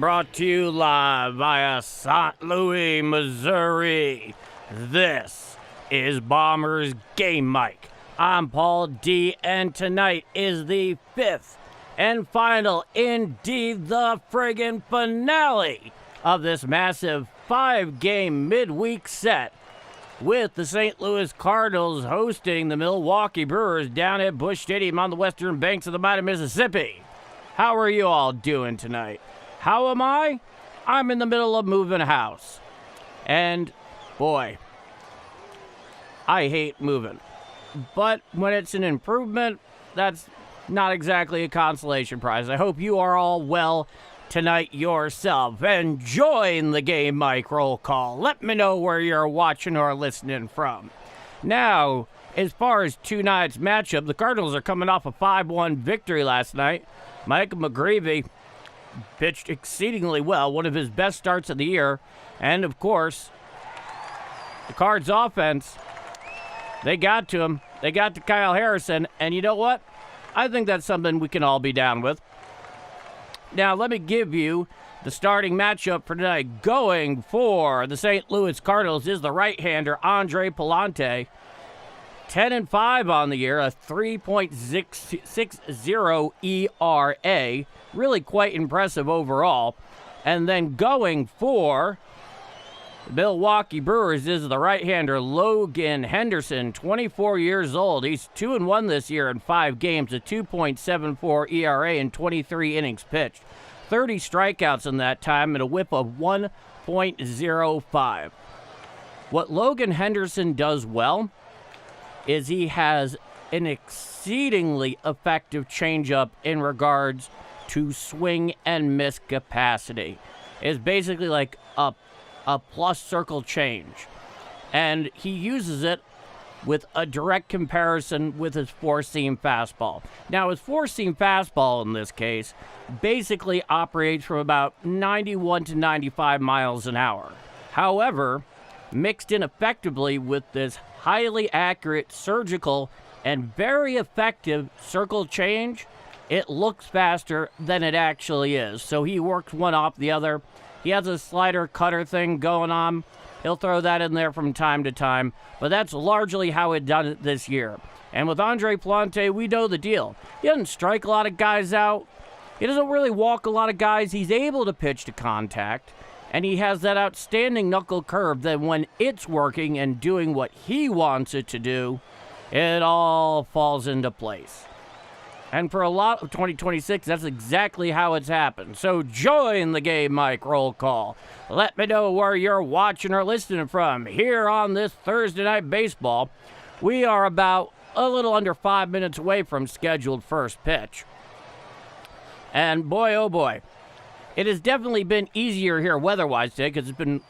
and brought to you live via St. Louis, Missouri. This is Bombers Game Mic. I'm Paul D, and tonight is the fifth and final, indeed the friggin' finale of this massive 5-game midweek set with the St. Louis Cardinals hosting the Milwaukee Brewers down at Busch Stadium on the western banks of the mighty Mississippi. How are you all doing tonight? How am I? I'm in the middle of moving a house. And, boy, I hate moving. But when it's an improvement, that's not exactly a consolation prize. I hope you are all well tonight yourself. And join the Game Mic roll call. Let me know where you're watching or listening from. Now, as far as tonight's matchup, the Cardinals are coming off a 5-1 victory last night. Michael McGreevy pitched exceedingly well, one of his best starts of the year. And, of course, the Cards offense, they got to him. They got to Kyle Harrison. And you know what? I think that's something we can all be down with. Now, let me give you the starting matchup for tonight. Going for the St. Louis Cardinals is the right-hander, Andre Pallante. 10-5 on the year, a 3.60 ERA. Really quite impressive overall. And then going for the Milwaukee Brewers is the right-hander, Logan Henderson, 24 years old. He's 2-1 this year in 5 games, a 2.74 ERA and 23 innings pitched. 30 strikeouts in that time and a whip of 1.05. What Logan Henderson does well is he has an exceedingly effective changeup in regards to swing and miss capacity. It's basically like a plus circle change. And he uses it with a direct comparison with his four-seam fastball. Now, his four-seam fastball in this case basically operates from about 91 to 95 miles an hour. However, mixed in effectively with this highly accurate, surgical, and very effective circle change, it looks faster than it actually is. So he works one off the other. He has a slider cutter thing going on. He'll throw that in there from time to time, but that's largely how it done it this year. And with Andre Pallante, we know the deal. He doesn't strike a lot of guys out. He doesn't really walk a lot of guys. He's able to pitch to contact. And he has that outstanding knuckle curve that when it's working and doing what he wants it to do, it all falls into place. And for a lot of 2026, that's exactly how it's happened. So join the Game Mic roll call. Let me know where you're watching or listening from. Here on this Thursday Night Baseball, we are about a little under 5 minutes away from scheduled first pitch. And boy, oh boy, it has definitely been easier here weather-wise today because it's been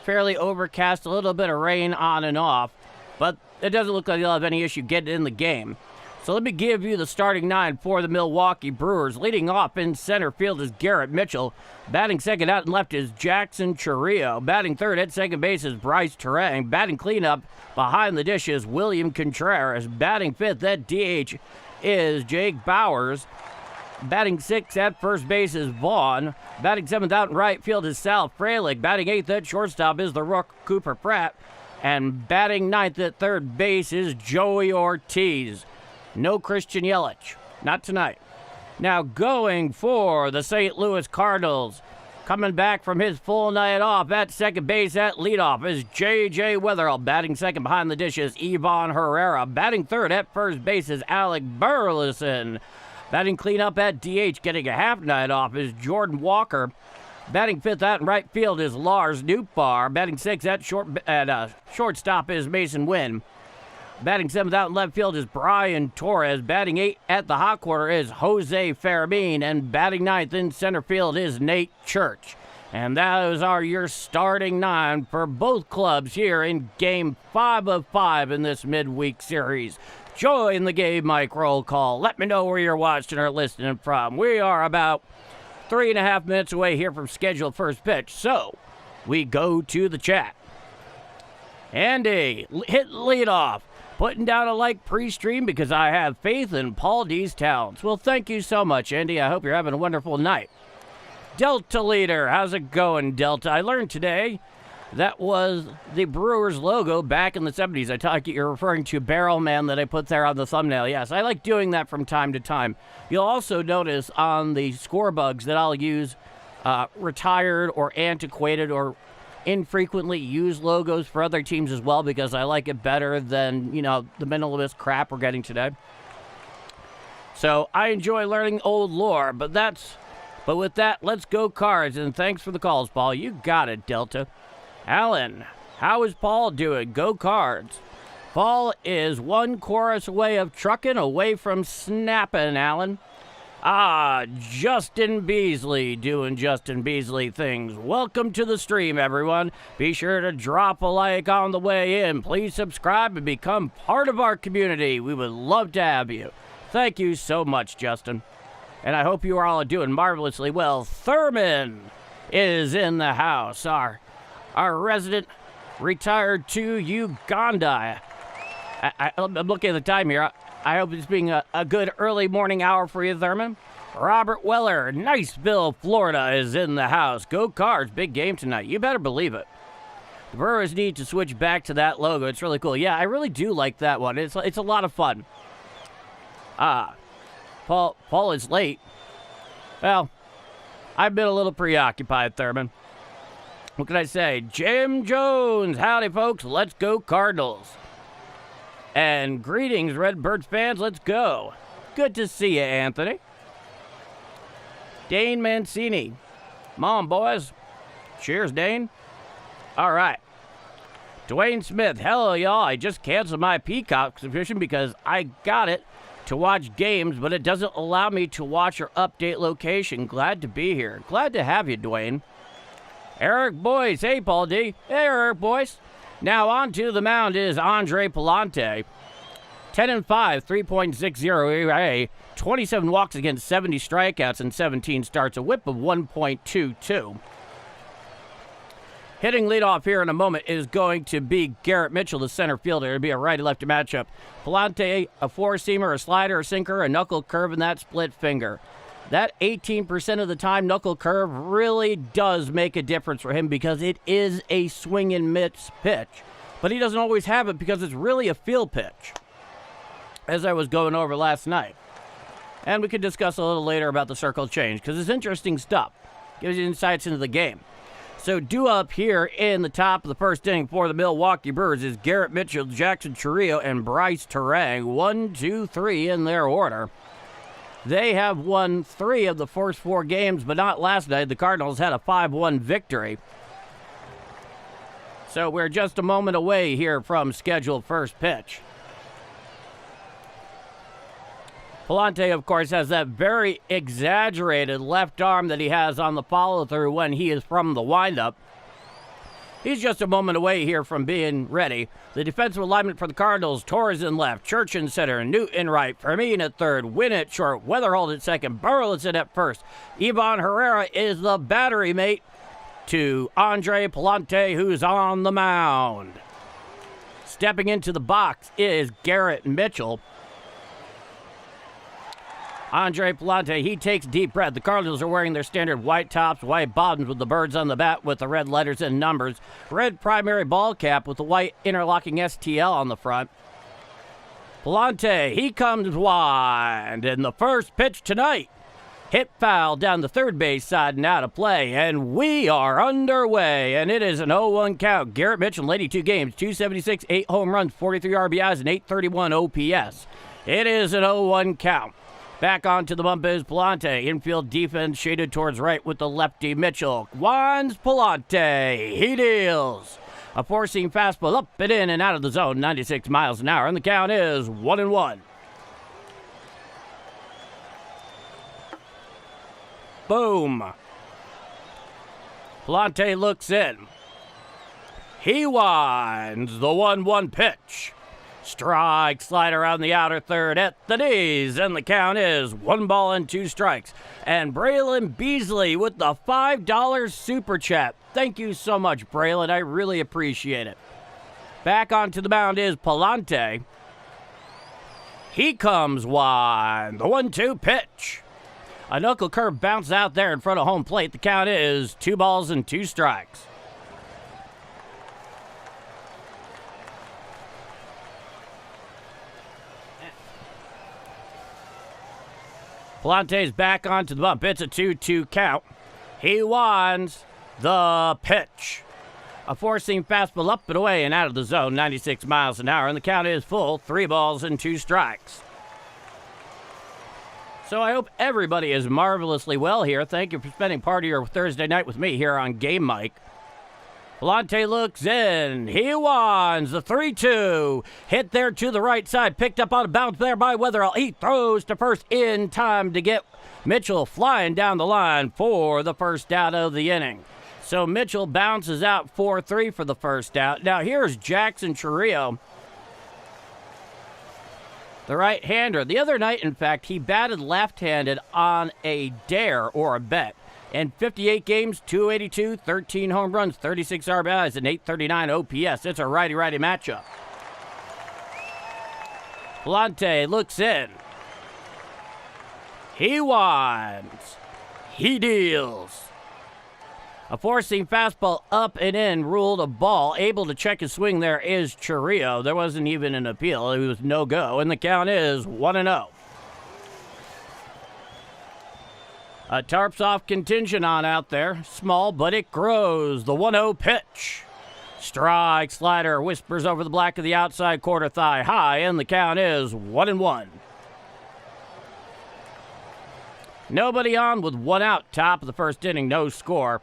fairly overcast, a little bit of rain on and off, but it doesn't look like you'll have any issue getting in the game. So let me give you the starting 9 for the Milwaukee Brewers. Leading off in center field is Garrett Mitchell. Batting second out and left is Jackson Chourio. Batting third at second base is Bryce Terang. Batting cleanup behind the dish is William Contreras. Batting fifth at DH is Jake Bowers. Batting sixth at first base is Vaughn. Batting seventh out in right field is Sal Frelick. Batting eighth at shortstop is the Rook Cooper Pratt. And batting ninth at third base is Joey Ortiz. No Christian Yelich. Not tonight. Now going for the St. Louis Cardinals. Coming back from his full night off at second base at leadoff is J.J. Wetherell. Batting second behind the dish is Ivan Herrera. Batting third at first base is Alec Burleson. Batting cleanup at DH, getting a half night off, is Jordan Walker. Batting fifth out in right field is Lars Nootbaar. Batting sixth at shortstop is Mason Wynn. Batting seventh out in left field is Brian Torres. Batting eighth at the hot corner is Jose Fermin. And batting ninth in center field is Nate Church. And those are your starting 9 for both clubs here in Game 5 of 5 in this midweek series. Join the Game Mic roll call. Let me know where you're watching or listening from. We are about 3.5 minutes away here from scheduled first pitch. So we go to the chat. Andy, hit leadoff. Putting down a like pre-stream because I have faith in Paul D's talents. Well, thank you so much, Andy. I hope you're having a wonderful night. Delta leader. How's it going, Delta? I learned today that was the Brewers logo back in the 70s. I thought you're referring to Barrel Man that I put there on the thumbnail. Yes, I like doing that from time to time. You'll also notice on the score bugs that I'll use retired or antiquated or infrequently used logos for other teams as well, because I like it better than, the minimalist crap we're getting today. So I enjoy learning old lore, but with that, let's go Cards, and thanks for the calls, Paul. You got it, Delta. Alan, how is Paul doing? Go Cards. Paul is one chorus away of trucking away from snapping, Alan. Justin Beasley doing Justin Beasley things. Welcome to the stream, everyone. Be sure to drop a like on the way in. Please subscribe and become part of our community. We would love to have you. Thank you so much, Justin. And I hope you are all doing marvelously well. Thurman is in the house. Our resident retired to Uganda. I'm looking at the time here. I hope it's being a good early morning hour for you, Thurman. Robert Weller, Niceville, Florida, is in the house. Go Cards, big game tonight. You better believe it. The Brewers need to switch back to that logo. It's really cool. Yeah, I really do like that one. It's a lot of fun. Paul is late. Well, I've been a little preoccupied, Thurman. What can I say? Jim Jones, howdy, folks. Let's go Cardinals. And greetings, Redbirds fans. Let's go. Good to see you, Anthony. Dane Mancini. Come on, boys. Cheers, Dane. All right. Dwayne Smith. Hello, y'all. I just canceled my Peacock subscription because I got it to watch games, but it doesn't allow me to watch or update location. Glad to be here. Glad to have you, Dwayne. Eric Boyce. Hey, Paul D. Hey, Eric Boyce. Now on to the mound is Andre Pallante. 10-5, 3.60 ERA, 27 walks against 70 strikeouts and 17 starts, a whip of 1.22. Hitting leadoff here in a moment is going to be Garrett Mitchell, the center fielder. It'll be a righty-lefty matchup. Pallante, a four-seamer, a slider, a sinker, a knuckle curve, and that split finger. That 18% of the time knuckle curve really does make a difference for him because it is a swing and miss pitch. But he doesn't always have it because it's really a field pitch, as I was going over last night. And we could discuss a little later about the circle change because it's interesting stuff. Gives you insights into the game. So due up here in the top of the first inning for the Milwaukee Brewers is Garrett Mitchell, Jackson Chourio, and Bryce Terang. 1, 2, 3 in their order. They have won 3 of the first 4 games, but not last night. The Cardinals had a 5-1 victory. So we're just a moment away here from scheduled first pitch. Pallante, of course, has that very exaggerated left arm that he has on the follow-through when he is from the windup. He's just a moment away here from being ready. The defensive alignment for the Cardinals: Torres in left, Church in center, Newt in right, Fermin at third, Wynn at short, Weatherhold at second, Burleson at first. Ivan Herrera is the battery mate to Andre Pallante, who's on the mound. Stepping into the box is Garrett Mitchell. Andre Pallante, he takes a deep breath. The Cardinals are wearing their standard white tops, white bottoms with the birds on the bat with the red letters and numbers. Red primary ball cap with the white interlocking STL on the front. Pallante, he comes wide. And the first pitch tonight, hit foul down the third base side and out of play. And we are underway. And it is an 0-1 count. Garrett Mitchell, 82 games, 276, 8 home runs, 43 RBIs, and 831 OPS. It is an 0-1 count. Back onto the bump is Pallante. Infield defense shaded towards right with the lefty Mitchell. Winds Pallante. He deals. A four-seam fastball up and in and out of the zone, 96 miles an hour. And the count is 1-1. Boom. Pallante looks in. He winds the 1-1 pitch. Strike, slider on the outer third at the knees, and the count is 1-2 strikes. And Braylon Beasley with the $5 super chat. Thank you so much, Braylon. I really appreciate it. Back onto the mound is Pallante. He comes wide. The 1-2 pitch. A knuckle curve bounced out there in front of home plate. The count is 2 balls and 2 strikes. Pallante's back onto the bump. It's a 2-2 count. He winds the pitch. A four-seam fastball up and away and out of the zone, 96 miles an hour, and the count is full, 3 balls and 2 strikes. So I hope everybody is marvelously well here. Thank you for spending part of your Thursday night with me here on Game Mike. Pallante looks in. He winds the 3-2. Hit there to the right side. Picked up on a bounce there by Weatherall. He throws to first in time to get Mitchell flying down the line for the first out of the inning. So Mitchell bounces out 4-3 for the first out. Now here's Jackson Chourio, the right-hander. The other night, in fact, he batted left-handed on a dare or a bet. In 58 games, 282, 13 home runs, 36 RBIs, and 839 OPS. It's a righty-righty matchup. Pallante looks in. He winds. He deals. A four-seam fastball up and in, ruled a ball. Able to check his swing there is Chourio. There wasn't even an appeal. It was no-go, and the count is 1-0. A tarps off contingent on out there. Small, but it grows. The 1-0 pitch. Strike slider whispers over the black of the outside quarter thigh high, and the count is 1-1. Nobody on with 1 out. Top of the first inning, no score.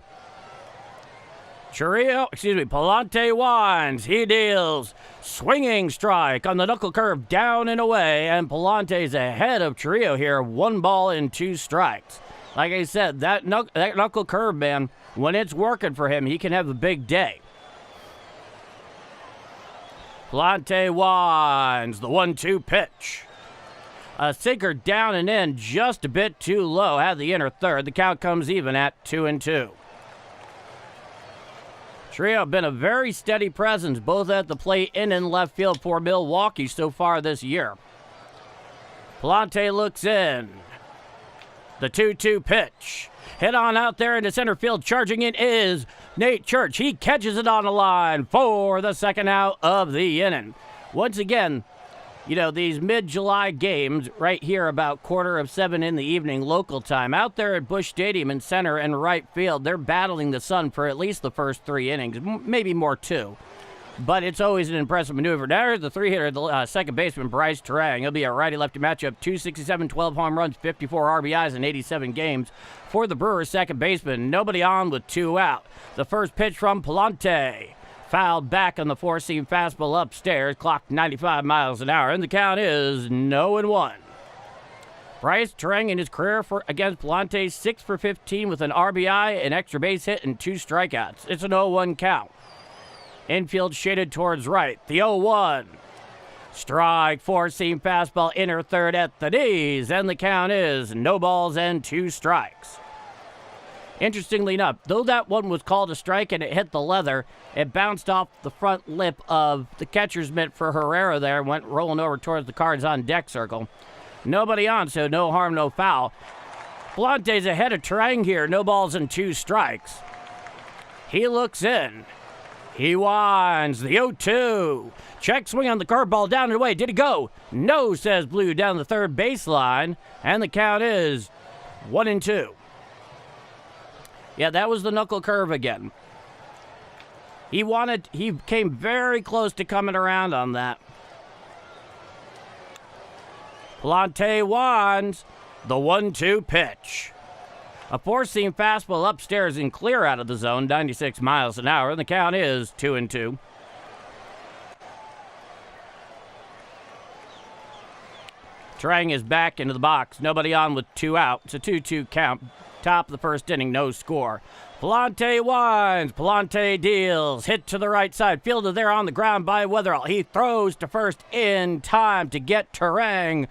Pallante winds. He deals. Swinging strike on the knuckle curve down and away, and Pallante's ahead of Chourio here. 1 ball and 2 strikes. Like I said, that knuckle curve, man, when it's working for him, he can have a big day. Pallante winds the 1-2 pitch. A sinker down and in, just a bit too low. Had the inner third. The count comes even at 2-2. Chourio been a very steady presence both at the plate and in left field for Milwaukee so far this year. Pallante looks in. The 2-2 pitch. Hit on out there into center field. Charging in is Nate Church. He catches it on the line for the second out of the inning. Once again, you know, these mid-July games right here about 6:45 in the evening local time. Out there at Busch Stadium in center and right field, they're battling the sun for at least the first 3 innings, maybe more too. But it's always an impressive maneuver. Now here's the 3-hitter, the second baseman, Bryce Terang. He'll be a righty-lefty matchup. 267, 12 home runs, 54 RBIs in 87 games. For the Brewers, second baseman, nobody on with 2 out. The first pitch from Pallante. Fouled back on the four-seam fastball upstairs. Clocked 95 miles an hour, and the count is 0-1. Bryce Terang in his career against Pallante, 6 for 15 with an RBI, an extra base hit, and 2 strikeouts. It's an 0-1 count. Infield shaded towards right. The 0-1. Strike, four-seam fastball, inner third at the knees, and the count is no balls and 2 strikes. Interestingly enough, though that one was called a strike and it hit the leather, it bounced off the front lip of the catcher's mitt for Herrera there, went rolling over towards the cards on deck circle. Nobody on, so no harm, no foul. Pallante's ahead of Terang here, no balls and 2 strikes. He looks in. He winds the 0-2. Check swing on the curveball down and away. Did it go? No, says Blue down the third baseline. And the count is 1-2. Yeah, that was the knuckle curve again. He came very close to coming around on that. Pallante winds the 1-2 pitch. A four-seam fastball upstairs and clear out of the zone, 96 miles an hour, and the count is 2-2. Terang is back into the box. Nobody on with 2 out. It's a 2-2 count. Top of the first inning, no score. Pallante winds. Pallante deals. Hit to the right side. Fielded there on the ground by Weatherall. He throws to first in time to get Terang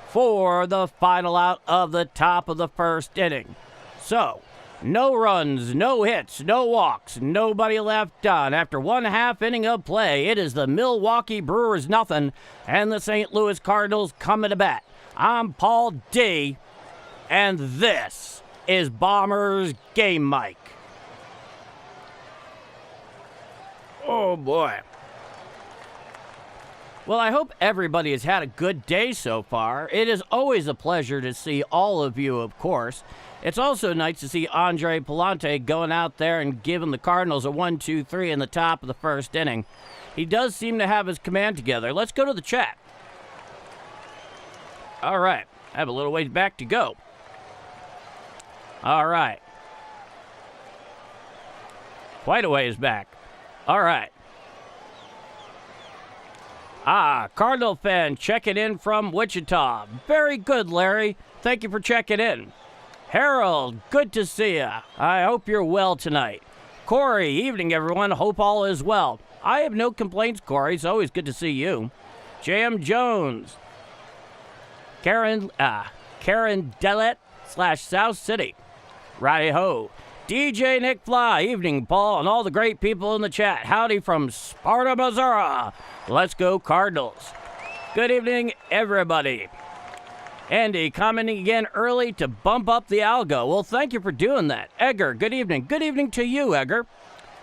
for the final out of the top of the first inning. So, no runs, no hits, no walks, nobody left on. After 1/2 inning of play, it is the Milwaukee Brewers nothing and the St. Louis Cardinals coming to bat. I'm Paul D, And this is Bombers Game Mic. Oh, boy. Well, I hope everybody has had a good day so far. It is always a pleasure to see all of you, of course. It's also nice to see Andre Pallante going out there and giving the Cardinals a 1-2-3 in the top of the first inning. He does seem to have his command together. Let's go to the chat. All right. I have a little ways back to go. All right. Quite a ways back. All right. Cardinal fan checking in from Wichita. Very good, Larry. Thank you for checking in. Harold, good to see you. I hope you're well tonight. Corey, evening, everyone. Hope all is well. I have no complaints, Corey. It's always good to see you. J.M. Jones. Karen Delet / South City. Righty-ho. DJ Nick Fly, evening, Paul, and all the great people in the chat. Howdy from Sparta, Missouri. Let's go, Cardinals. Good evening, everybody. Andy commenting again early to bump up the algo. Well, thank you for doing that. Edgar, good evening. Good evening to you, Edgar.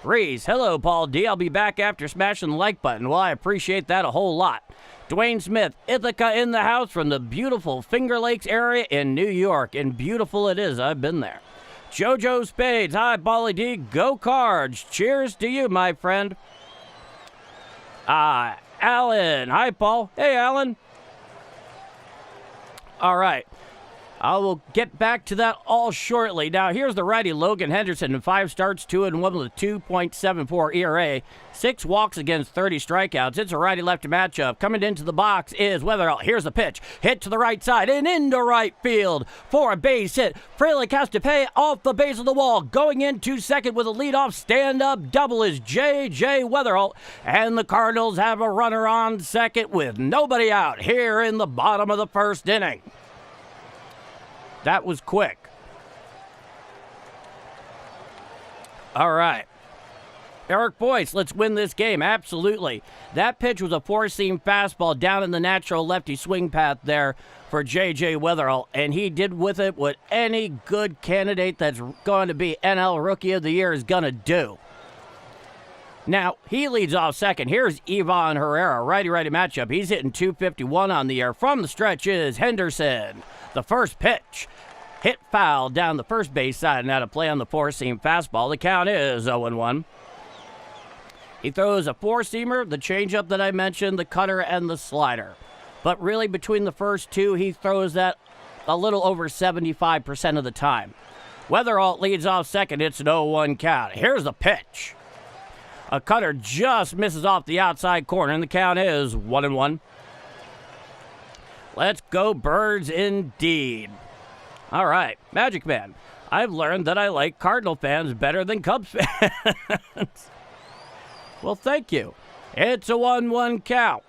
Reese, hello, Paul D. I'll be back after smashing the like button. Well, I appreciate that a whole lot. Dwayne Smith, Ithaca in the house from the beautiful Finger Lakes area in New York. And beautiful it is. I've been there. Jojo Spades, hi, Paulie D. Go Cards. Cheers to you, my friend. Alan, hi, Paul. Hey, Alan. All right. I will get back to that all shortly. Now, here's the righty Logan Henderson in 5 starts, 2-1 with a 2.74 ERA, 6 walks against 30 strikeouts. It's a righty-lefty matchup. Coming into the box is Weatherall. Here's the pitch. Hit to the right side and into right field for a base hit. Frelick has to pay off the base of the wall. Going into second with a leadoff stand-up double is J.J. Weatherall. And the Cardinals have a runner on second with nobody out here in the bottom of the first inning. That was quick. All right. Eric Boyce, let's win this game. Absolutely. That pitch was a 4-seam fastball down in the natural lefty swing path there for J.J. Weatherall, and he did with it what any good candidate that's going to be NL Rookie of the Year is going to do. Now, he leads off second. Here's Ivan Herrera, righty-righty matchup. He's hitting .251 on the air. From the stretch is Henderson. The first pitch, hit foul down the first base side, and out of play on the 4-seam fastball. The count is 0-1. He throws a 4-seamer, the changeup that I mentioned, the cutter, and the slider. But really, between the first two, he throws that a little over 75% of the time. Weatherall leads off second. It's an 0-1 count. Here's the pitch. A cutter just misses off the outside corner, and the count is 1-1. Let's go Birds indeed. All right, Magic Man. I've learned that I like Cardinal fans better than Cubs fans. Well, thank you. It's a 1-1 count.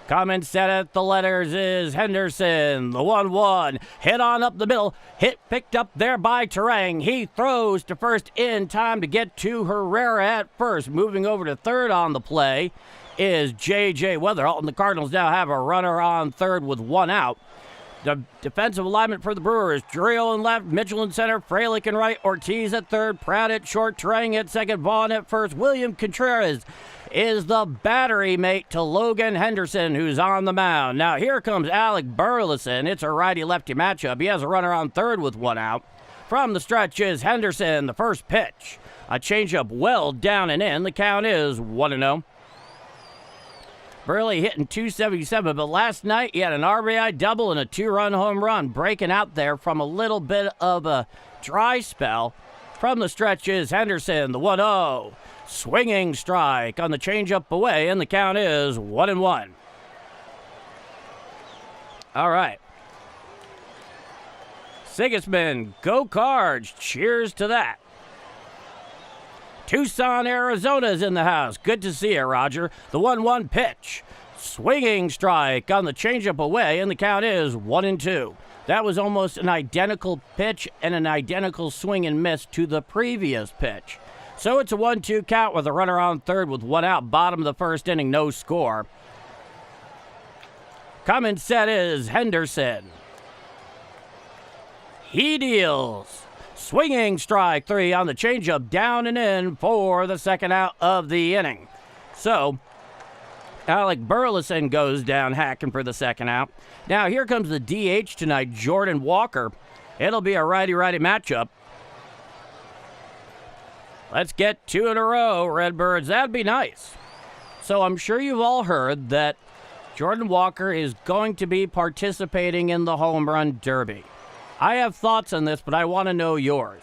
Comment set at the letters is Henderson. The 1-1. Hit on up the middle. Hit picked up there by Terang. He throws to first in time to get to Herrera at first. Moving over to third on the play is J.J. Weatherall, and the Cardinals now have a runner on third with 1 out. The defensive alignment for the Brewers, Drury in left, Mitchell in center, Frelick in right, Ortiz at third, Pratt at short, Terang at second, Vaughn at first. William Contreras is the battery mate to Logan Henderson, who's on the mound. Now here comes Alec Burleson. It's a righty-lefty matchup. He has a runner on third with 1 out. From the stretch is Henderson, the first pitch. A changeup well down and in. The count is 1-0. Burley hitting .277, but last night he had an RBI double and a 2-run home run, breaking out there from a little bit of a dry spell. From the stretch is Henderson, the 1-0. Swinging strike on the changeup away, and the count is 1-1. All right. Sigismund, go Cards. Cheers to that. Tucson, Arizona's in the house. Good to see you, Roger. The 1-1 pitch. Swinging strike on the changeup away, and the count is 1-2. That was almost an identical pitch and an identical swing and miss to the previous pitch. So it's a 1-2 count with a runner on third with 1 out. Bottom of the first inning, no score. Coming set is Henderson. He deals. Swinging strike 3 on the changeup, down and in for the second out of the inning. So, Alec Burleson goes down hacking for the second out. Now, here comes the DH tonight, Jordan Walker. It'll be a righty-righty matchup. Let's get 2 in a row, Redbirds. That'd be nice. So I'm sure you've all heard that Jordan Walker is going to be participating in the home run derby. I have thoughts on this, but I want to know yours.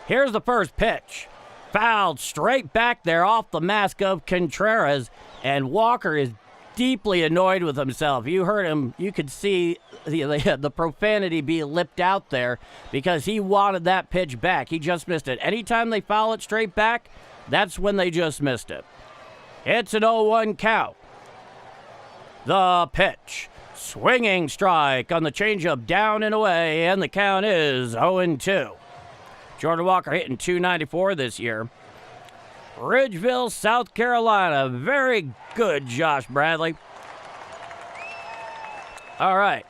Here's the first pitch. Fouled straight back there off the mask of Contreras, and Walker is deeply annoyed with himself. You heard him. You could see the profanity be lipped out there because he wanted that pitch back. He just missed it. Anytime they foul it straight back, that's when they just missed it. It's an 0-1 count. The pitch. Swinging strike on the changeup, down and away, and the count is 0-2. Jordan Walker hitting .294 this year. Ridgeville, South Carolina. Very good, Josh Bradley. All right.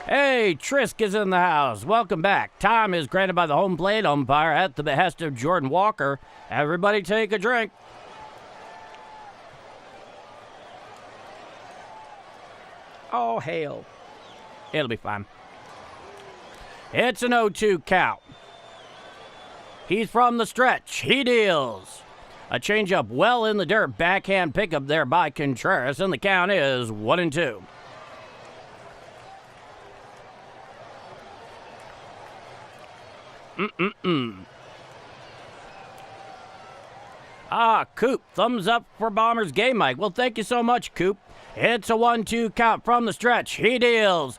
Hey, Trisk is in the house. Welcome back. Time is granted by the home plate umpire at the behest of Jordan Walker. Everybody take a drink. Oh, hell. It'll be fine. It's an 0-2 count. He's from the stretch. He deals. A changeup well in the dirt. Backhand pickup there by Contreras, and the count is 1-2. Coop. Thumbs up for Bombers Game Mike. Well, thank you so much, Coop. It's a 1-2 count from the stretch. He deals.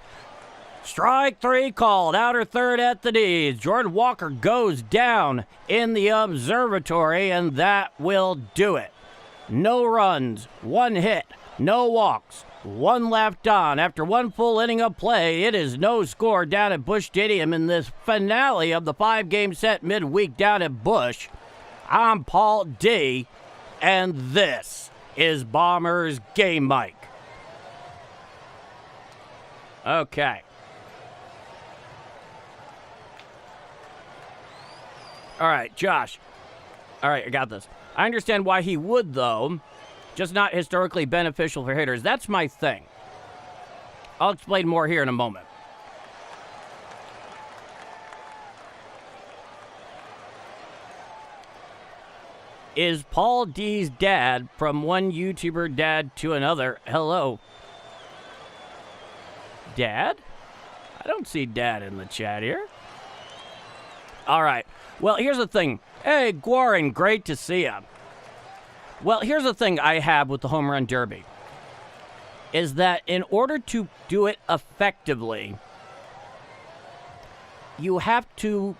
Strike 3 called. Outer third at the D's. Jordan Walker goes down in the observatory, and that will do it. No runs, 1 hit, no walks, 1 left on. After 1 full inning of play, it is no score down at Busch Stadium in this finale of the 5-game set midweek down at Busch. I'm Paul D, and this is Bombers Game Mike. Okay. All right, Josh. All right, I got this. I understand why he would, though. Just not historically beneficial for hitters. That's my thing. I'll explain more here in a moment. Is Paul D's dad from one YouTuber dad to another? Hello. Dad? I don't see Dad in the chat here. All right. Well, here's the thing. Hey, Guarin, great to see you. Well, here's the thing I have with the home run derby. Is that in order to do it effectively, you have to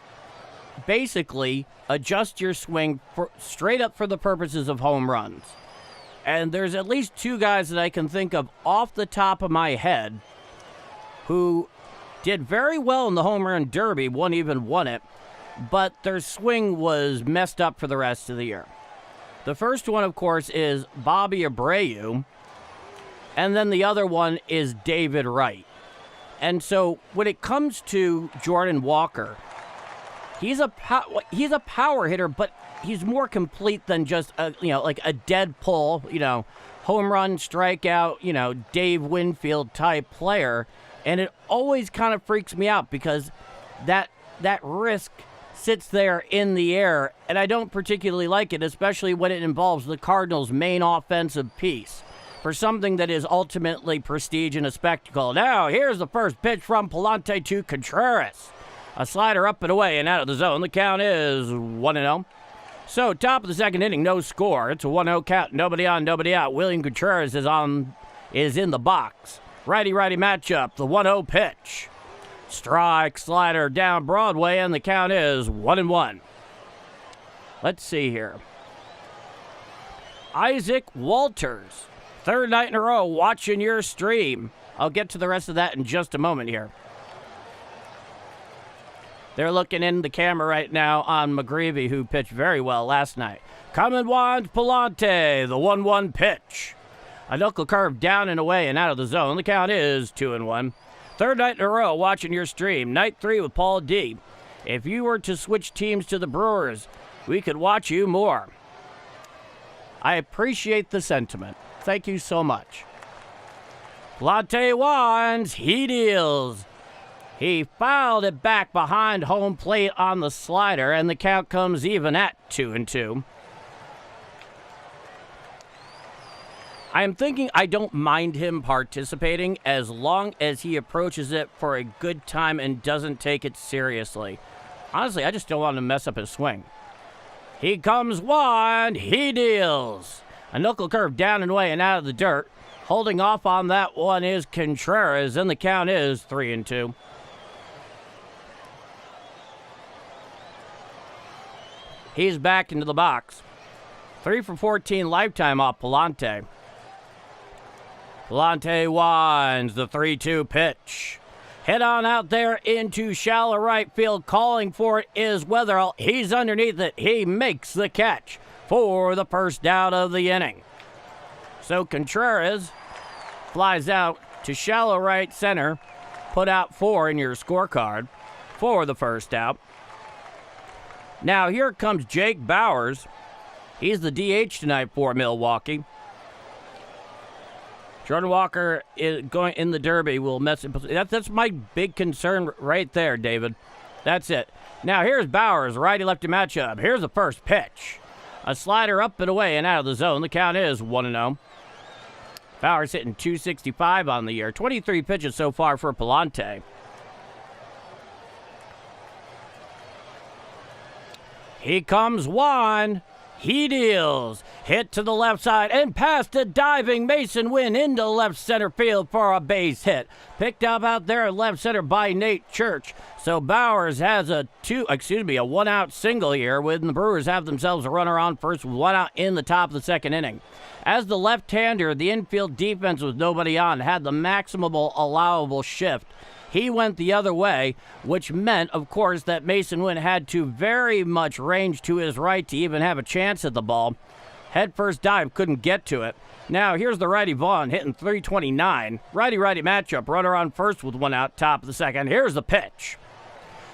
basically adjust your swing straight up for the purposes of home runs. And there's at least 2 guys that I can think of off the top of my head who did very well in the home run derby, one even won it, but their swing was messed up for the rest of the year. The first one, of course, is Bobby Abreu, and then the other one is David Wright. And so when it comes to Jordan Walker, he's a power hitter, but he's more complete than just like a dead pull, home run, strikeout, Dave Winfield type player. And it always kind of freaks me out because that risk sits there in the air, and I don't particularly like it, especially when it involves the Cardinals' main offensive piece for something that is ultimately prestige and a spectacle. Now, here's the first pitch from Pallante to Contreras. A slider up and away and out of the zone. The count is 1-0. So, top of the second inning, no score. It's a 1-0 count. Nobody on, nobody out. William Contreras is in the box. Righty-righty matchup. The 1-0 pitch. Strike, slider down Broadway, and the count is 1-1. Let's see here. Isaac Walters. 3rd night in a row watching your stream. I'll get to the rest of that in just a moment here. They're looking in the camera right now on McGreevy, who pitched very well last night. Coming winds Pallante, the 1-1 pitch. A knuckle curve down and away and out of the zone. The count is 2-1. Third night in a row watching your stream. Night 3 with Paul D. If you were to switch teams to the Brewers, we could watch you more. I appreciate the sentiment. Thank you so much. Pallante wants, he deals. He fouled it back behind home plate on the slider, and the count comes even at 2-2. I am thinking I don't mind him participating as long as he approaches it for a good time and doesn't take it seriously. Honestly, I just don't want to mess up his swing. He comes one, he deals. A knuckle curve down and away and out of the dirt. Holding off on that one is Contreras, and the count is 3-2. He's back into the box. 3 for 14 lifetime off Pallante. Pallante winds the 3-2 pitch. Hit on out there into shallow right field. Calling for it is Weatherall. He's underneath it. He makes the catch for the first out of the inning. So Contreras flies out to shallow right center. Put out 4 in your scorecard for the first out. Now here comes Jake Bauers. He's the DH tonight for Milwaukee. Jordan Walker is going in the Derby. Will mess it. That's my big concern right there, David. That's it. Now here's Bauers, righty-lefty matchup. Here's the first pitch. A slider up and away and out of the zone. The count is 1-0. Bauers hitting .265 on the year. 23 pitches so far for Pallante. He comes one. He deals. Hit to the left side and past a diving Mason Wynn into left center field for a base hit. Picked up out there at left center by Nate Church. So Bauers has a 1-out single here when the Brewers have themselves a runner on first with 1 out in the top of the second inning. As the left-hander, the infield defense with nobody on had the maximum allowable shift. He went the other way, which meant, of course, that Mason Wynn had to very much range to his right to even have a chance at the ball. Head first dive, couldn't get to it. Now, here's the righty Vaughn hitting .329. Righty-righty matchup, runner on first with 1 out, top of the second. Here's the pitch.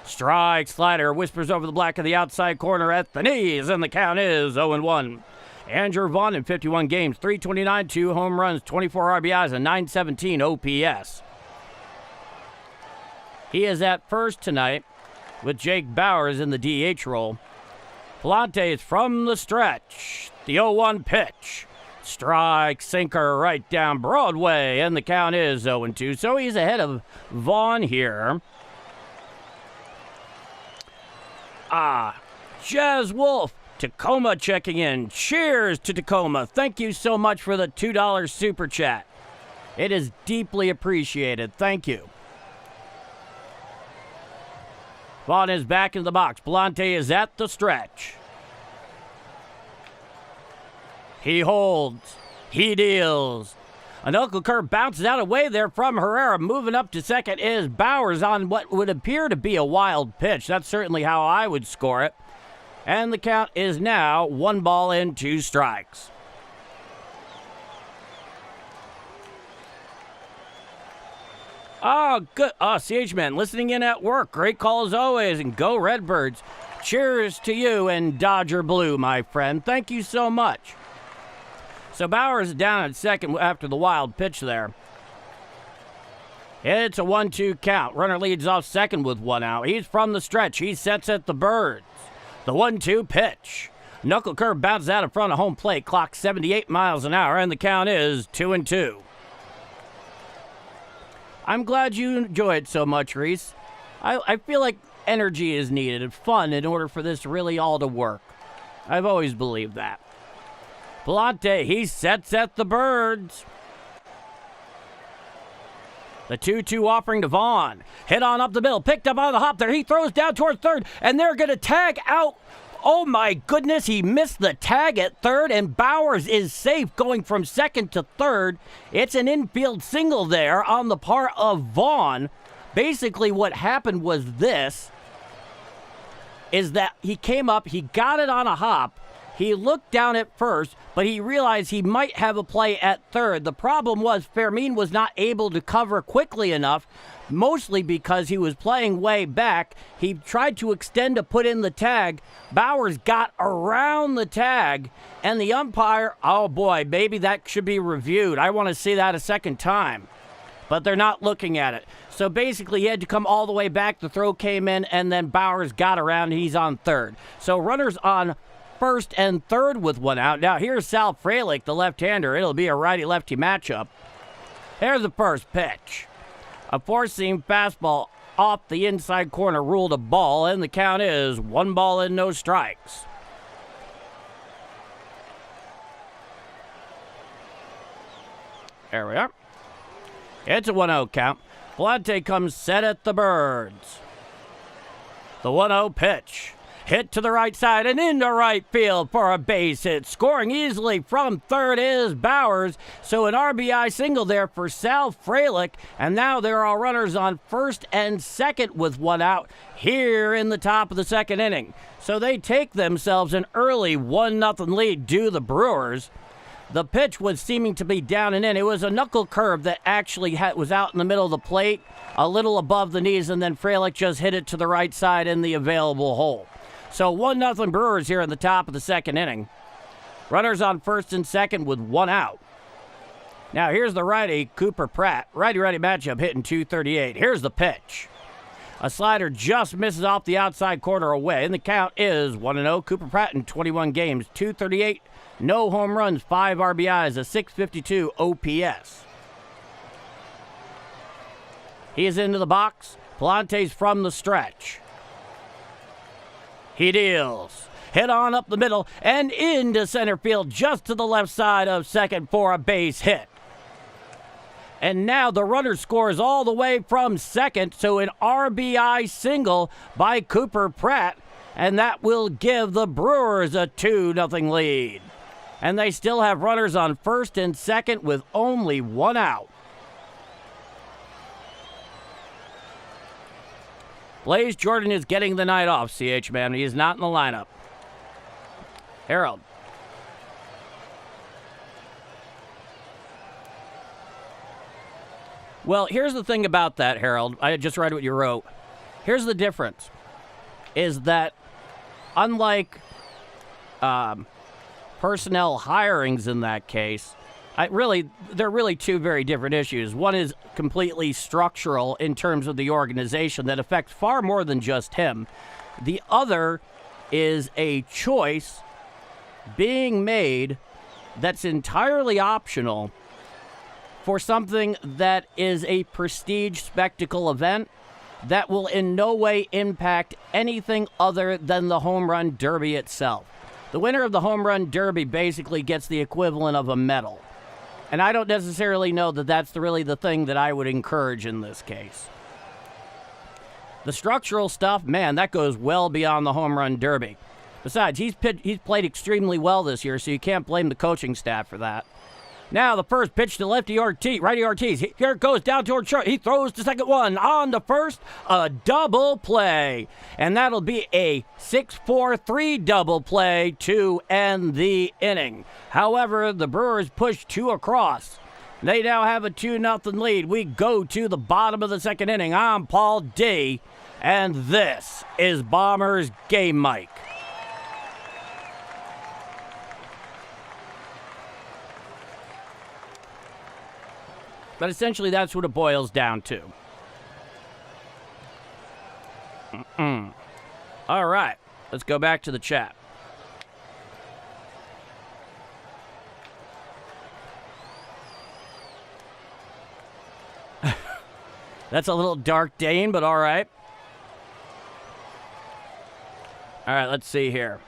Strike, slider, whispers over the black of the outside corner at the knees, and the count is 0-1. Andrew Vaughn in 51 games, .329, 2 home runs, 24 RBIs, and .917 OPS. He is at first tonight with Jake Bauers in the DH role. Pallante is from the stretch. The 0-1 pitch. Strike, sinker right down Broadway, and the count is 0-2. So he's ahead of Vaughn here. Jazz Wolf, Tacoma checking in. Cheers to Tacoma. Thank you so much for the $2 super chat. It is deeply appreciated. Thank you. Vaughn is back in the box. Pallante is at the stretch. He holds. He deals. An knuckle curve bounces out away there from Herrera. Moving up to second is Bauers on what would appear to be a wild pitch. That's certainly how I would score it. And the count is now 1 ball and 2 strikes. Oh, good. Oh, CH-Man, listening in at work. Great call as always, and go Redbirds. Cheers to you and Dodger Blue, my friend. Thank you so much. So Bauers is down at second after the wild pitch there. It's a 1-2 count. Runner leads off second with 1 out. He's from the stretch. He sets at the Birds. The 1-2 pitch. Knuckle curve bounces out in front of home plate. Clock 78 miles an hour, and the count is 2-2. I'm glad you enjoyed so much, Reese. I feel like energy is needed and fun in order for this really all to work. I've always believed that. Pallante, he sets at the Birds. The 2-2 offering to Vaughn. Hit on up the middle. Picked up on the hop there. He throws down toward third, and they're going to tag out. Oh, my goodness. He missed the tag at third, and Bauers is safe going from second to third. It's an infield single there on the part of Vaughn. Basically, what happened was this, is that he came up, he got it on a hop. He looked down at first, but he realized he might have a play at third. The problem was Fermin was not able to cover quickly enough mostly because he was playing way back. He tried to extend to put in the tag. Bowers got around the tag, and the umpire, oh boy, maybe that should be reviewed. I want to see that a second time. But they're not looking at it. So basically, he had to come all the way back. The throw came in, and then Bowers got around. He's on third. So runners on first and third with one out. Now, here's Sal Frelick, the left-hander. It'll be a righty-lefty matchup. Here's the first pitch. A four-seam fastball off the inside corner ruled a ball, and the count is 1 ball and no strikes. There we are. It's a 1-0 count. Pallante comes set at the Birds. The 1-0 pitch. Hit to the right side and into right field for a base hit. Scoring easily from third is Bowers. So an RBI single there for Sal Frelick. And now there are runners on first and second with one out here in the top of the second inning. So they take themselves an early 1-0 lead to the Brewers. The pitch was seeming to be down and in. It was a knuckle curve that actually was out in the middle of the plate, a little above the knees, and then Frelick just hit it to the right side in the available hole. So 1-0 Brewers here in the top of the second inning. Runners on first and second with one out. Now here's the righty, Cooper Pratt. Righty-righty matchup hitting .238. Here's the pitch. A slider just misses off the outside corner away, and the count is 1-0. Cooper Pratt in 21 games, .238. No home runs, 5 RBIs, a .652 OPS. He is into the box. Pallante's from the stretch. He deals. Hit on up the middle and into center field just to the left side of second for a base hit. And now the runner scores all the way from second, so an RBI single by Cooper Pratt, and that will give the Brewers a 2-0 lead. And they still have runners on first and second with only one out. Blaze Jordan is getting the night off, CH man. He is not in the lineup. Harold. Well, here's the thing about that, Harold. I just read what you wrote. Here's the difference. Is that unlike personnel hirings in that case, they're really two very different issues. One is completely structural in terms of the organization that affects far more than just him. The other is a choice being made that's entirely optional for something that is a prestige spectacle event that will in no way impact anything other than the home run derby itself. The winner of the home run derby basically gets the equivalent of a medal. And I don't necessarily know that that's really the thing that I would encourage in this case. The structural stuff, man, that goes well beyond the home run derby. Besides, he's played extremely well this year, so you can't blame the coaching staff for that. Now the first pitch to righty Ortiz. Here it goes down toward short. He throws to second one. On to first, a double play. And that'll be a 6-4-3 double play to end the inning. However, the Brewers push 2 across. They now have a 2-0 lead. We go to the bottom of the second inning. I'm Paul D. And this is Bombers Game Mike. But essentially, that's what it boils down to. All right, let's go back to the chat. That's a little dark Dane, but all right. All right, let's see here.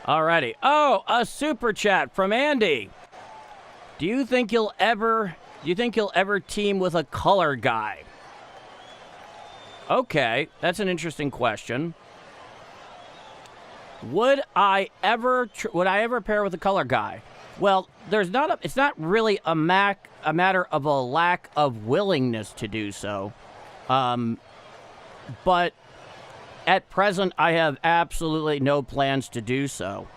All righty. Oh, a super chat from Andy. Do you think you'll ever team with a color guy? Okay, that's an interesting question. Would I ever pair with a color guy? Well, it's not really a matter of a lack of willingness to do so. But at present, I have absolutely no plans to do so.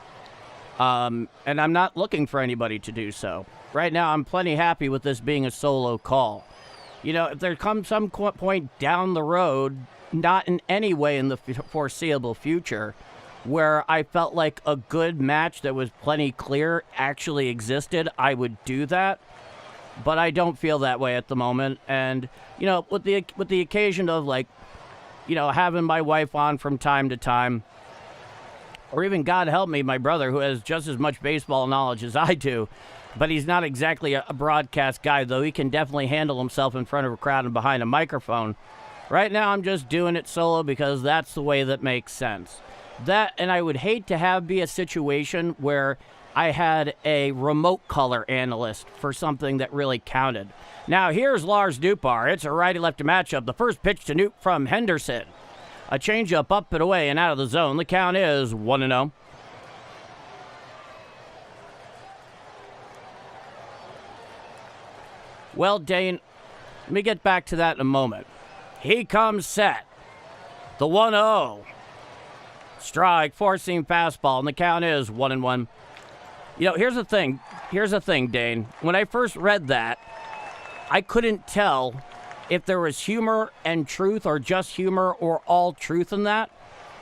And I'm not looking for anybody to do so. right now I'm plenty happy with this being a solo call. If there comes some point down the road, not in any way in the foreseeable future, where I felt like a good match that was plenty clear actually existed, I would do that. But I don't feel that way at the moment. And, with the occasion of, having my wife on from time to time, or even, God help me, my brother, who has just as much baseball knowledge as I do, but he's not exactly a broadcast guy, though he can definitely handle himself in front of a crowd and behind a microphone. Right now, I'm just doing it solo because that's the way that makes sense. That, and I would hate to be a situation where I had a remote color analyst for something that really counted. Now, here's Lars Dupar. It's a righty-lefty matchup. The first pitch to Newt from Henderson. A changeup up and away and out of the zone. The count is 1-0. Well, Dane, let me get back to that in a moment. He comes set. The 1-0. Strike, four-seam fastball, and the count is 1-1. Here's the thing, Dane. When I first read that, I couldn't tell if there was humor and truth or just humor or all truth in that.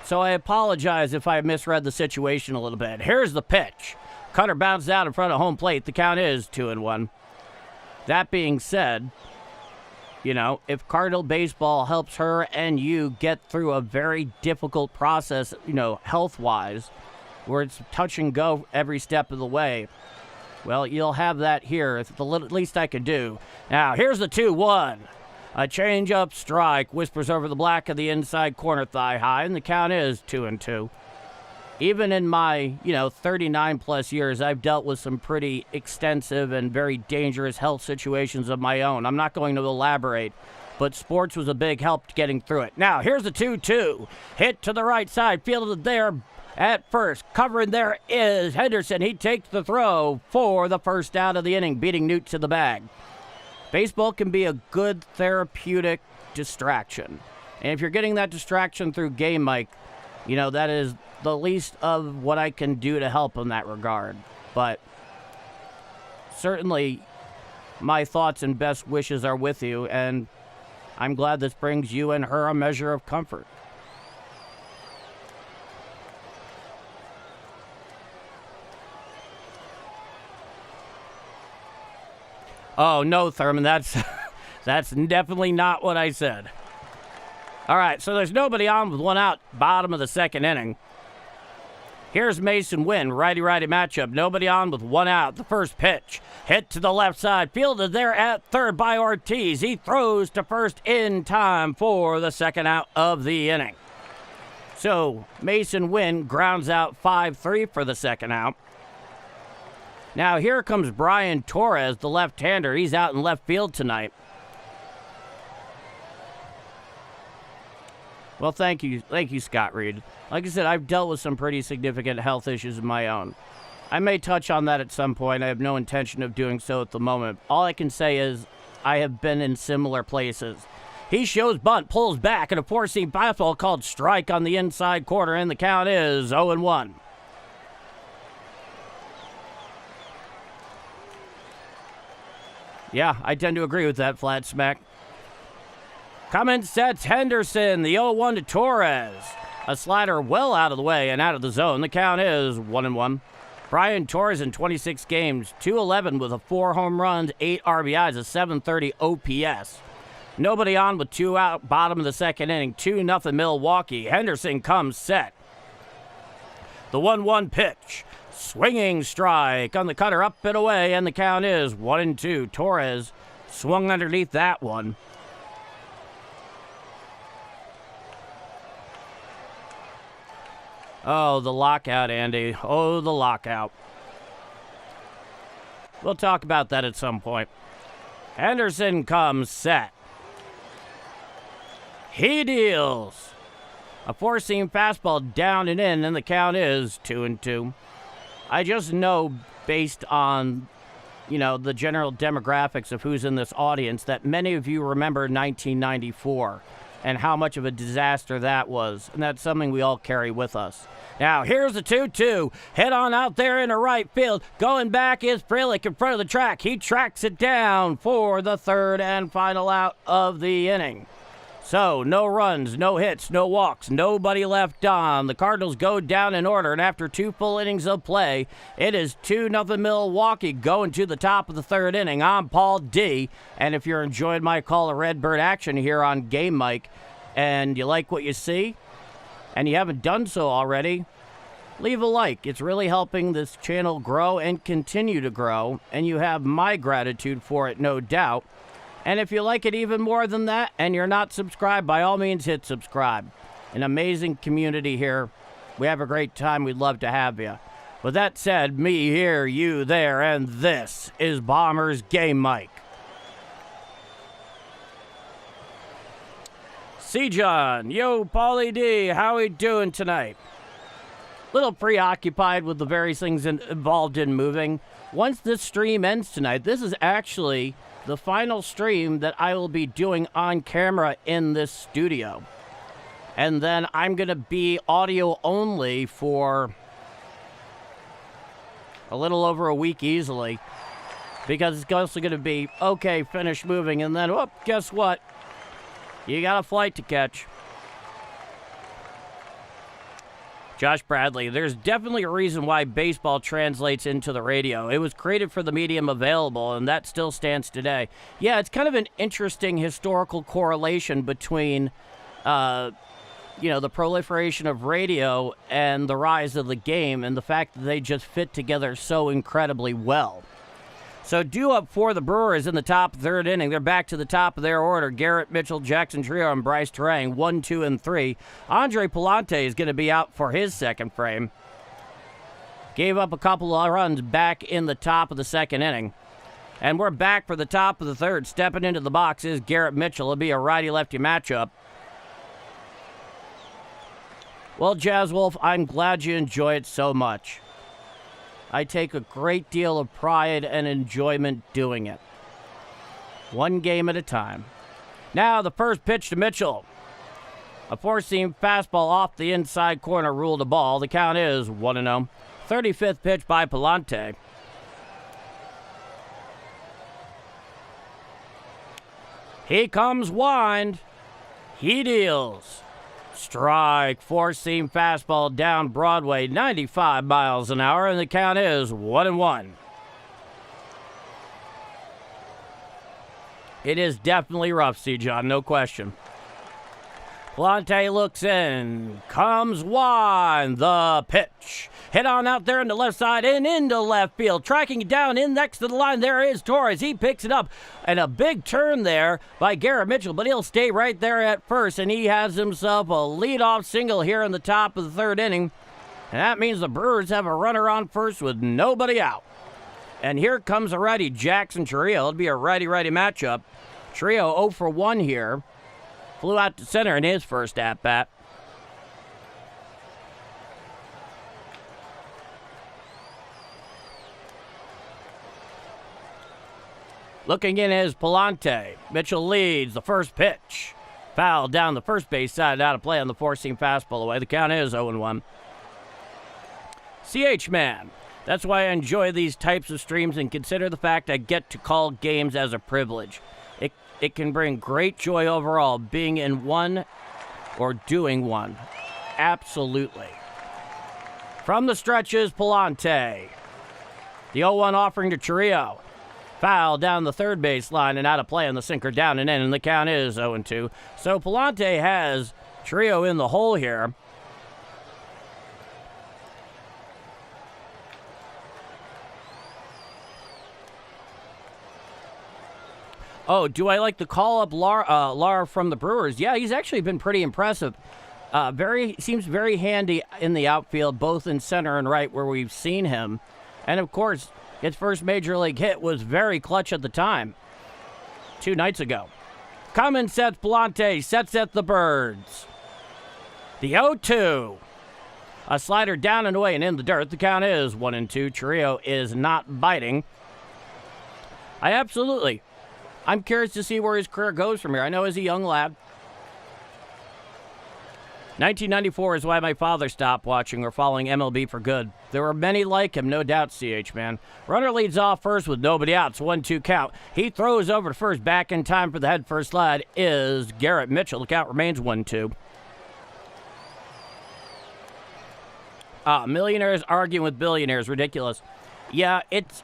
So I apologize if I misread the situation a little bit. Here's the pitch. Cutter bounced out in front of home plate. The count is 2-1. That being said, if Cardinal baseball helps her and you get through a very difficult process, health-wise, where it's touch and go every step of the way, well, you'll have that here. It's the least I could do. Now, here's the 2-1. A change-up strike whispers over the black of the inside corner thigh high, and the count is 2-2. Even in my, 39-plus years, I've dealt with some pretty extensive and very dangerous health situations of my own. I'm not going to elaborate, but sports was a big help to getting through it. Now, here's the 2-2. Hit to the right side, fielded there at first. Covering there is Henderson. He takes the throw for the first out of the inning, beating Newt to the bag. Baseball can be a good therapeutic distraction. And if you're getting that distraction through game, Mike, that is the least of what I can do to help in that regard. But certainly my thoughts and best wishes are with you, and I'm glad this brings you and her a measure of comfort. Oh, no, Thurman, that's definitely not what I said. All right, so there's nobody on with one out, bottom of the second inning. Here's Mason Wynn, righty-righty matchup. Nobody on with one out. The first pitch, hit to the left side, fielded there at third by Ortiz. He throws to first in time for the second out of the inning. So Mason Wynn grounds out 5-3 for the second out. Now here comes Brian Torres, the left-hander. He's out in left field tonight. Well, thank you, Scott Reed. Like I said, I've dealt with some pretty significant health issues of my own. I may touch on that at some point. I have no intention of doing so at the moment. All I can say is I have been in similar places. He shows bunt, pulls back, and a four-seam fastball called strike on the inside corner, and the count is 0-1. Yeah, I tend to agree with that, Flat Smack. Coming sets Henderson, the 0-1 to Torres. A slider well out of the way and out of the zone. The count is 1-1. Brian Torres in 26 games, 211 with 4 home runs, 8 RBIs, a 730 OPS. Nobody on with 2 out, bottom of the second inning, 2-0 Milwaukee. Henderson comes set. The 1-1 pitch. Swinging strike on the cutter, up and away, and the count is 1-2. Torres swung underneath that one. Oh, the lockout, Andy. Oh, the lockout. We'll talk about that at some point. Henderson comes set. He deals. A four-seam fastball down and in, and the count is 2-2. I just know, based on, the general demographics of who's in this audience, that many of you remember 1994. and how much of a disaster that was. And that's something we all carry with us. Now, here's the 2-2. Head on out there in the right field. Going back is Frelick in front of the track. He tracks it down for the third and final out of the inning. So, no runs, no hits, no walks, nobody left on. The Cardinals go down in order, and after 2 full innings of play, it is 2-0 Milwaukee going to the top of the third inning. I'm Paul D, and if you're enjoying my call of Redbird action here on Game Mike, and you like what you see, and you haven't done so already, leave a like. It's really helping this channel grow and continue to grow, and you have my gratitude for it, no doubt. And if you like it even more than that and you're not subscribed, by all means hit subscribe. An amazing community here. We have a great time. We'd love to have you. With that said, me here, you there, and this is Bombers Game Mike. C. John, yo, Paulie D, how we doing tonight? Little preoccupied with the various things involved in moving. Once this stream ends tonight, this is actually the final stream that I will be doing on camera in this studio. And then I'm going to be audio only for a little over a week easily. Because it's also going to be, okay, finish moving, and then, whoop, guess what? You got a flight to catch. Josh Bradley, there's definitely a reason why baseball translates into the radio. It was created for the medium available, and that still stands today. Yeah, it's kind of an interesting historical correlation between, the proliferation of radio and the rise of the game, and the fact that they just fit together so incredibly well. So due up for the Brewers in the top third inning. They're back to the top of their order. Garrett Mitchell, Jackson Trio, and Bryce Terang, 1, 2, and 3. Andre Pallante is going to be out for his second frame. Gave up a couple of runs back in the top of the second inning. And we're back for the top of the third. Stepping into the box is Garrett Mitchell. It'll be a righty-lefty matchup. Well, Jazz Wolf, I'm glad you enjoy it so much. I take a great deal of pride and enjoyment doing it. One game at a time. Now the first pitch to Mitchell. A four-seam fastball off the inside corner ruled a ball. The count is 1-0. 35th pitch by Pallante. He comes wind. He deals. Strike, four-seam fastball down Broadway, 95 miles an hour, and the count is 1-1. It is definitely rough, C. John, no question. Pallante looks in, comes wide, the pitch. Hit on out there on the left side and into left field. Tracking it down in next to the line, there is Torres. He picks it up, and a big turn there by Garrett Mitchell, but he'll stay right there at first, and he has himself a leadoff single here in the top of the third inning. And that means the Brewers have a runner on first with nobody out. And here comes a righty, Jackson Trio. It'll be a righty-righty matchup. Trio 0 for 1 here. Flew out to center in his first at-bat. Looking in is Pallante. Mitchell leads the first pitch. Foul down the first base side, out of play on the four-seam fastball away. The count is 0-1. CH Man. That's why I enjoy these types of streams and consider the fact I get to call games as a privilege. It can bring great joy overall, being in one or doing one. Absolutely. From the stretches, Pallante. The 0-1 offering to Trio. Foul down the third base line and out of play on the sinker down and in, and the count is 0-2. So Pallante has Trio in the hole here. Oh, do I like the call-up Lara from the Brewers? Yeah, he's actually been pretty impressive. Seems very handy in the outfield, both in center and right where we've seen him. And, of course, his first major league hit was very clutch at the time, 2 nights ago. Cummins sets Pallante, sets at the Birds. The 0-2. A slider down and away and in the dirt. The count is 1-2. Trio is not biting. I'm curious to see where his career goes from here. I know he's a young lad. 1994 is why my father stopped watching or following MLB for good. There were many like him, no doubt, CH, man. Runner leads off first with nobody out. It's 1-2 count. He throws over to first. Back in time for the head first slide is Garrett Mitchell. The count remains 1-2. Millionaires arguing with billionaires. Ridiculous. Yeah, it's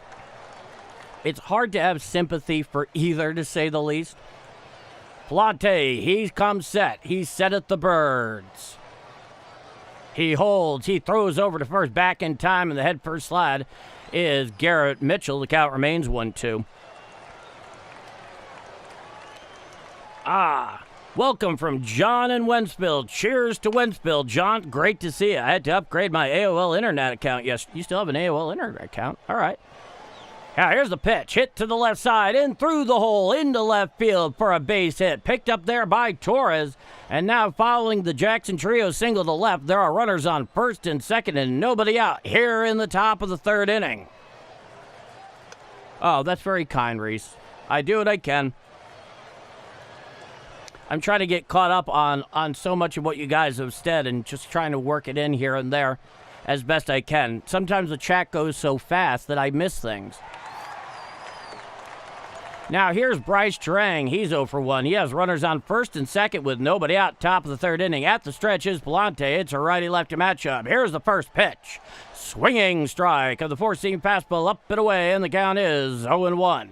hard to have sympathy for either, to say the least. Pallante, he comes set. He's set at the Birds. He holds. He throws over to first. Back in time, and the head first slide is Garrett Mitchell. The count remains 1-2. Welcome from John in Wentzville. Cheers to Wentzville. John, great to see you. I had to upgrade my AOL internet account. Yes, you still have an AOL internet account. All right. Now, here's the pitch. Hit to the left side and through the hole into left field for a base hit. Picked up there by Torres. And now following the Jackson Trio single to left, there are runners on first and second and nobody out here in the top of the third inning. Oh, that's very kind, Reese. I do what I can. I'm trying to get caught up on so much of what you guys have said and just trying to work it in here and there as best I can. Sometimes the chat goes so fast that I miss things. Now here's Bryce Terang. He's 0 for 1. He has runners on first and second with nobody out. Top of the third inning. At the stretch is Pallante. It's a righty-lefty matchup. Here's the first pitch. Swinging strike of the four-seam fastball up and away, and the count is 0-1.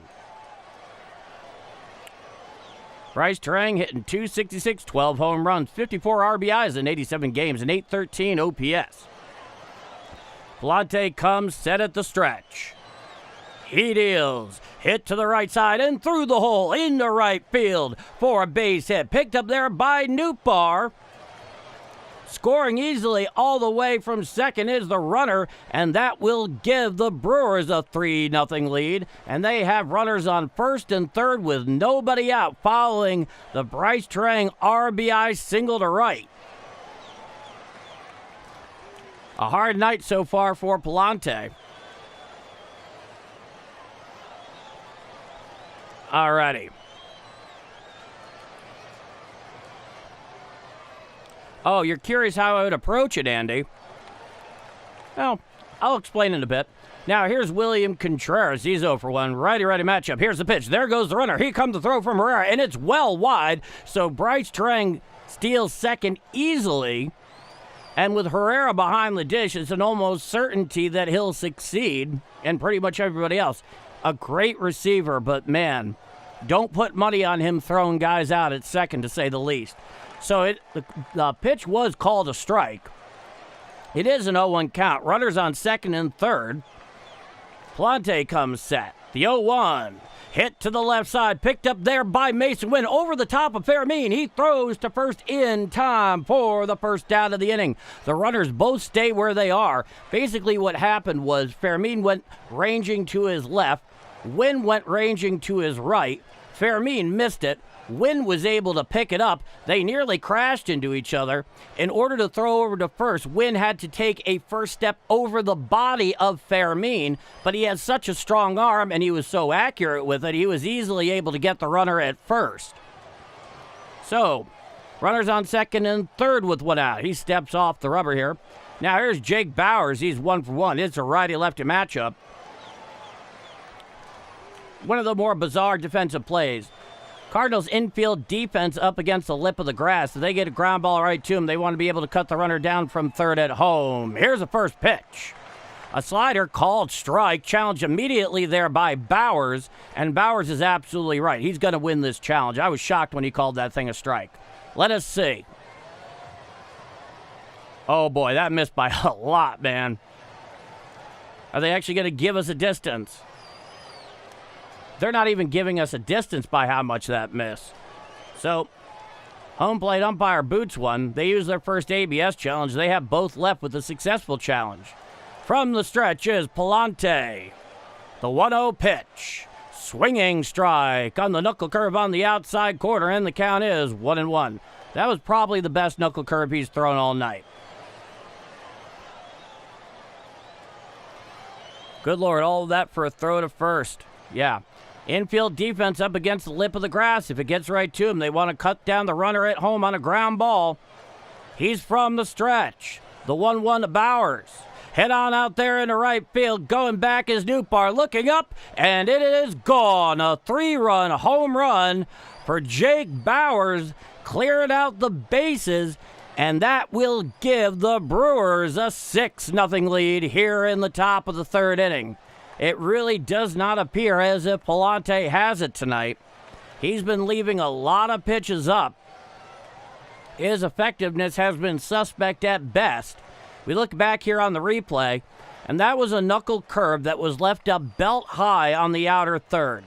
Bryce Terang hitting .266, 12 home runs, 54 RBIs in 87 games, and .813 OPS. Pallante comes set at the stretch. He deals. Hit to the right side and through the hole into right field for a base hit. Picked up there by Nootbaar. Scoring easily all the way from second is the runner, and that will give the Brewers a 3-0 lead. And they have runners on first and third with nobody out following the Bryce Terang RBI single to right. A hard night so far for Pallante. Alrighty. Oh, you're curious how I would approach it, Andy? Well, I'll explain in a bit. Now, here's William Contreras. He's 0 for 1. Righty-righty matchup. Here's the pitch. There goes the runner. Here comes the throw from Herrera, and it's well wide. So Bryce Terang steals second easily. And with Herrera behind the dish, it's an almost certainty that he'll succeed, and pretty much everybody else. A great receiver, but man, don't put money on him throwing guys out at second, to say the least. So the pitch was called a strike. It is an 0-1 count. Runners on second and third. Pallante comes set. The 0-1. Hit to the left side. Picked up there by Mason Wynn over the top of Fermin. He throws to first in time for the first down of the inning. The runners both stay where they are. Basically what happened was Fermin went ranging to his left. Wynn went ranging to his right. Fermin missed it. Wynn was able to pick it up. They nearly crashed into each other. In order to throw over to first, Wynn had to take a first step over the body of Fermin, but he has such a strong arm and he was so accurate with it, he was easily able to get the runner at first. So, runners on second and third with one out. He steps off the rubber here. Now here's Jake Bowers. He's 1 for 1. It's a righty-lefty matchup. One of the more bizarre defensive plays. Cardinals infield defense up against the lip of the grass. If they get a ground ball right to him, they want to be able to cut the runner down from third at home. Here's the first pitch. A slider called strike, challenged immediately there by Bowers, and Bowers is absolutely right. He's going to win this challenge. I was shocked when he called that thing a strike. Let us see. Oh boy, that missed by a lot, man. Are they actually going to give us a distance? They're not even giving us a distance by how much that missed. So, home plate umpire boots one. They use their first ABS challenge. They have both left with a successful challenge. From the stretch is Pallante. The 1-0 pitch. Swinging strike on the knuckle curve on the outside corner, and the count is 1-1. That was probably the best knuckle curve he's thrown all night. Good Lord, all of that for a throw to first. Yeah. Infield defense up against the lip of the grass. If it gets right to him, they want to cut down the runner at home on a ground ball. He's from the stretch. The 1-1 to Bowers. Head on out there in the right field. Going back is Newbar. Looking up, and it is gone. A 3-run home run for Jake Bowers, clearing out the bases, and that will give the Brewers a 6-0 lead here in the top of the third inning. It really does not appear as if Pallante has it tonight. He's been leaving a lot of pitches up. His effectiveness has been suspect at best. We look back here on the replay, and that was a knuckle curve that was left up belt high on the outer third.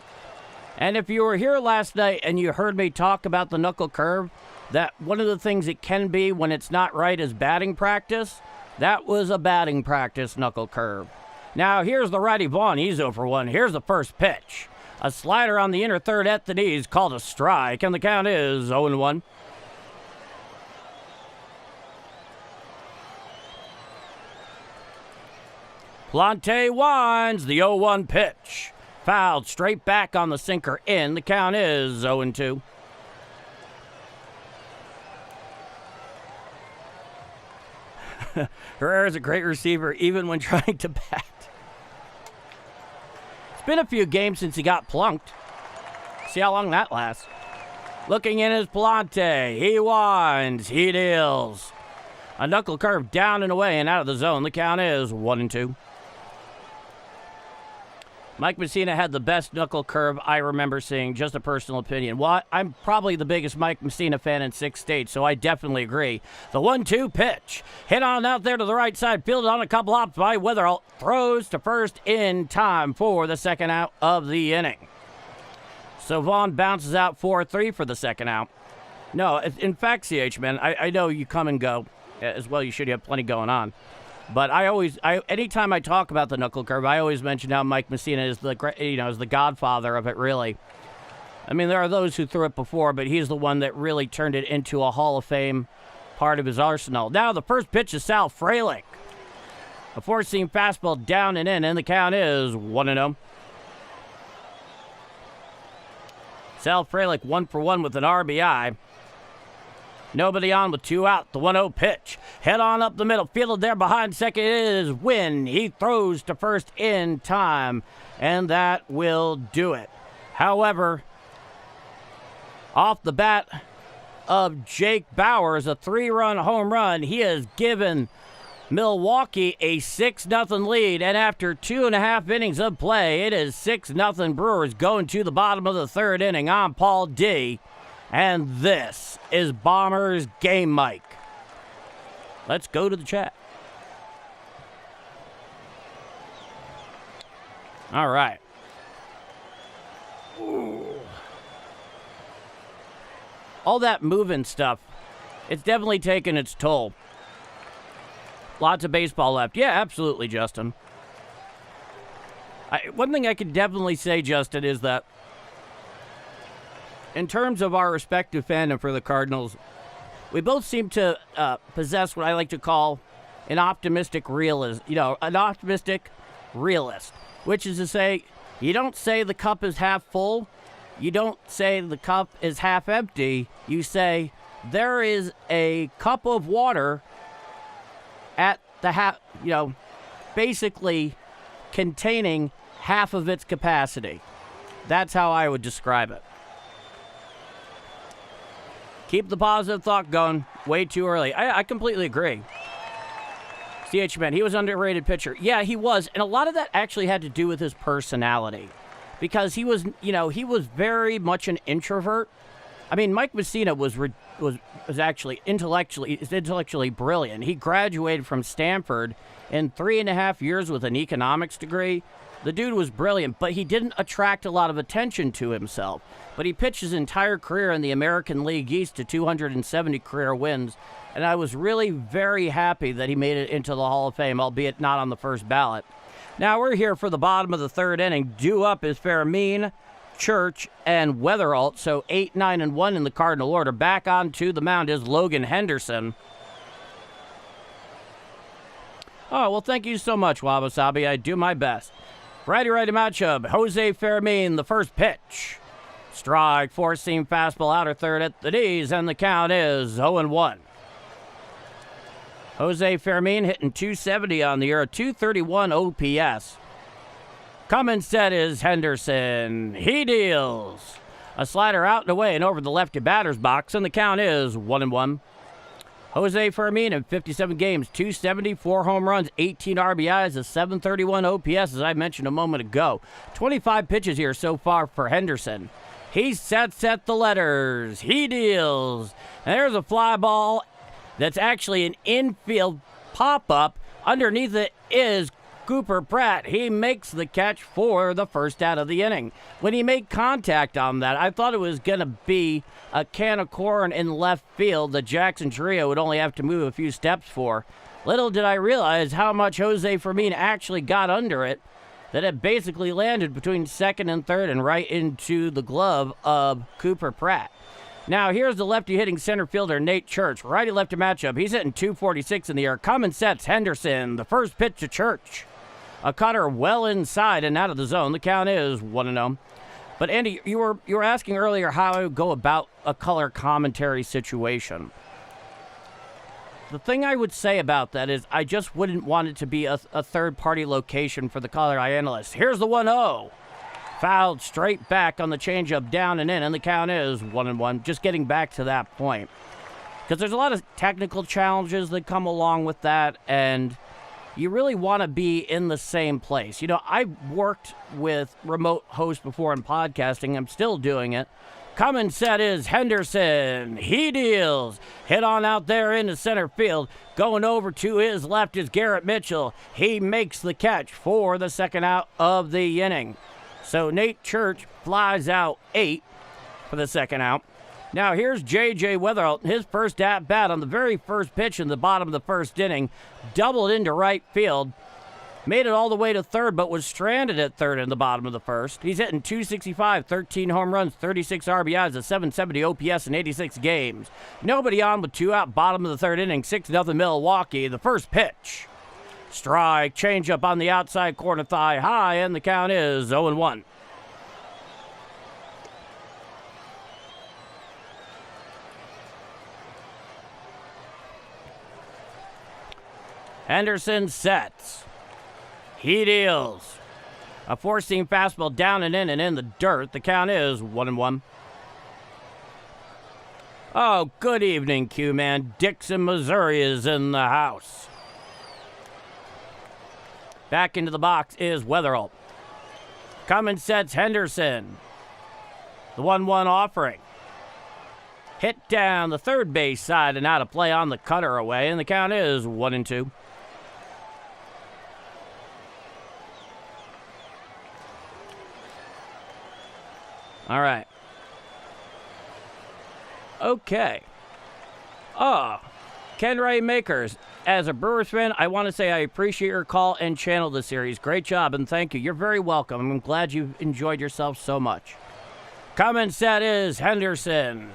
And if you were here last night and you heard me talk about the knuckle curve, that one of the things it can be when it's not right is batting practice. That was a batting practice knuckle curve. Now here's the righty Vaughn. He's 0 for 1. Here's the first pitch. A slider on the inner third at the knees called a strike, and the count is 0-1. Pallante winds the 0-1 pitch. Fouled straight back on the sinker in. The count is 0-2. Herrera's a great receiver even when trying to bat. It's been a few games since he got plunked. See how long that lasts. Looking in is Pallante. He winds. He deals. A knuckle curve down and away and out of the zone. The count is 1-2. Mike Messina had the best knuckle curve I remember seeing, just a personal opinion. Well, I'm probably the biggest Mike Messina fan in 6 states, so I definitely agree. The 1-2 pitch. Hit on out there to the right side, fielded on a couple hops by Witherall. Throws to first in time for the second out of the inning. So Vaughn bounces out 4-3 for the second out. No, in fact, CH, man, I know you come and go as well. You should have plenty going on. But anytime I talk about the knuckle curve, I always mention how Mike Messina is the godfather of it, really. I mean, there are those who threw it before, but he's the one that really turned it into a Hall of Fame part of his arsenal. Now the first pitch is Sal Frelick. A four-seam fastball down and in, and the count is 1-0. Sal Frelick 1 for 1 with an RBI. Nobody on with 2 out. The 1-0 pitch. Head on up the middle. Fielded there behind second is Wynn. He throws to first in time, and that will do it. However, off the bat of Jake Bowers, a 3-run home run, he has given Milwaukee a 6-0 lead, and after 2.5 innings of play, it is 6-0 Brewers going to the bottom of the third inning. I'm Paul D., and this is Bombers Game Mike. Let's go to the chat. All right. Ooh. All that moving stuff, it's definitely taken its toll. Lots of baseball left. Yeah, absolutely, Justin. One thing I can definitely say, Justin, is that in terms of our respective fandom for the Cardinals, we both seem to possess what I like to call an optimistic realist. An optimistic realist, which is to say, you don't say the cup is half full, you don't say the cup is half empty. You say there is a cup of water at the half, basically containing half of its capacity. That's how I would describe it. Keep the positive thought going. Way too early. I completely agree. CH, man, he was an underrated pitcher. Yeah, he was. And a lot of that actually had to do with his personality. Because he was very much an introvert. I mean, Mike Messina was actually intellectually brilliant. He graduated from Stanford in 3.5 years with an economics degree. The dude was brilliant, but he didn't attract a lot of attention to himself. But he pitched his entire career in the American League East to 270 career wins, and I was really very happy that he made it into the Hall of Fame, albeit not on the first ballot. Now we're here for the bottom of the third inning. Due up is Fairmean, Church, and Wetheralt, so 8, 9, and 1 in the Cardinal order. Back onto the mound is Logan Henderson. Oh, well, thank you so much, Wabasabi. I do my best. Righty matchup, Jose Fairmean, the first pitch. Strike, four-seam fastball, outer third at the knees, and the count is 0-1. Jose Fermin hitting .270 on the year, a .231 OPS. Coming set is Henderson. He deals. A slider out and away and over the lefty batter's box, and the count is 1-1. Jose Fermin in 57 games, .270, 4 home runs, 18 RBIs, a .731 OPS, as I mentioned a moment ago. 25 pitches here so far for Henderson. He sets at the letters. He deals. And there's a fly ball that's actually an infield pop-up. Underneath it is Cooper Pratt. He makes the catch for the first out of the inning. When he made contact on that, I thought it was going to be a can of corn in left field that Jackson Chourio would only have to move a few steps for. Little did I realize how much Jose Fermin actually got under it, that it basically landed between second and third and right into the glove of Cooper Pratt. Now, here's the lefty hitting center fielder, Nate Church. Righty-lefty matchup. He's hitting .246 in the air. Coming sets Henderson. The first pitch to Church. A cutter well inside and out of the zone. The count is 1-0. But, Andy, you were asking earlier how I would go about a color commentary situation. The thing I would say about that is I just wouldn't want it to be a third-party location for the color analyst. Here's the 1-0. Fouled straight back on the changeup, down and in, and the count is 1-1. Just getting back to that point. Because there's a lot of technical challenges that come along with that, and you really want to be in the same place. You know, I've worked with remote hosts before in podcasting. I'm still doing it. Coming set is Henderson. He deals. Hit on out there into center field. Going over to his left is Garrett Mitchell. He makes the catch for the second out of the inning. So Nate Church flies out 8 for the second out. Now here's J.J. Weatherall, his first at-bat on the very first pitch in the bottom of the first inning. Doubled into right field. Made it all the way to third, but was stranded at third in the bottom of the first. He's hitting .265, 13 home runs, 36 RBIs, a .770 OPS in 86 games. Nobody on with 2 out, bottom of the third inning, 6-0 Milwaukee. The first pitch. Strike, changeup on the outside corner, thigh high, and the count is 0-1. Henderson sets. He deals. A four-seam fastball down and in the dirt. The count is 1-1. Oh, good evening, Q-Man. Dixon, Missouri is in the house. Back into the box is Weatherall. Coming sets Henderson. The 1-1 offering. Hit down the third base side and out of play on the cutter away, and the count is 1-2. All right. Okay. Ken Ray Makers. As a Brewers fan, I want to say I appreciate your call and channel the series. Great job, and thank you. You're very welcome. I'm glad you enjoyed yourself so much. Coming set is Henderson.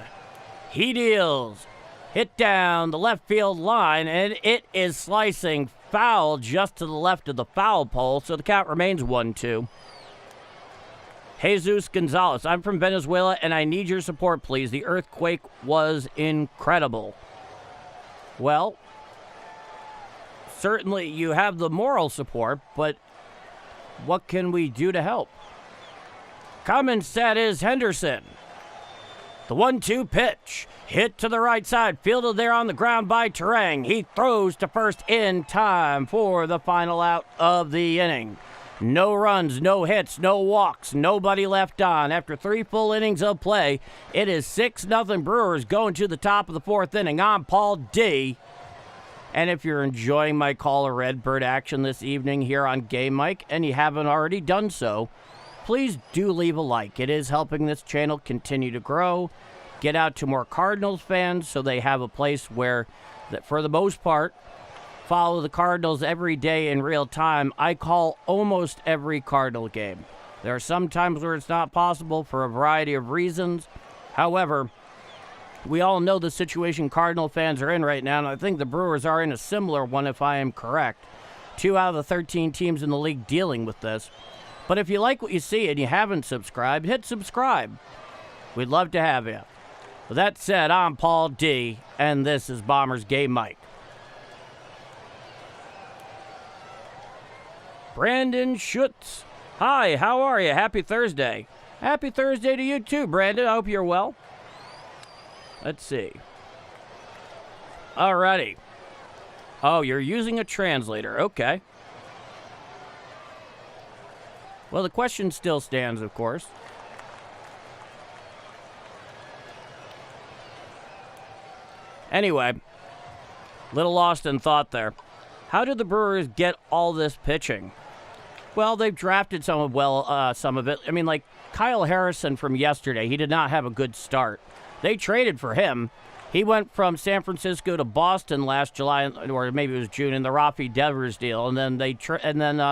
He deals. Hit down the left field line, and it is slicing foul just to the left of the foul pole, so the count remains 1-2. Jesus Gonzalez, I'm from Venezuela, and I need your support, please. The earthquake was incredible. Well, certainly you have the moral support, but what can we do to help? Coming set is Henderson. The 1-2 pitch. Hit to the right side. Fielded there on the ground by Terang. He throws to first in time for the final out of the inning. No runs, no hits, no walks, nobody left on. After 3 full innings of play, it is 6-0 Brewers going to the top of the 4th inning. I'm Paul D. And if you're enjoying my Call a Redbird action this evening here on Game Mike, and you haven't already done so, please do leave a like. It is helping this channel continue to grow, get out to more Cardinals fans so they have a place where, that for the most part, follow the Cardinals every day in real time. I call almost every Cardinal game. There are some times where it's not possible for a variety of reasons. However, we all know the situation Cardinal fans are in right now, and I think the Brewers are in a similar one if I am correct. 2 out of the 13 teams in the league dealing with this. But if you like what you see and you haven't subscribed, hit subscribe. We'd love to have you. With that said, I'm Paul D, and this is Bombers Game Mike. Brandon Schutz. Hi, how are you? Happy Thursday. Happy Thursday to you too, Brandon. I hope you're well. Let's see. Alrighty. Oh, you're using a translator. Okay. Well, the question still stands, of course. Anyway, little lost in thought there. How did the Brewers get all this pitching? Well, they've drafted some of it. I mean, like Kyle Harrison from yesterday, he did not have a good start. They traded for him. He went from San Francisco to Boston last July, or maybe it was June, in the Rafi Devers deal, and then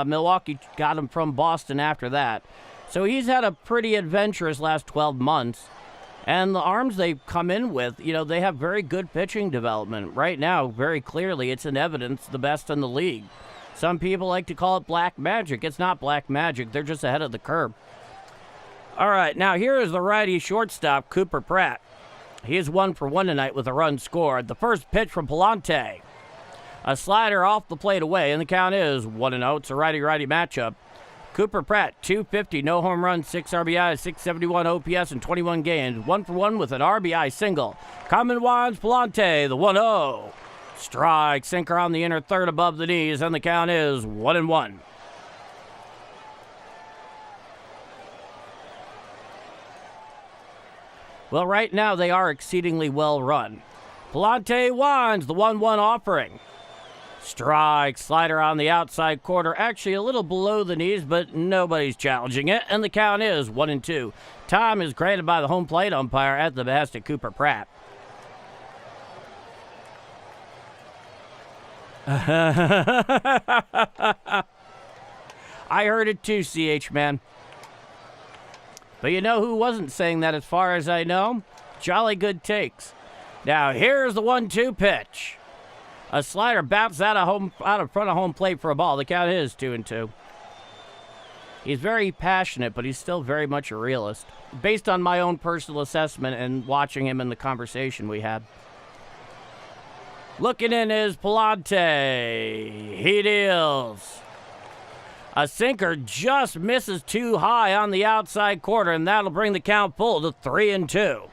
Milwaukee got him from Boston after that. So he's had a pretty adventurous last 12 months. And the arms they've come in with, they have very good pitching development. Right now, very clearly, it's in evidence the best in the league. Some people like to call it black magic. It's not black magic. They're just ahead of the curve. All right, now here is the righty shortstop, Cooper Pratt. He is 1 for 1 tonight with a run scored. The first pitch from Pallante. A slider off the plate away, and the count is 1-0. It's a righty-righty matchup. Cooper Pratt, 250, no home runs, 6 RBIs, 671 OPS in 21 games. 1 for 1 with an RBI single. Coming winds Pallante, the 1-0. Strike, sinker on the inner third above the knees, and the count is 1-1. Well, right now they are exceedingly well run. Pallante winds, the 1-1 offering. Strike, slider on the outside corner, actually a little below the knees, but nobody's challenging it, and the count is 1-2. Time is granted by the home plate umpire at the behest of Cooper Pratt. I heard it too, CH, man. But you know who wasn't saying that as far as I know? Jolly Good Takes. Now here's the 1-2 pitch. A slider bounced out of front of home plate for a ball. The count is 2-2. He's very passionate, but he's still very much a realist, based on my own personal assessment and watching him in the conversation we had. Looking in is Pallante. He deals. A sinker just misses too high on the outside corner, and that'll bring the count full to 3-2.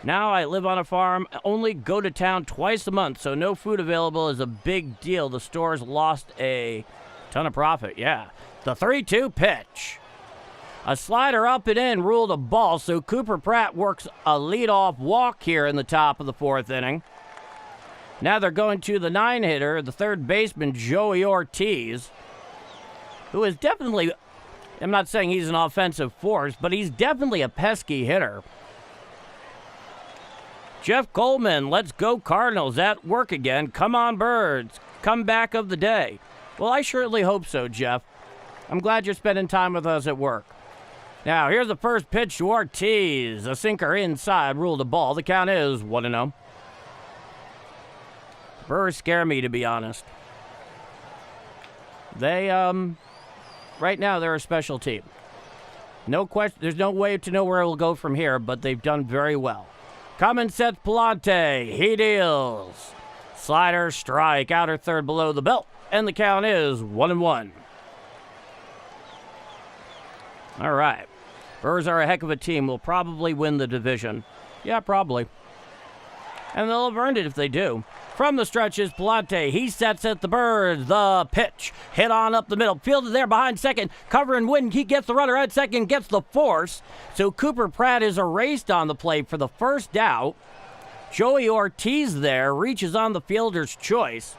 Now I live on a farm, only go to town twice a month, so no food available is a big deal. The store's lost a ton of profit, yeah. The 3-2 pitch. A slider up and in ruled a ball, so Cooper Pratt works a leadoff walk here in the top of the 4th inning. Now they're going to the 9-hitter, the third baseman, Joey Ortiz, who is definitely, I'm not saying he's an offensive force, but he's definitely a pesky hitter. Jeff Coleman, let's go Cardinals, at work again. Come on, Birds. Comeback of the day. Well, I surely hope so, Jeff. I'm glad you're spending time with us at work. Now, here's the first pitch to Ortiz. A sinker inside, ruled a ball. The count is 1-0. Brewers scare me, to be honest. They, right now, they're a special team. No question, there's no way to know where it will go from here, but they've done very well. Coming sets Pallante. He deals. Slider, strike, outer third below the belt, and the count is 1-1. All right. Brewers are a heck of a team. Will probably win the division. Yeah, probably. And they'll have earned it if they do. From the stretches, Pallante. He sets at the Birds. The pitch. Hit on up the middle. Fielded there behind second. Cover and win. He gets the runner at second. Gets the force. So Cooper Pratt is erased on the plate for the first out. Joey Ortiz there reaches on the fielder's choice.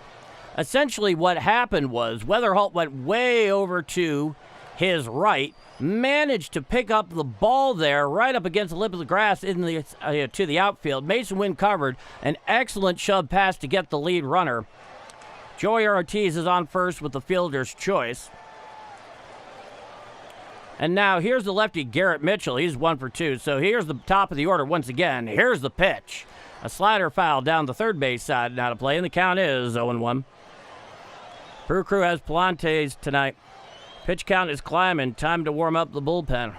Essentially what happened was Weatherholt went way over to his right. Managed to pick up the ball there right up against the lip of the grass to the outfield. Mason Wynn covered. An excellent shove pass to get the lead runner. Joey Ortiz is on first with the fielder's choice. And now here's the lefty Garrett Mitchell. He's 1 for 2. So here's the top of the order once again. Here's the pitch. A slider foul down the third base side now to play, and the count is 0-1. Brew Crew has Pallante's tonight. Pitch count is climbing. Time to warm up the bullpen.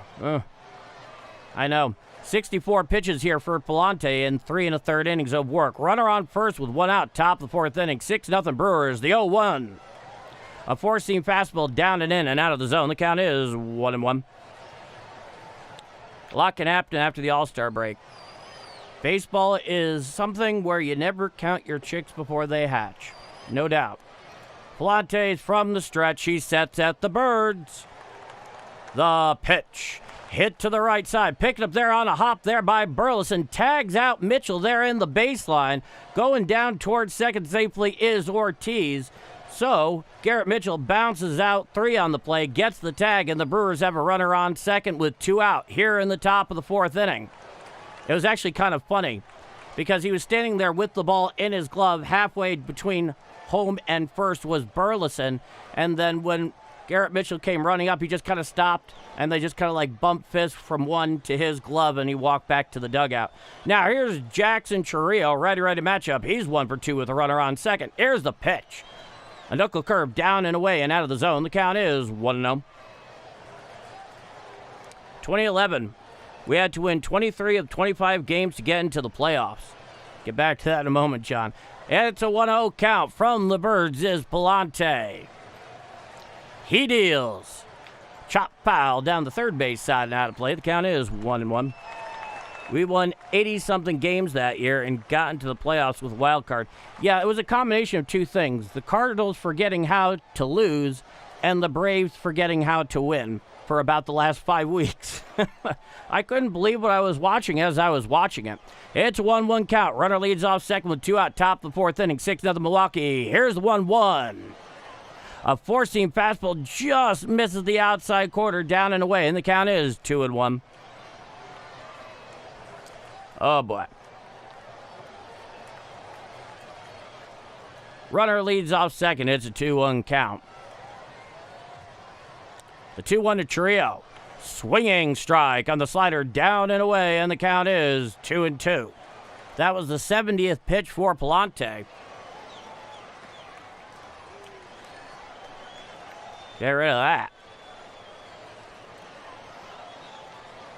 I know. 64 pitches here for Pallante in 3 1/3 innings of work. Runner on first with 1 out. Top of the 4th inning. 6-0 Brewers. The 0-1. A four-seam fastball down and in and out of the zone. The count is 1-1. A lot can happen after the All-Star break. Baseball is something where you never count your chicks before they hatch. No doubt. Pallante's from the stretch. He sets at the Birds. The pitch. Hit to the right side. Picked up there on a hop there by Burleson. Tags out Mitchell there in the baseline. Going down towards second safely is Ortiz. So, Garrett Mitchell bounces out, 3 on the play, gets the tag, and the Brewers have a runner on second with 2 out here in the top of the 4th inning. It was actually kind of funny because he was standing there with the ball in his glove. Halfway between home and first was Burleson, and then when Garrett Mitchell came running up, he just kind of stopped, and they just kind of like bumped fists from one to his glove, and he walked back to the dugout. Now here's Jackson Churrillo, ready to match up. He's 1 for 2 with a runner on second. Here's the pitch. A knuckle curve down and away and out of the zone. The count is 1-0. 2011, we had to win 23 of 25 games to get into the playoffs. Get back to that in a moment, John. And it's a 1-0 count from the Birds is Pallante. He deals. Chop foul down the third base side and out of play. The count is 1-1. We won 80-something games that year and got into the playoffs with wild card. Yeah, it was a combination of 2 things. The Cardinals forgetting how to lose and the Braves forgetting how to win for about the last 5 weeks. I couldn't believe what I was watching as I was watching it. It's a 1-1 count. Runner leads off second with 2 out, top of the 4th inning. 6-0 Milwaukee. Here's the 1-1. A four-seam fastball just misses the outside quarter down and away, and the count is 2-1. Oh, boy. Runner leads off second. It's a 2-1 count. The 2-1 to Churrillo. Swinging strike on the slider down and away, and the count is 2-2. That was the 70th pitch for Pallante. Get rid of that.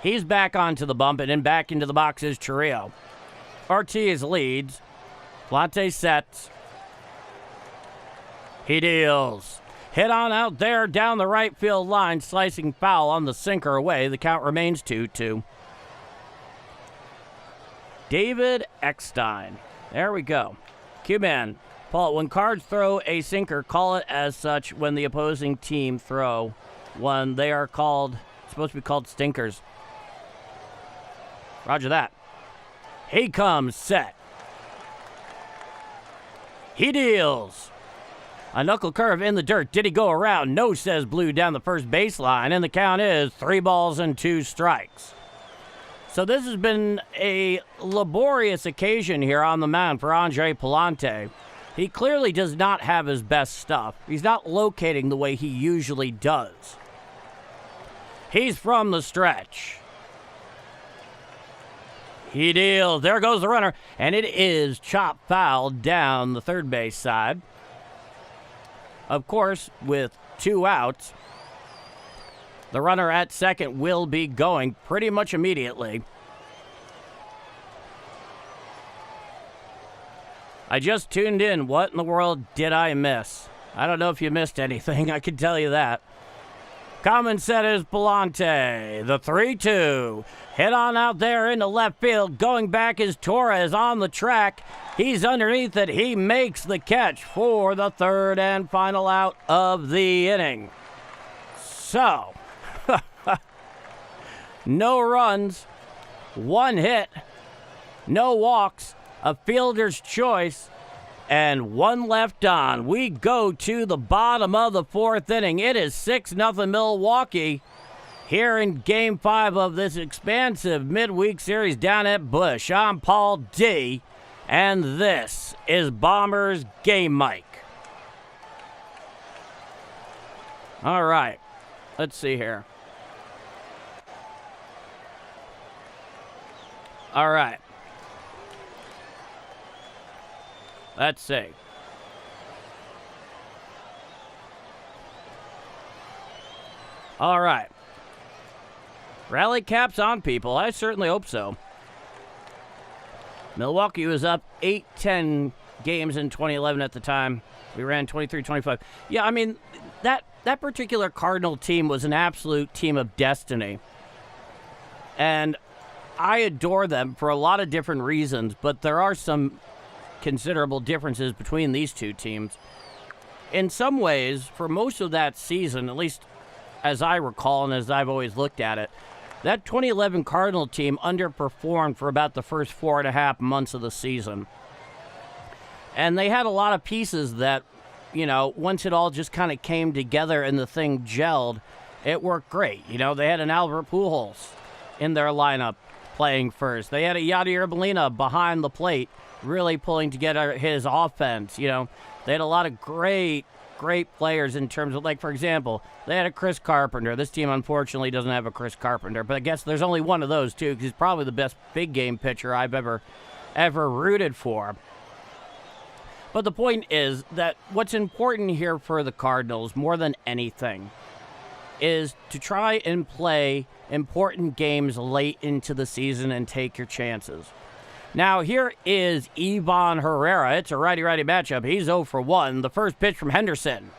He's back onto the bump, and then back into the box is Churrillo. Ortiz leads. Pallante sets. He deals. Hit on out there down the right field line, slicing foul on the sinker away. The count remains 2-2. David Eckstein. There we go. Q-Man. Paul, when Cards throw a sinker, call it as such when the opposing team throw one. They are supposed to be called stinkers. Roger that. He comes set. He deals. A knuckle curve in the dirt. Did he go around? No, says Blue down the first baseline, and the count is 3 balls and 2 strikes. So this has been a laborious occasion here on the mound for Andre Pallante. He clearly does not have his best stuff. He's not locating the way he usually does. He's from the stretch. He deals. There goes the runner, and it is chop foul down the third base side. Of course, with 2 outs, the runner at second will be going pretty much immediately. I just tuned in. What in the world did I miss? I don't know if you missed anything. I can tell you that. Common set is Pallante. The 3-2. Hit on out there into left field. Going back is Torres on the track. He's underneath it. He makes the catch for the third and final out of the inning. So, no runs, 1 hit, no walks, a fielder's choice, and 1 left on. We go to the bottom of the 4th inning. It is 6-0 Milwaukee here in Game 5 of this expansive midweek series down at Busch. I'm Paul D., and this is Bombers Game Mike. All right, let's see here. All right. Let's see. All right. Rally caps on, people. I certainly hope so. Milwaukee was up 8-10 games in 2011 at the time. We ran 23-25. Yeah, I mean, that particular Cardinal team was an absolute team of destiny. And I adore them for a lot of different reasons, but there are some considerable differences between these two teams. In some ways, for most of that season, at least as I recall and as I've always looked at it, that 2011 Cardinal team underperformed for about the first 4.5 months of the season. And they had a lot of pieces that, you know, once it all just kind of came together and the thing gelled, it worked great. You know, they had an Albert Pujols in their lineup playing first. They had a Yadier Molina behind the plate really pulling together his offense. You know, they had a lot of great players in terms of, like, for example, they had a Chris Carpenter. This team, unfortunately, doesn't have a Chris Carpenter, but I guess there's only one of those, too, because he's probably the best big game pitcher I've ever rooted for. But the point is that what's important here for the Cardinals, more than anything, is to try and play important games late into the season and take your chances. Now, here is Ivan Herrera. It's a righty-righty matchup. He's 0 for 1. The first pitch from Henderson.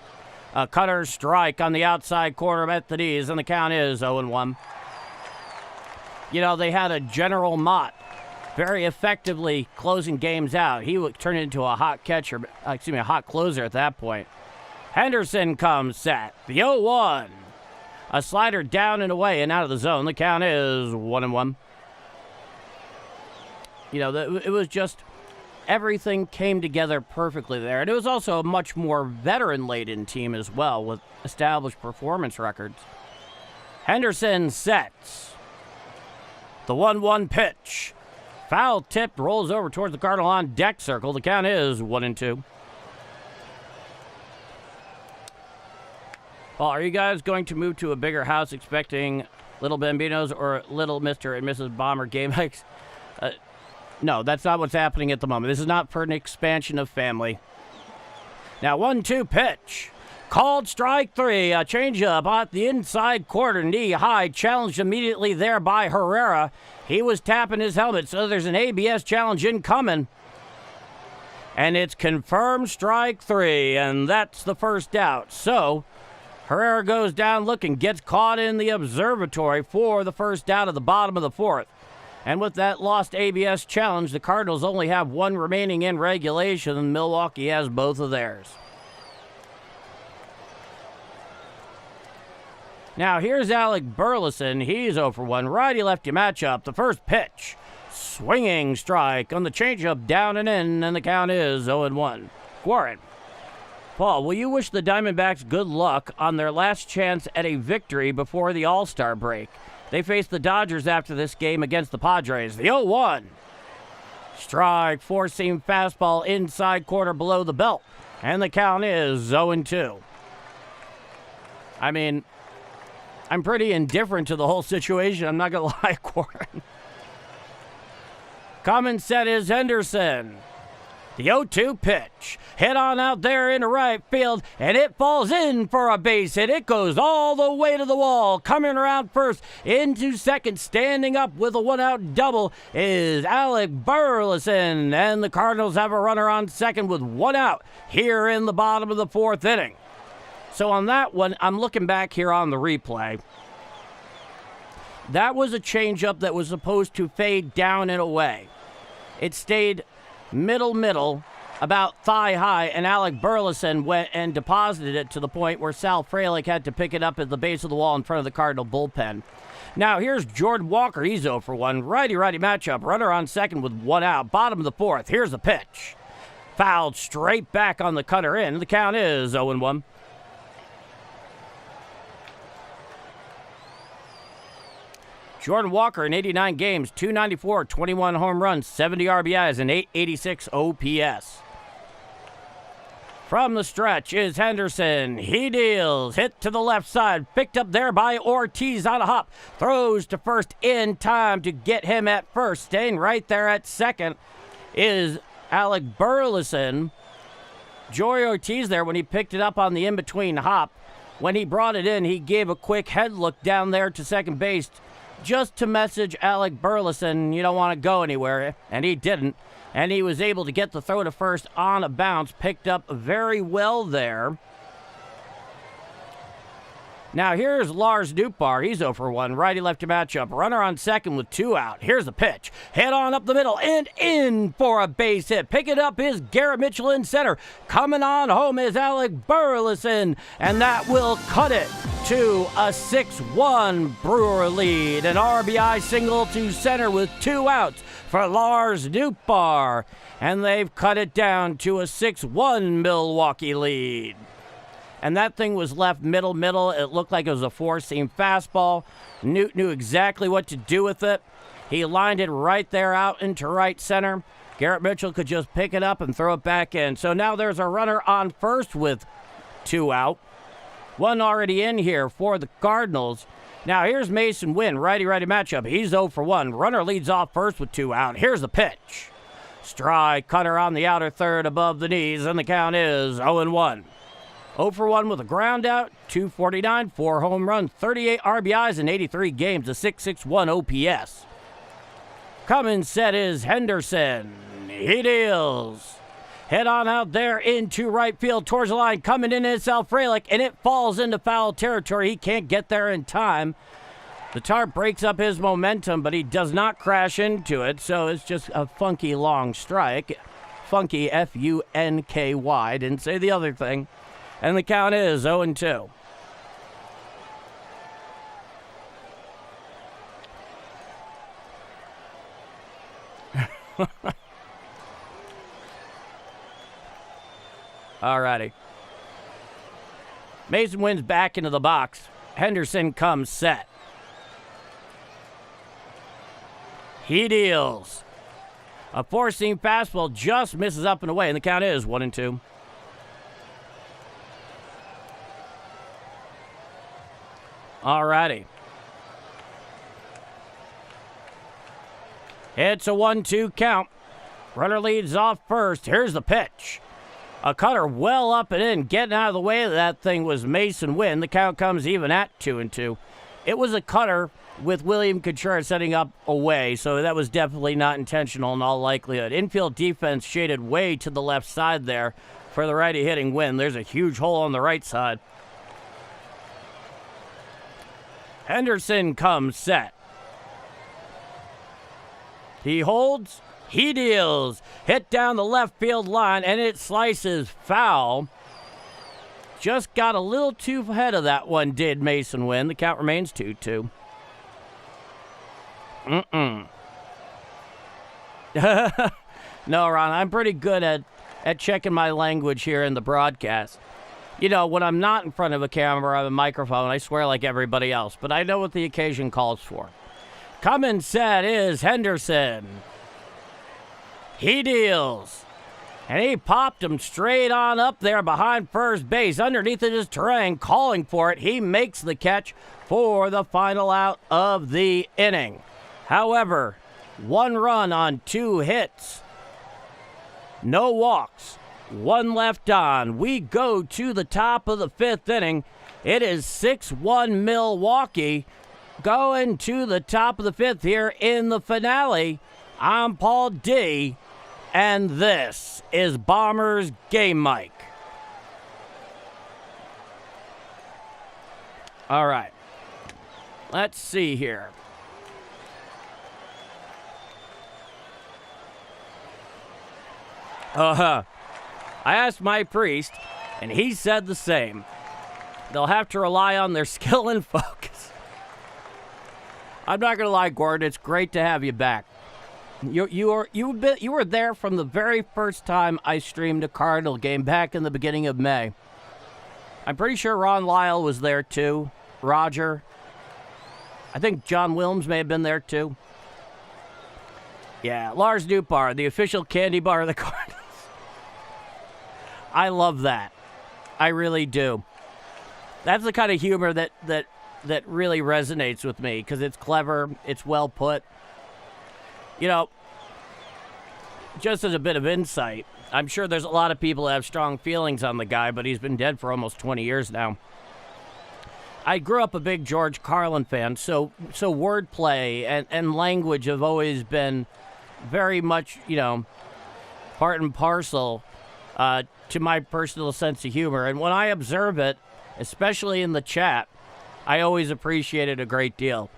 A cutter strike on the outside corner at the knees, and the count is 0-1. You know, they had a General Mott very effectively closing games out. He would turn into a hot a hot closer at that point. Henderson comes set. The 0-1. A slider down and away and out of the zone. The count is 1-1. You know, it was just everything came together perfectly there. And it was also a much more veteran-laden team as well with established performance records. Henderson sets. The 1-1 pitch. Foul tip rolls over towards the Cardinal on deck circle. The count is 1-2. Paul, are you guys going to move to a bigger house expecting little Bambinos or little Mr. and Mrs. Bomber game hikes? No, that's not what's happening at the moment. This is not for an expansion of family. Now, 1-2 pitch. Called strike 3. A changeup at the inside corner, knee high. Challenged immediately there by Herrera. He was tapping his helmet, so there's an ABS challenge incoming. And it's confirmed strike 3, and that's the first out. So Herrera goes down looking, gets caught in the observatory for the first out of the bottom of the 4th. And with that lost ABS challenge, the Cardinals only have one remaining in regulation, and Milwaukee has both of theirs. Now, here's Alec Burleson. He's 0 for 1. Righty-lefty matchup. The first pitch. Swinging strike on the changeup down and in, and the count is 0-1. Warren. Paul, will you wish the Diamondbacks good luck on their last chance at a victory before the All-Star break? They face the Dodgers after this game against the Padres. The 0-1. Strike, four-seam fastball inside quarter below the belt. And the count is 0-2. I mean, I'm pretty indifferent to the whole situation. I'm not going to lie, Warren. Coming set is Henderson. The 0-2 pitch. Hit on out there in the right field, and it falls in for a base hit. It goes all the way to the wall. Coming around first, into second, standing up with a one-out double is Alec Burleson. And the Cardinals have a runner on second with one out here in the bottom of the 4th inning. So on that one, I'm looking back here on the replay. That was a changeup that was supposed to fade down and away. It stayed middle, about thigh high, and Alec Burleson went and deposited it to the point where Sal Frelick had to pick it up at the base of the wall in front of the Cardinal bullpen. Now here's Jordan Walker. He's 0 for 1. Righty-righty matchup. Runner on second with one out. Bottom of the 4th. Here's the pitch. Fouled straight back on the cutter in. The count is 0-1. Jordan Walker in 89 games, 294, 21 home runs, 70 RBIs, and 886 OPS. From the stretch is Henderson. He deals. Hit to the left side. Picked up there by Ortiz on a hop. Throws to first in time to get him at first. Staying right there at second is Alec Burleson. Joey Ortiz there when he picked it up on the in-between hop. When he brought it in, he gave a quick head look down there to second base just to message Alec Burleson, you don't want to go anywhere, and he didn't. And he was able to get the throw to first on a bounce, picked up very well there. Now here's Lars Nootbaar. He's 0 for 1. Righty-lefty matchup. Runner on second with 2 out. Here's the pitch. Head on up the middle and in for a base hit. Pick it up is Garrett Mitchell in center. Coming on home is Alec Burleson. And that will cut it to a 6-1 Brewer lead. An RBI single to center with 2 outs for Lars Nootbaar. And they've cut it down to a 6-1 Milwaukee lead. And that thing was left middle. It looked like it was a four-seam fastball. Newt knew exactly what to do with it. He lined it right there out into right center. Garrett Mitchell could just pick it up and throw it back in. So now there's a runner on first with 2 out. 1 already in here for the Cardinals. Now here's Mason Wynn, righty-righty matchup. He's 0 for 1. Runner leads off first with 2 out. Here's the pitch. Strike cutter on the outer third above the knees, and the count is 0-1. 0 for 1 with a ground out, 249, 4 home runs, 38 RBIs in 83 games, a 661 OPS. Coming set is Henderson. He deals. Head on out there into right field towards the line. Coming in is Alfrelic, and it falls into foul territory. He can't get there in time. The tarp breaks up his momentum, but he does not crash into it, so it's just a funky long strike. Funky, F-U-N-K-Y. Didn't say the other thing. And the count is 0-2. Alrighty. Mason Wynn's back into the box. Henderson comes set. He deals. A four-seam fastball just misses up and away, and the count is 1-2. Alrighty. It's a 1-2 count. Runner leads off first. Here's the pitch. A cutter well up and in. Getting out of the way of that thing was Mason Wynn. The count comes even at 2-2. It was a cutter with William Contreras setting up away, so that was definitely not intentional in all likelihood. Infield defense shaded way to the left side there for the righty hitting Wynn. There's a huge hole on the right side. Henderson comes set. He holds. He deals. Hit down the left field line, and it slices foul. Just got a little too ahead of that one, did Mason Wynn. The count remains 2-2. No, Ron, I'm pretty good at checking my language here in the broadcast. You know, when I'm not in front of a camera or a microphone, I swear like everybody else, but I know what the occasion calls for. Coming set is Henderson. He deals. And he popped him straight on up there behind first base, underneath his terrain, calling for it. He makes the catch for the final out of the inning. However, 1 run on 2 hits. No walks. 1 left on. We go to the top of the 5th inning. It is 6-1 Milwaukee going to the top of the 5th here in the finale. I'm Paul D, and this is Bombers Game Mic. All right. Let's see here. I asked my priest, and he said the same. They'll have to rely on their skill and focus. I'm not going to lie, Gordon. It's great to have you back. You were there from the very first time I streamed a Cardinal game back in the beginning of May. I'm pretty sure Ron Lyle was there too. Roger. I think John Wilms may have been there too. Yeah, Lars Nootbaar, the official candy bar of the Cardinals. I love that. I really do. That's the kind of humor that really resonates with me because it's clever, it's well put. You know, just as a bit of insight, I'm sure there's a lot of people that have strong feelings on the guy, but he's been dead for almost 20 years now. I grew up a big George Carlin fan, so wordplay and language have always been very much, part and parcel to my personal sense of humor. And when I observe it, especially in the chat, I always appreciate it a great deal.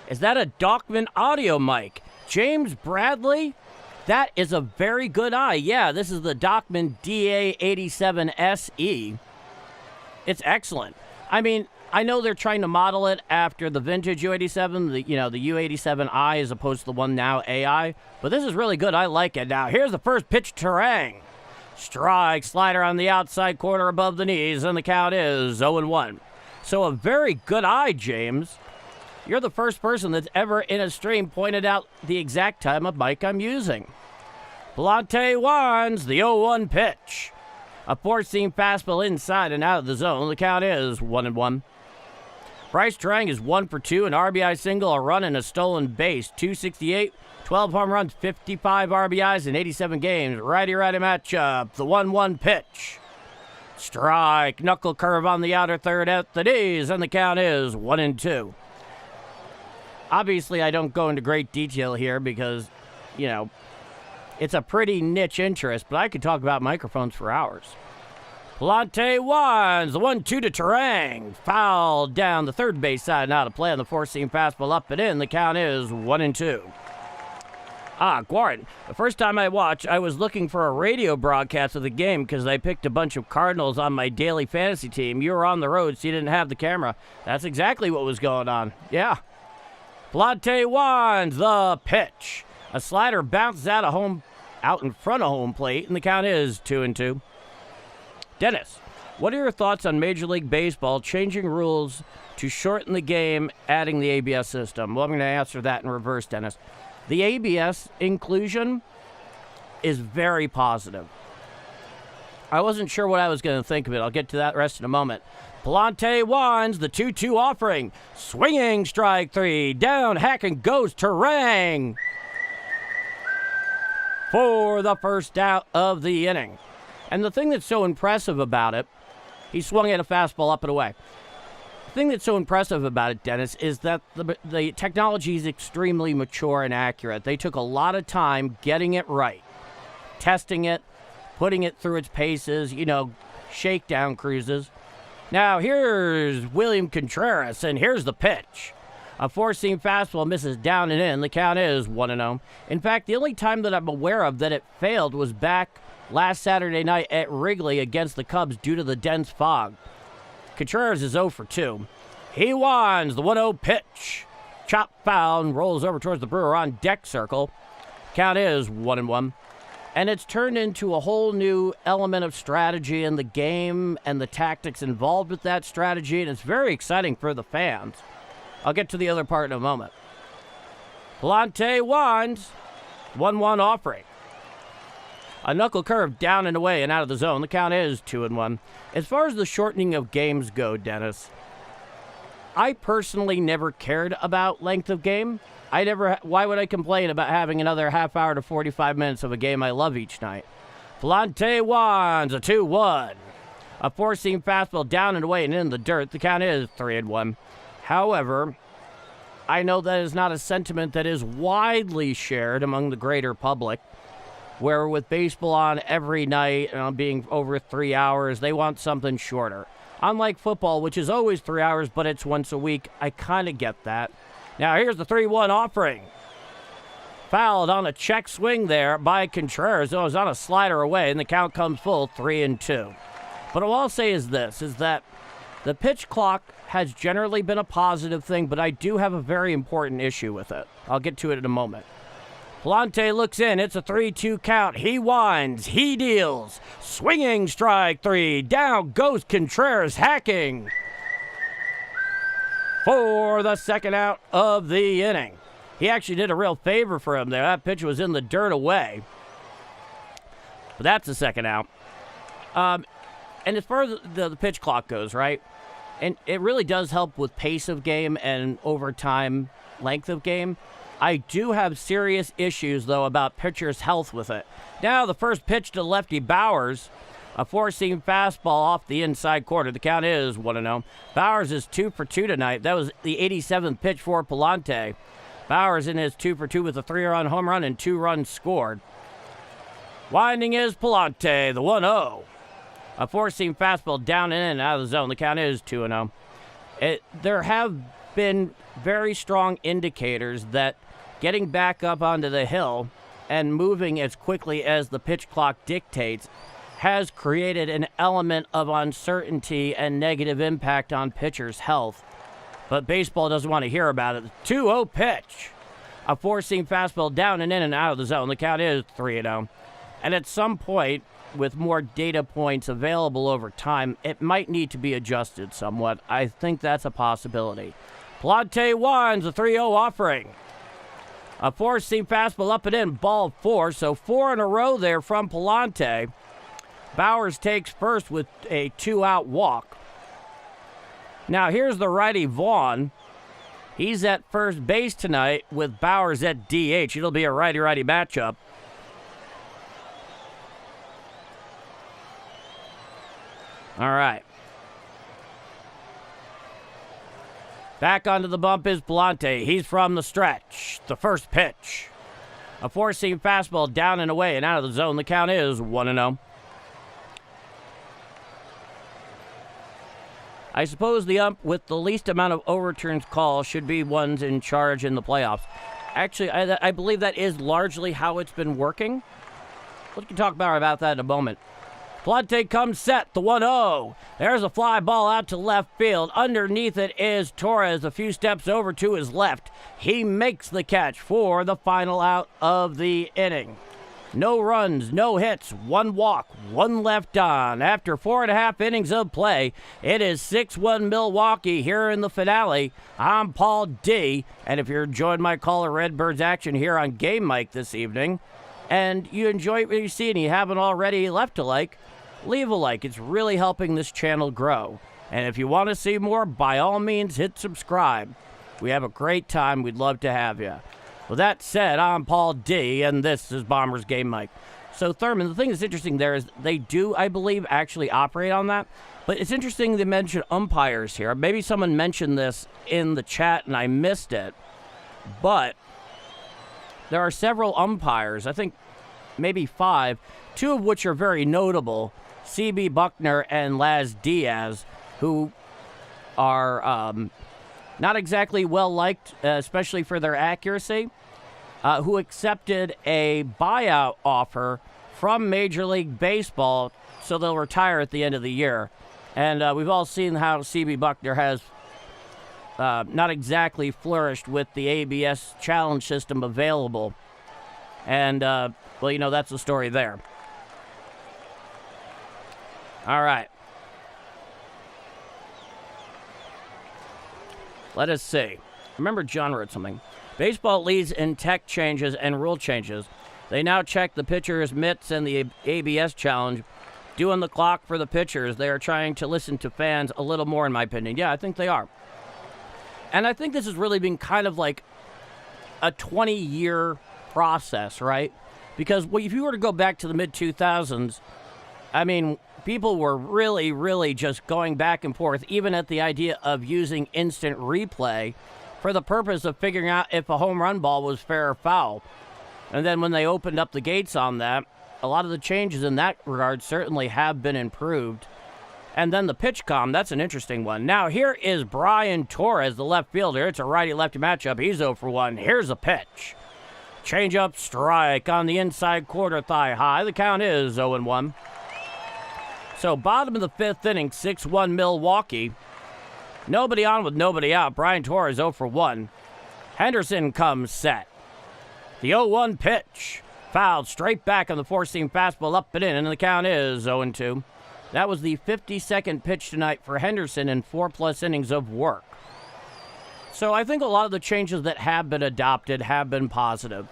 Is that a Dockman audio mic? James Bradley? That is a very good eye. Yeah, this is the Dockman DA87SE. It's excellent. I mean, I know they're trying to model it after the vintage U87, the U87i as opposed to the one now AI, but this is really good. I like it. Now, here's the first pitch to Terang. Strike, slider on the outside corner above the knees, and the count is 0-1. So a very good eye, James. You're the first person that's ever in a stream pointed out the exact time of mic I'm using. Pallante winds the 0-1 pitch. A four-seam fastball inside and out of the zone. The count is 1-1. Bryce Terang is 1 for 2, an RBI single, a run, and a stolen base. 268, 12 home runs, 55 RBIs in 87 games. Righty-righty matchup. The 1-1 pitch. Strike, knuckle curve on the outer third at the knees, and the count is 1-2. Obviously, I don't go into great detail here because, it's a pretty niche interest, but I could talk about microphones for hours. Pallante winds the 1-2 to Terang. Foul down the third base side and out of play on the four-seam fastball up and in. The count is 1-2. Guarin. The first time I watched, I was looking for a radio broadcast of the game because I picked a bunch of Cardinals on my daily fantasy team. You were on the road, so you didn't have the camera. That's exactly what was going on. Yeah. Pallante winds the pitch. A slider bounces out in front of home plate, and the count is 2-2. Dennis, what are your thoughts on Major League Baseball changing rules to shorten the game, adding the ABS system? Well, I'm going to answer that in reverse, Dennis. The ABS inclusion is very positive. I wasn't sure what I was going to think of it. I'll get to that rest in a moment. Pallante winds the 2-2 offering. Swinging strike 3. Down, hacking goes Terang for the first out of the inning. And the thing that's so impressive about it, he swung at a fastball up and away. The thing that's so impressive about it, Dennis, is that the technology is extremely mature and accurate. They took a lot of time getting it right, testing it, putting it through its paces, shakedown cruises. Now, here's William Contreras, and here's the pitch. A four-seam fastball misses down and in. The count is 1-0. In fact, the only time that I'm aware of that it failed was back last Saturday night at Wrigley against the Cubs due to the dense fog. Contreras is 0 for 2. He winds the 1-0 pitch. Chop foul and rolls over towards the Brewer on deck circle. Count is 1-1. And it's turned into a whole new element of strategy in the game and the tactics involved with that strategy, and it's very exciting for the fans. I'll get to the other part in a moment. Pallante winds 1-1 offering. A knuckle curve down and away and out of the zone. The count is 2-1. As far as the shortening of games go, Dennis, I personally never cared about length of game. Why would I complain about having another half hour to 45 minutes of a game I love each night? Pallante winds a 2-1. A four-seam fastball down and away and in the dirt. The count is 3-1. However, I know that is not a sentiment that is widely shared among the greater public, where with baseball on every night and being over 3 hours, they want something shorter. Unlike football, which is always 3 hours, but it's once a week, I kind of get that. Now, here's the 3-1 offering. Fouled on a check swing there by Contreras. It was on a slider away, and the count comes full, 3-2. But all I'll say is this, is that the pitch clock has generally been a positive thing, but I do have a very important issue with it. I'll get to it in a moment. Pallante looks in. It's a 3-2 count. He winds. He deals. Swinging strike 3. Down goes Contreras, hacking for the second out of the inning. He actually did a real favor for him there. That pitch was in the dirt away. But that's the second out. And as far as the pitch clock goes, right? And it really does help with pace of game and overtime length of game. I do have serious issues, though, about pitchers' health with it. Now, the first pitch to lefty Bowers. A four-seam fastball off the inside corner. The count is 1-0. Bowers is 2 for 2 tonight. That was the 87th pitch for Pallante. Bowers in his 2 for 2 with a 3-run home run and 2 runs scored. Winding is Pallante, the 1-0. A four-seam fastball down in and out of the zone. The count is 2-0. There have been very strong indicators that getting back up onto the hill and moving as quickly as the pitch clock dictates has created an element of uncertainty and negative impact on pitchers' health. But baseball doesn't want to hear about it. 2-0 pitch. A four-seam fastball down and in and out of the zone. The count is 3-0. And at some point, with more data points available over time, it might need to be adjusted somewhat. I think that's a possibility. Pallante winds a 3-0 offering. A four-seam fastball up and in, ball 4. So 4 in a row there from Pallante. Bowers takes first with a 2-out walk. Now here's the righty Vaughn. He's at first base tonight with Bowers at DH. It'll be a righty-righty matchup. All right. Back onto the bump is Pallante. He's from the stretch. The first pitch. A four-seam fastball down and away and out of the zone. The count is 1-0. I suppose the ump with the least amount of overturns calls should be ones in charge in the playoffs. Actually, I believe that is largely how it's been working. We can talk more about that in a moment. Pallante comes set, the 1-0. There's a fly ball out to left field. Underneath it is Torres, a few steps over to his left. He makes the catch for the final out of the inning. No runs, no hits, 1 walk, 1 left on. After 4.5 innings of play, it is 6-1 Milwaukee here in the finale. I'm Paul D, and if you're enjoying my call of Redbirds action here on Game Mike this evening, and you enjoy what you see and you haven't already left a like, leave a like. It's really helping this channel grow. And if you want to see more, by all means, hit subscribe. We have a great time. We'd love to have you. With that said, I'm Paul D, and this is Bombers Game Mike. So, Thurman, the thing that's interesting there is they do, I believe, actually operate on that. But it's interesting they mention umpires here. Maybe someone mentioned this in the chat and I missed it. But there are several umpires, I think maybe 5, 2 of which are very notable, C.B. Buckner and Laz Diaz, who are not exactly well-liked, especially for their accuracy, who accepted a buyout offer from Major League Baseball, so they'll retire at the end of the year. And we've all seen how C.B. Buckner has not exactly flourished with the ABS challenge system available. And, well, you know, that's the story there. All right. Let us see. Remember, John wrote something. Baseball leads in tech changes and rule changes. They now check the pitcher's mitts and the ABS challenge. Doing the clock for the pitchers. They are trying to listen to fans a little more, in my opinion. Yeah, I think they are. And I think this has really been kind of like a 20-year process, right? Because if you were to go back to the mid-2000s, I mean, people were really just going back and forth, even at the idea of using instant replay for the purpose of figuring out if a home run ball was fair or foul. And then when they opened up the gates on that, a lot of the changes in that regard certainly have been improved. And then the pitch com, that's an interesting one. Now, here is Brian Torres, the left fielder. It's a righty-lefty matchup. He's 0 for 1. Here's a pitch. Change-up strike on the inside quarter thigh high. The count is 0-1. So bottom of the 5th inning, 6-1 Milwaukee. Nobody on with nobody out. Brian Torres 0 for 1. Henderson comes set. The 0-1 pitch. Fouled straight back on the four-seam fastball up and in, and the count is 0-2. That was the 52nd pitch tonight for Henderson in 4+ innings of work. So I think a lot of the changes that have been adopted have been positive.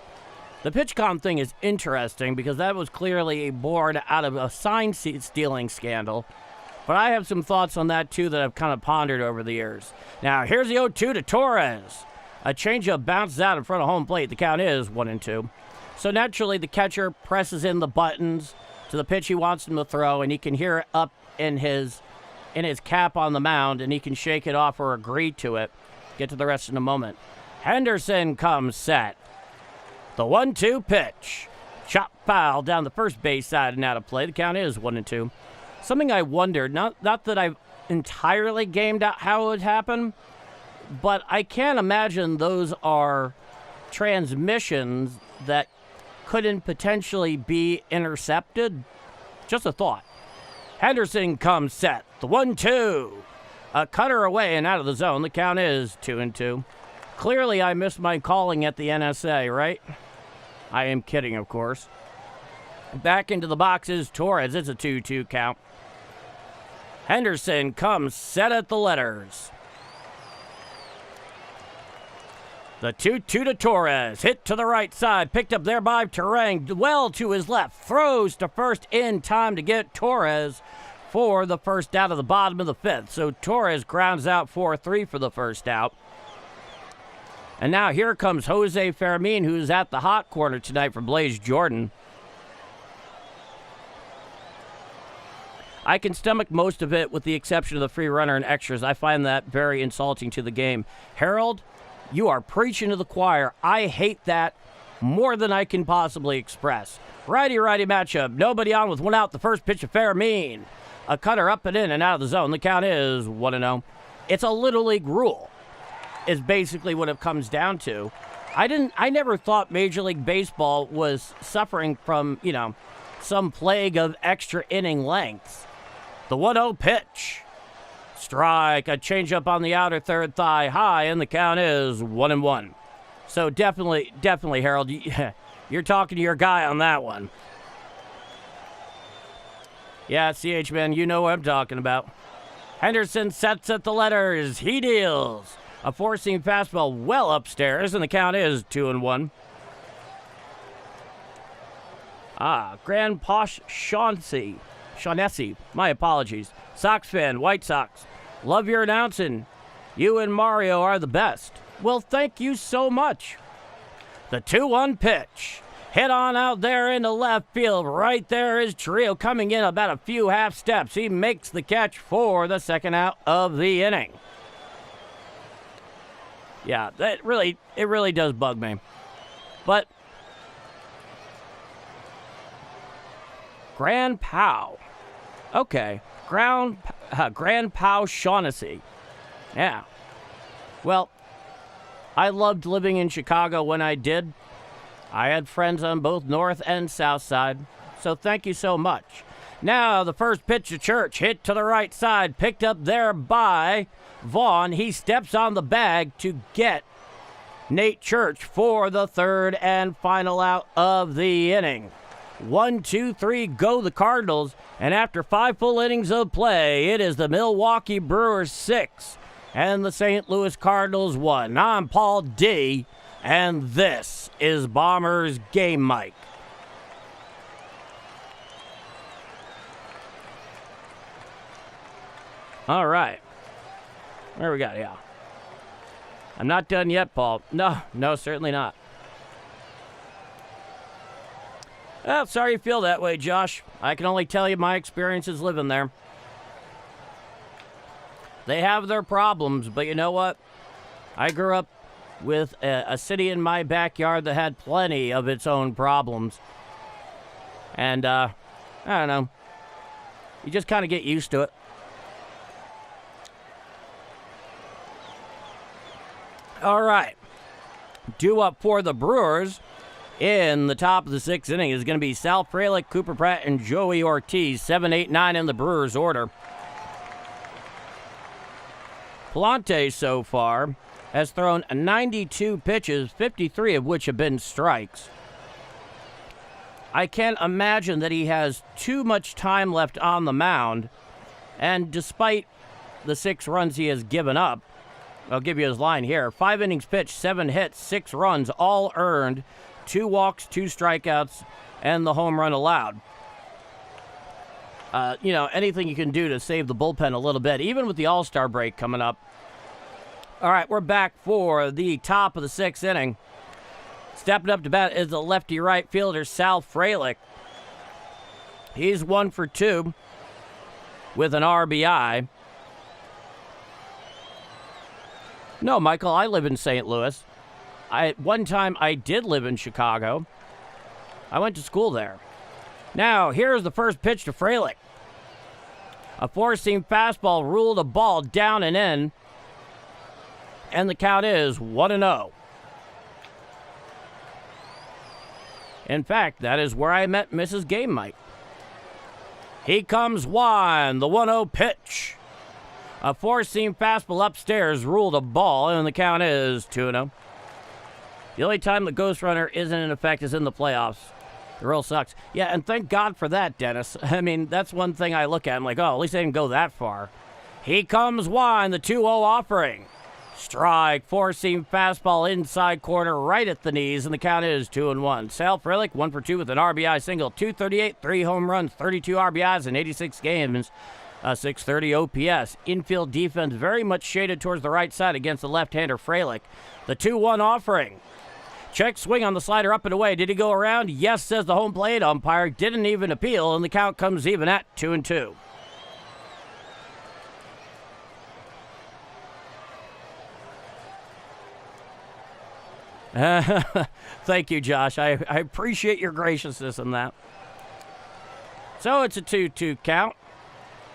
The PitchCom thing is interesting because that was clearly born out of a sign stealing scandal. But I have some thoughts on that, too, that I've kind of pondered over the years. Now, here's the 0-2 to Torres. A changeup bounces out in front of home plate. The count is 1-2. So naturally, the catcher presses in the buttons, to the pitch he wants him to throw, and he can hear it up in his cap on the mound, and he can shake it off or agree to it. Get to the rest in a moment. Henderson comes set. The 1-2 pitch. Chop foul down the first base side and out of play. The count is 1-2. Something I wondered, not that I've entirely gamed out how it would happen, but I can't imagine those are transmissions that couldn't potentially be intercepted. Just a thought. Henderson comes set. The 1-2. A cutter away and out of the zone. The count is 2-2. Clearly, I missed my calling at the NSA, right? I am kidding, of course. Back into the box is Torres. It's a 2-2 count. Henderson comes set at the letters. The 2-2 to Torres. Hit to the right side. Picked up there by Terang. Well to his left. Throws to first in time to get Torres for the first out of the bottom of the fifth. So Torres grounds out 4-3 for the first out. And now here comes Jose Fermin, who's at the hot corner tonight for Blaze Jordan. I can stomach most of it with the exception of the free runner and extras. I find that very insulting to the game. Harold, you are preaching to the choir. I hate that more than I can possibly express. Righty-righty matchup. Nobody on with one out. The first pitch of Fermin. A cutter up and in and out of the zone. The count is 1-0. It's a Little League rule, is basically what it comes down to. I never thought Major League Baseball was suffering from, some plague of extra inning lengths. The 1-0 pitch. Strike. A changeup on the outer third thigh high, and the count is 1-1. So definitely, Harold, you're talking to your guy on that one. Yeah, CH, man, you know what I'm talking about. Henderson sets at the letters. He deals. A four-seam fastball well upstairs, and the count is 2-1. Grand Posh Shaughnessy. My apologies. Sox fan, White Sox. Love your announcing. You and Mario are the best. Well, thank you so much. The 2-1 pitch. Hit on out there in the left field. Right there is Trio coming in about a few half steps. He makes the catch for the second out of the inning. Yeah, it really does bug me. But Grand Pow. Okay. Grand Pow Shaughnessy. Yeah. Well, I loved living in Chicago when I did. I had friends on both north and south side, so thank you so much. Now, the first pitch to Church, hit to the right side, picked up there by Vaughn. He steps on the bag to get Nate Church for the third and final out of the inning. 1, 2, 3, go the Cardinals, and after 5 full innings of play, it is the Milwaukee Brewers 6 and the St. Louis Cardinals 1. I'm Paul D., and this is Bombers Game Mike. All right. Where we got? Yeah. I'm not done yet, Paul. No, certainly not. Well, sorry you feel that way, Josh. I can only tell you my experiences living there. They have their problems, but you know what? I grew up with a city in my backyard that had plenty of its own problems. And, I don't know. You just kind of get used to it. All right. Due up for the Brewers in the top of the 6th inning is going to be Sal Frelick, Cooper Pratt, and Joey Ortiz. 7, 8, 9 in the Brewers order. Pallante so far has thrown 92 pitches, 53 of which have been strikes. I can't imagine that he has too much time left on the mound, and despite the 6 runs he has given up, I'll give you his line here. 5 innings pitched, 7 hits, 6 runs, all earned, 2 walks, 2 strikeouts, and the home run allowed. Anything you can do to save the bullpen a little bit, even with the All-Star break coming up. All right, we're back for the top of the 6th inning. Stepping up to bat is the lefty right fielder, Sal Frelick. He's 1 for 2 with an RBI. No, Michael, I live in St. Louis. One time I did live in Chicago. I went to school there. Now, here's the first pitch to Frelick. A four-seam fastball ruled a ball down and in. And the count is 1-0. In fact, that is where I met Mrs. Game Mike. He comes one, the 1-0 pitch. A four-seam fastball upstairs ruled a ball, and the count is 2-0. The only time the ghost runner isn't in effect is in the playoffs. It real sucks. Yeah, and thank God for that, Dennis. I mean, that's one thing I look at. I'm like, oh, at least they didn't go that far. He comes one, the 2-0 offering. Strike, four-seam fastball inside corner right at the knees, and the count is 2-1. Sal Frelick, 1 for 2 with an RBI single, 238, 3 home runs, 32 RBIs in 86 games, 630 OPS. Infield defense very much shaded towards the right side against the left-hander Frelick. The 2-1 offering. Check swing on the slider up and away. Did he go around? Yes, says the home plate umpire. Didn't even appeal, and the count comes even at 2-2. Thank you, Josh. I appreciate your graciousness in that. So it's a 2-2 count.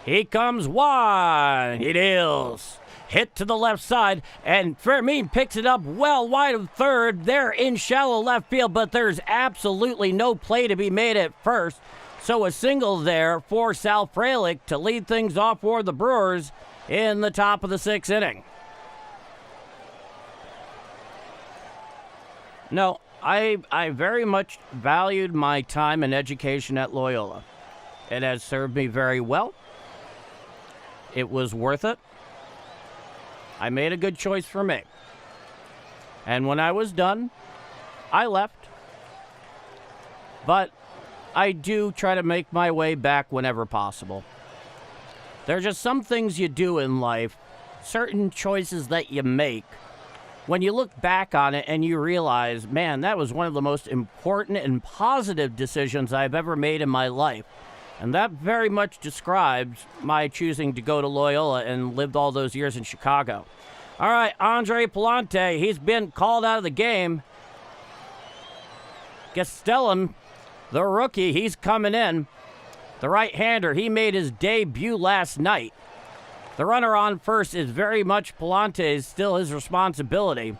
He comes one. He deals. Hit to the left side, and Fermin picks it up well wide of third. They're in shallow left field, but there's absolutely no play to be made at first. So a single there for Sal Frelick to lead things off for the Brewers in the top of the 6th inning. No, I very much valued my time and education at Loyola. It has served me very well. It was worth it. I made a good choice for me. And when I was done, I left. But I do try to make my way back whenever possible. There are just some things you do in life, certain choices that you make, when you look back on it and you realize, man, that was one of the most important and positive decisions I've ever made in my life. And that very much describes my choosing to go to Loyola and lived all those years in Chicago. All right, Andre Pallante, he's been called out of the game. Gastelum, the rookie, he's coming in. The right-hander, he made his debut last night. The runner on first is very much Pallante's, still his responsibility.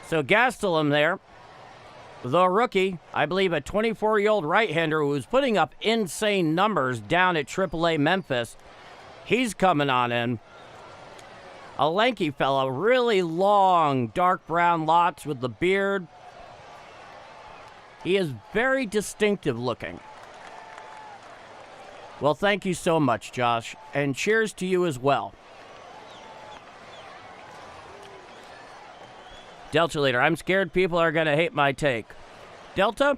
So Gastelum there, the rookie, I believe a 24-year-old right-hander who was putting up insane numbers down at AAA Memphis. He's coming on in. A lanky fellow, really long, dark brown locks with the beard. He is very distinctive looking. Well, thank you so much, Josh, and cheers to you as well. Delta leader, I'm scared people are going to hate my take. Delta,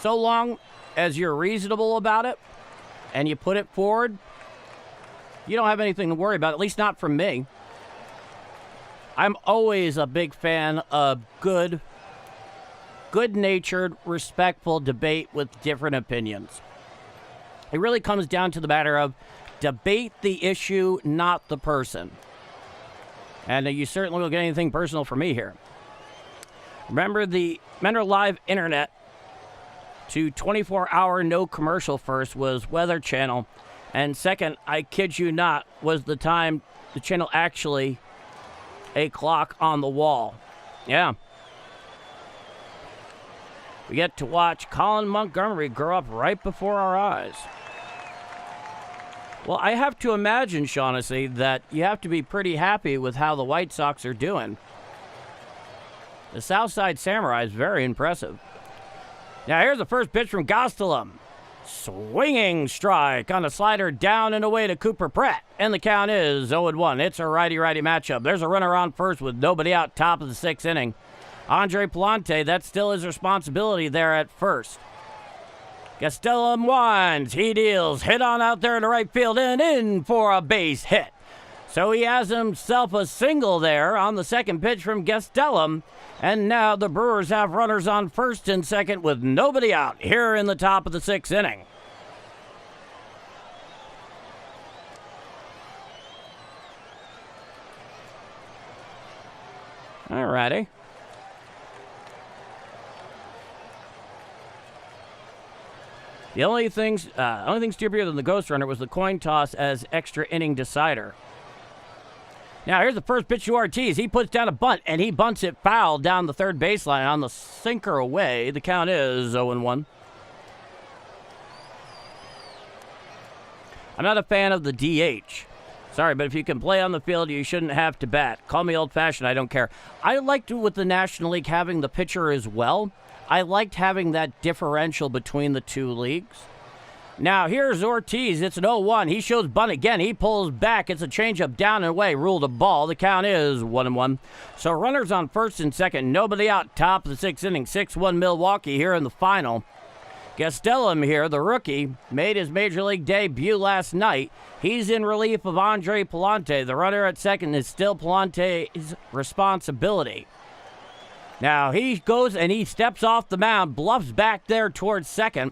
so long as you're reasonable about it and you put it forward, you don't have anything to worry about, at least not from me. I'm always a big fan of good-natured, respectful debate with different opinions. It really comes down to the matter of debate the issue, not the person. And you certainly won't get anything personal from me here. Remember live internet to 24-hour no commercial first was Weather Channel. And second, I kid you not, was the time the channel actually a clock on the wall. Yeah. We get to watch Colin Montgomery grow up right before our eyes. Well, I have to imagine, Shaughnessy, that you have to be pretty happy with how the White Sox are doing. The Southside Samurai is very impressive. Now, here's the first pitch from Gastelum. Swinging strike on a slider down and away to Cooper Pratt. And the count is 0-1. It's a righty-righty matchup. There's a runner on first with nobody out, top of the 6th inning. Andre Pallante, that's still his responsibility there at first. Gastelum winds, he deals, hit on out there to right field and in for a base hit. So he has himself a single there on the second pitch from Gastelum. And now the Brewers have runners on first and second with nobody out here in the top of the sixth inning. All righty. The only thing steepier than the ghost runner was the coin toss as extra inning decider. Now here's the first pitch to Ortiz. He puts down a bunt, and he bunts it foul down the third baseline on the sinker away. The count is 0-1. I'm not a fan of the DH. Sorry, but if you can play on the field, you shouldn't have to bat. Call me old-fashioned, I don't care. I liked with the National League having the pitcher as well. I liked having that differential between the two leagues. Now, here's Ortiz. It's an 0-1. He shows bunt again. He pulls back. It's a changeup down and away. Ruled a ball. The count is 1-1. So runners on first and second. Nobody out. Top of the sixth inning. 6-1 Milwaukee here in the final. Gastelum here, the rookie, made his Major League debut last night. He's in relief of Andre Pallante. The runner at second is still Pallante's responsibility. Now he goes and he steps off the mound, bluffs back there towards second.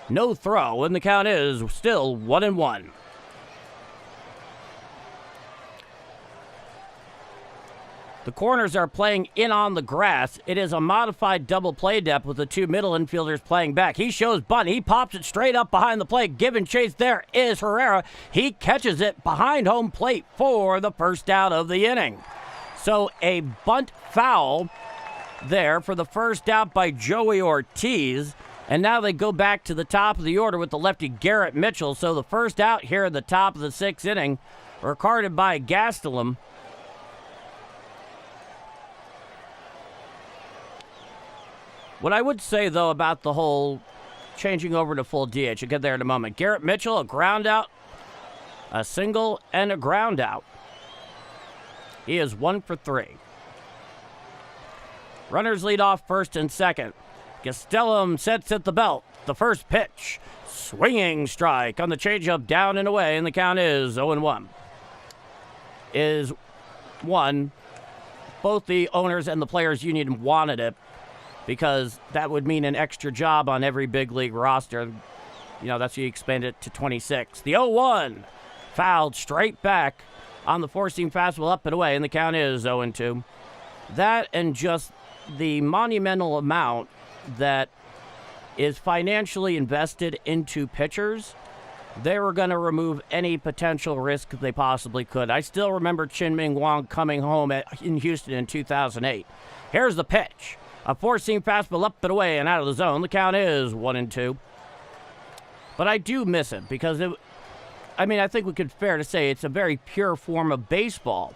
No throw, and the count is still 1-1. The corners are playing in on the grass. It is a modified double play depth with the two middle infielders playing back. He shows bunt. He pops it straight up behind the plate. Give and chase there is Herrera. He catches it behind home plate for the first out of the inning. So a bunt foul there for the first out by Joey Ortiz. And now they go back to the top of the order with the lefty Garrett Mitchell. So the first out here at the top of the sixth inning, recorded by Gastelum. What I would say, though, about the whole changing over to full DH, I'll get there in a moment. Garrett Mitchell, a ground out, a single, and a ground out. He is 1 for 3. Runners lead off first and second. Gastelum sets at the belt. The first pitch. Swinging strike on the changeup down and away, and the count is 0-1. Is 1. Both the owners and the players' union wanted it, because that would mean an extra job on every big league roster. You know, that's why you expand it to 26. The 0-1, fouled straight back on the four-seam fastball up and away, and the count is 0-2. That and just the monumental amount that is financially invested into pitchers, they were going to remove any potential risk they possibly could. I still remember Chien-Ming Wang coming home in Houston in 2008. Here's the pitch. A four-seam fastball up and away and out of the zone. The count is 1-2. But I do miss it because I think we could fair to say it's a very pure form of baseball.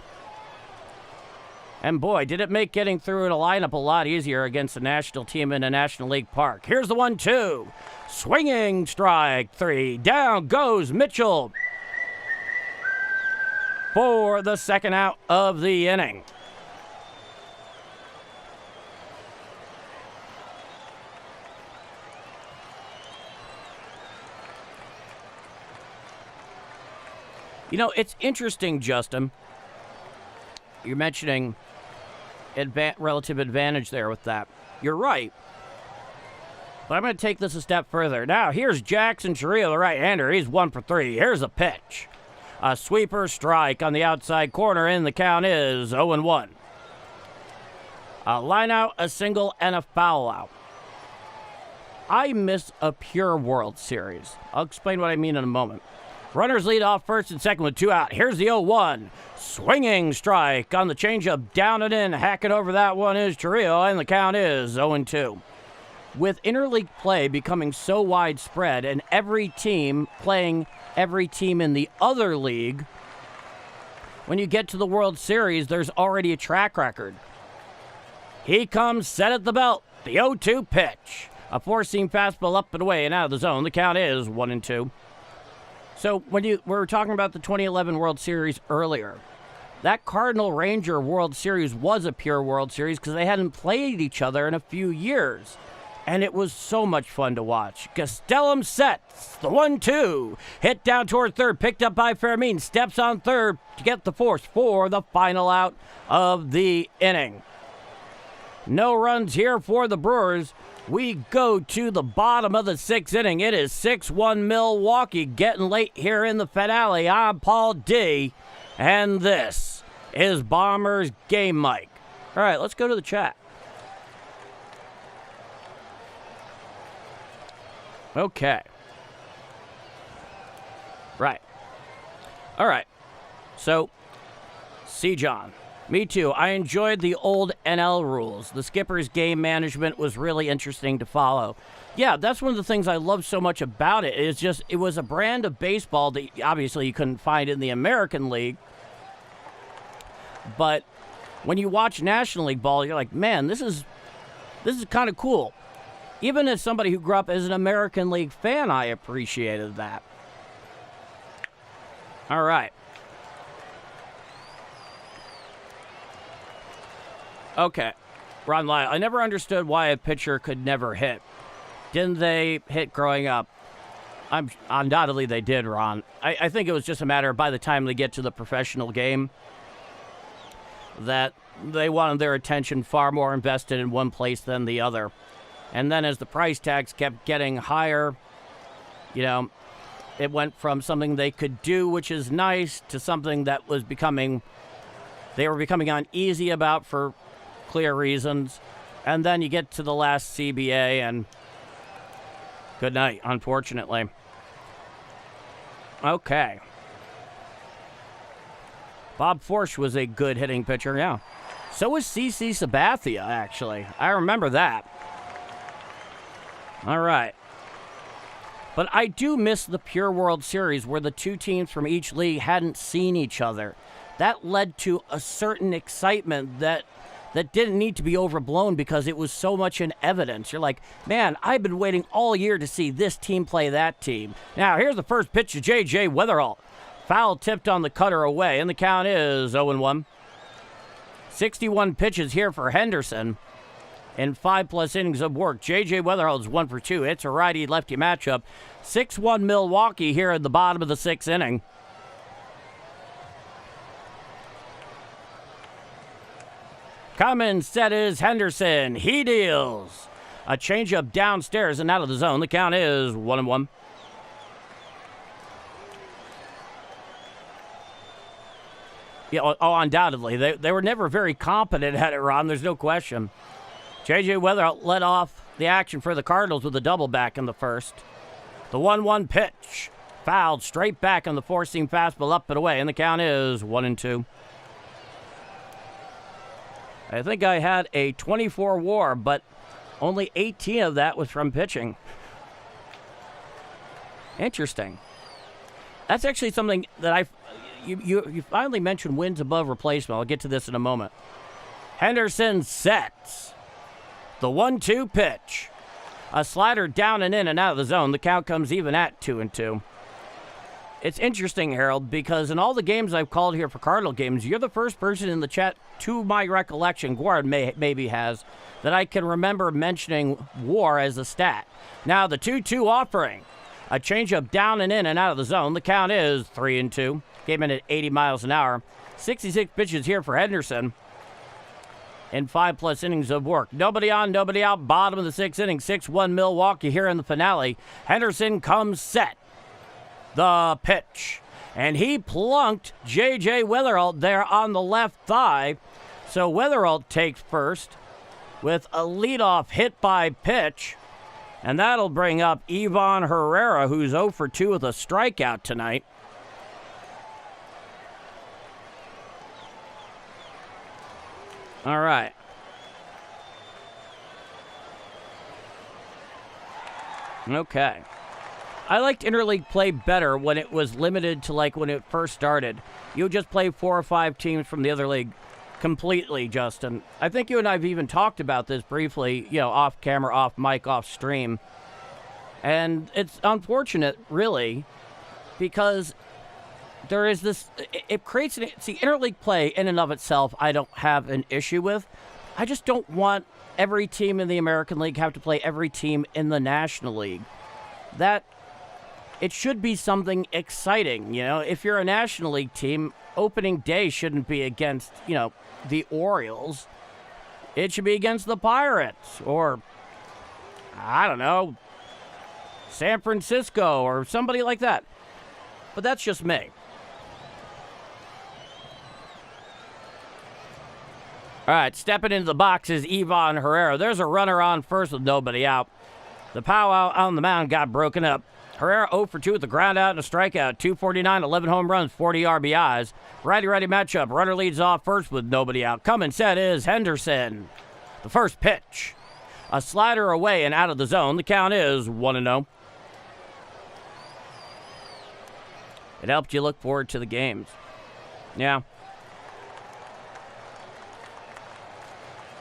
And boy, did it make getting through in a lineup a lot easier against a national team in a National League park. Here's the 1-2. Swinging strike 3. Down goes Mitchell for the second out of the inning. You know, it's interesting, Justin. You're mentioning relative advantage there with that. You're right. But I'm going to take this a step further. Now, here's Jackson Chirijo, the right-hander. He's 1 for 3. Here's a pitch. A sweeper strike on the outside corner, and the count is 0-1. A line out, a single, and a foul out. I miss a pure World Series. I'll explain what I mean in a moment. Runners lead off first and second with 2 out. Here's the 0-1. Swinging strike on the changeup down and in. Hacking over that one is Chirijo, and the count is 0-2. With interleague play becoming so widespread and every team playing every team in the other league, when you get to the World Series, there's already a track record. He comes set at the belt. The 0-2 pitch. A four-seam fastball up and away and out of the zone. The count is 1-2. So when we were talking about the 2011 World Series earlier, that Cardinal-Ranger World Series was a pure World Series because they hadn't played each other in a few years. And it was so much fun to watch. Castellum sets the 1-2. Hit down toward third, picked up by Fermin. Steps on third to get the force for the final out of the inning. No runs here for the Brewers. We go to the bottom of the sixth inning. It is 6-1 Milwaukee, getting late here in the finale. I'm Paul D, and this is Bombers Game Mike. All right, let's go to the chat. Okay. Right. All right. So, C. John. Me too. I enjoyed the old NL rules. The skipper's game management was really interesting to follow. Yeah, that's one of the things I love so much about it. It's just, it was a brand of baseball that obviously you couldn't find in the American League. But when you watch National League ball, you're like, man, this is kind of cool. Even as somebody who grew up as an American League fan, I appreciated that. All right. Okay. Ron Lyle, I never understood why a pitcher could never hit. Didn't they hit growing up? Undoubtedly they did, Ron. I think it was just a matter of by the time they get to the professional game that they wanted their attention far more invested in one place than the other. And then as the price tags kept getting higher, it went from something they could do, which is nice, to something that was they were becoming uneasy about for clear reasons. And then you get to the last CBA and good night, unfortunately. Okay. Bob Forsch was a good hitting pitcher, yeah. So was CC Sabathia, actually. I remember that. All right. But I do miss the pure World Series where the two teams from each league hadn't seen each other. That led to a certain excitement that didn't need to be overblown because it was so much in evidence. You're like, man, I've been waiting all year to see this team play that team. Now, here's the first pitch to J.J. Weatherall. Foul tipped on the cutter away, and the count is 0-1. 61 pitches here for Henderson. In 5+ innings of work, J.J. Weatherall's 1 for 2. It's a righty-lefty matchup. 6-1 Milwaukee here at the bottom of the sixth inning. Coming set is Henderson. He deals a changeup downstairs and out of the zone. The count is 1-1. Yeah, undoubtedly. They were never very competent at it, Ron. There's no question. J.J. Weatherall led off the action for the Cardinals with a double back in the first. The 1-1 pitch. Fouled straight back on the four-seam fastball up and away, and the count is 1-2. I think I had a 24 WAR, but only 18 of that was from pitching. Interesting. That's actually something that you finally mentioned wins above replacement. I'll get to this in a moment. Henderson sets the 1-2 pitch. A slider down and in and out of the zone. The count comes even at 2-2. It's interesting, Harold, because in all the games I've called here for Cardinal games, you're the first person in the chat, to my recollection, Guard maybe has, that I can remember mentioning WAR as a stat. Now the 2-2 offering. A changeup down and in and out of the zone. The count is 3-2. Came in at 80 miles an hour. 66 pitches here for Henderson in 5+ innings of work. Nobody on, nobody out. Bottom of the sixth inning. 6-1 Milwaukee here in the finale. Henderson comes set. The pitch. And he plunked J.J. Weatherall there on the left thigh. So Weatherall takes first with a leadoff hit by pitch. And that'll bring up Ivan Herrera, who's 0 for 2 with a strikeout tonight. All right. Okay. I liked interleague play better when it was limited to like when it first started. You would just play 4 or 5 teams from the other league completely, Justin. I think you and I have even talked about this briefly, off camera, off mic, off stream. And it's unfortunate, really, because there is this, it creates, see, interleague play in and of itself I don't have an issue with. I just don't want every team in the American League have to play every team in the National League. That it should be something exciting. If you're a National League team, opening day shouldn't be against, the Orioles. It should be against the Pirates or, I don't know, San Francisco or somebody like that. But that's just me. All right, stepping into the box is Ivan Herrera. There's a runner on first with nobody out. The powwow on the mound got broken up. Herrera 0 for 2 with a ground out and a strikeout. 249, 11 home runs, 40 RBIs. Righty-righty matchup. Runner leads off first with nobody out. Coming set is Henderson. The first pitch. A slider away and out of the zone. The count is 1-0. It helped you look forward to the games. Yeah.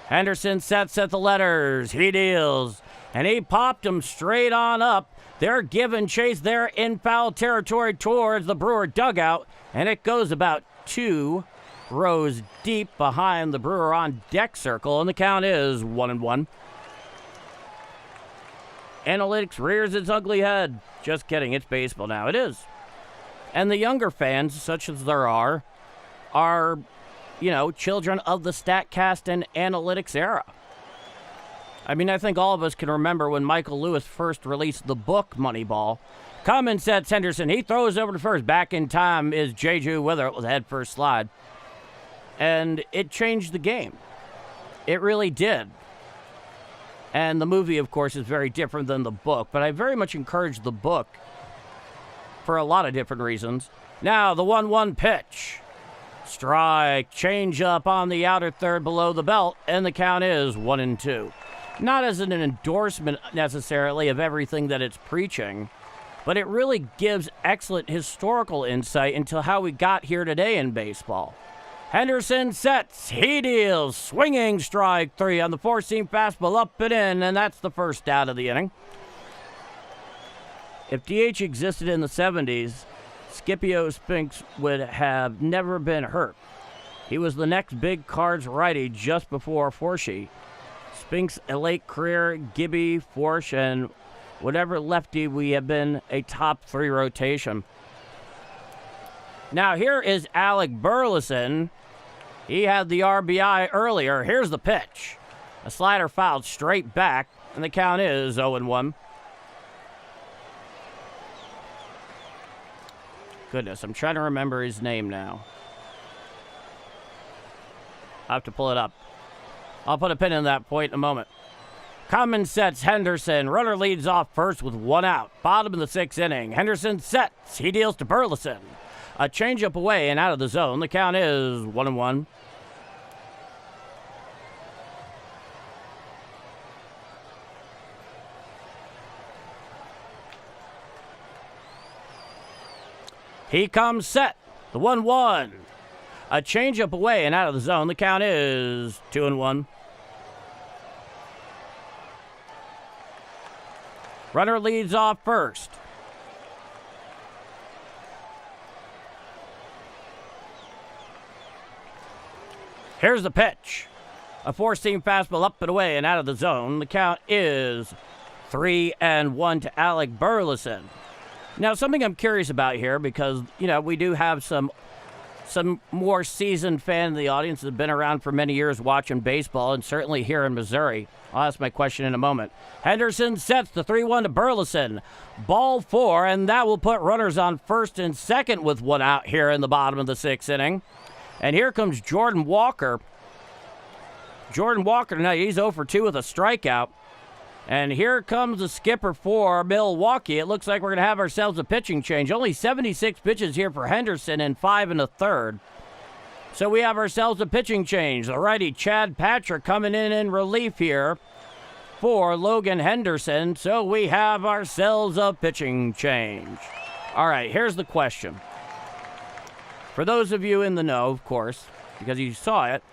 Henderson sets at the letters. He deals. And he popped him straight on up. They're giving chase there in foul territory towards the Brewer dugout. And it goes about 2 rows deep behind the Brewer on deck circle. And the count is 1-1. Analytics rears its ugly head. Just kidding. It's baseball now. It is. And the younger fans, such as there are children of the StatCast and analytics era. I mean, I think all of us can remember when Michael Lewis first released the book Moneyball. Coming sets Henderson. He throws over to first. Back in time is Jeju Wither with a head first slide. And it changed the game. It really did. And the movie, of course, is very different than the book. But I very much encourage the book for a lot of different reasons. Now, the 1-1 pitch. Strike, change up on the outer third below the belt, and the count is 1-2. Not as an endorsement necessarily of everything that it's preaching, but it really gives excellent historical insight into how we got here today in baseball. Henderson sets, he deals, swinging strike 3 on the four-seam fastball up and in, and that's the first out of the inning. If DH existed in the 70s, Scipio Spinks would have never been hurt. He was the next big Cards righty just before Forshee. Spinks' a late career, Gibby, Forsh, and whatever lefty we have been a top 3 rotation. Now here is Alec Burleson. He had the RBI earlier. Here's the pitch. A slider fouled straight back, and the count is 0-1. Goodness, I'm trying to remember his name now. I have to pull it up. I'll put a pin in that point in a moment. Common sets Henderson. Runner leads off first with 1 out. Bottom of the 6th inning. Henderson sets. He deals to Burleson. A changeup away and out of the zone. The count is 1-1. He comes set. The 1-1. A changeup away and out of the zone. The count is 2-1. Runner leads off first. Here's the pitch. A four-seam fastball up and away and out of the zone. The count is 3-1 to Alec Burleson. Now, something I'm curious about here, because, we do have some more seasoned fan in the audience that have been around for many years watching baseball, and certainly here in Missouri. I'll ask my question in a moment. Henderson sets the 3-1 to Burleson. Ball 4, and that will put runners on first and second with 1 out here in the bottom of the 6th inning. And here comes Jordan Walker. Jordan Walker tonight, he's 0 for 2 with a strikeout. And here comes the skipper for Milwaukee. It looks like we're going to have ourselves a pitching change. Only 76 pitches here for Henderson and 5 1/3. So we have ourselves a pitching change. The righty Chad Patrick coming in relief here for Logan Henderson. So we have ourselves a pitching change. All right, here's the question. For those of you in the know, of course, because you saw it,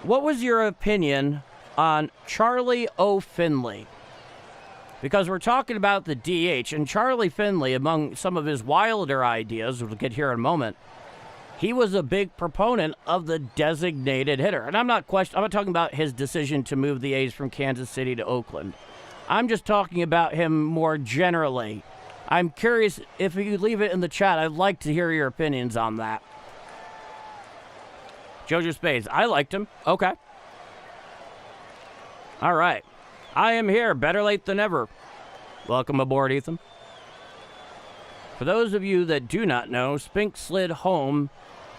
what was your opinion on Charlie O. Finley? Because we're talking about the DH, and Charlie Finley, among some of his wilder ideas, we'll get here in a moment, he was a big proponent of the designated hitter. And I'm not talking about his decision to move the A's from Kansas City to Oakland. I'm just talking about him more generally. I'm curious if you leave it in the chat. I'd like to hear your opinions on that. Jojo Spades, I liked him. Okay. All right. I am here. Better late than never. Welcome aboard, Ethan. For those of you that do not know, Spink slid home,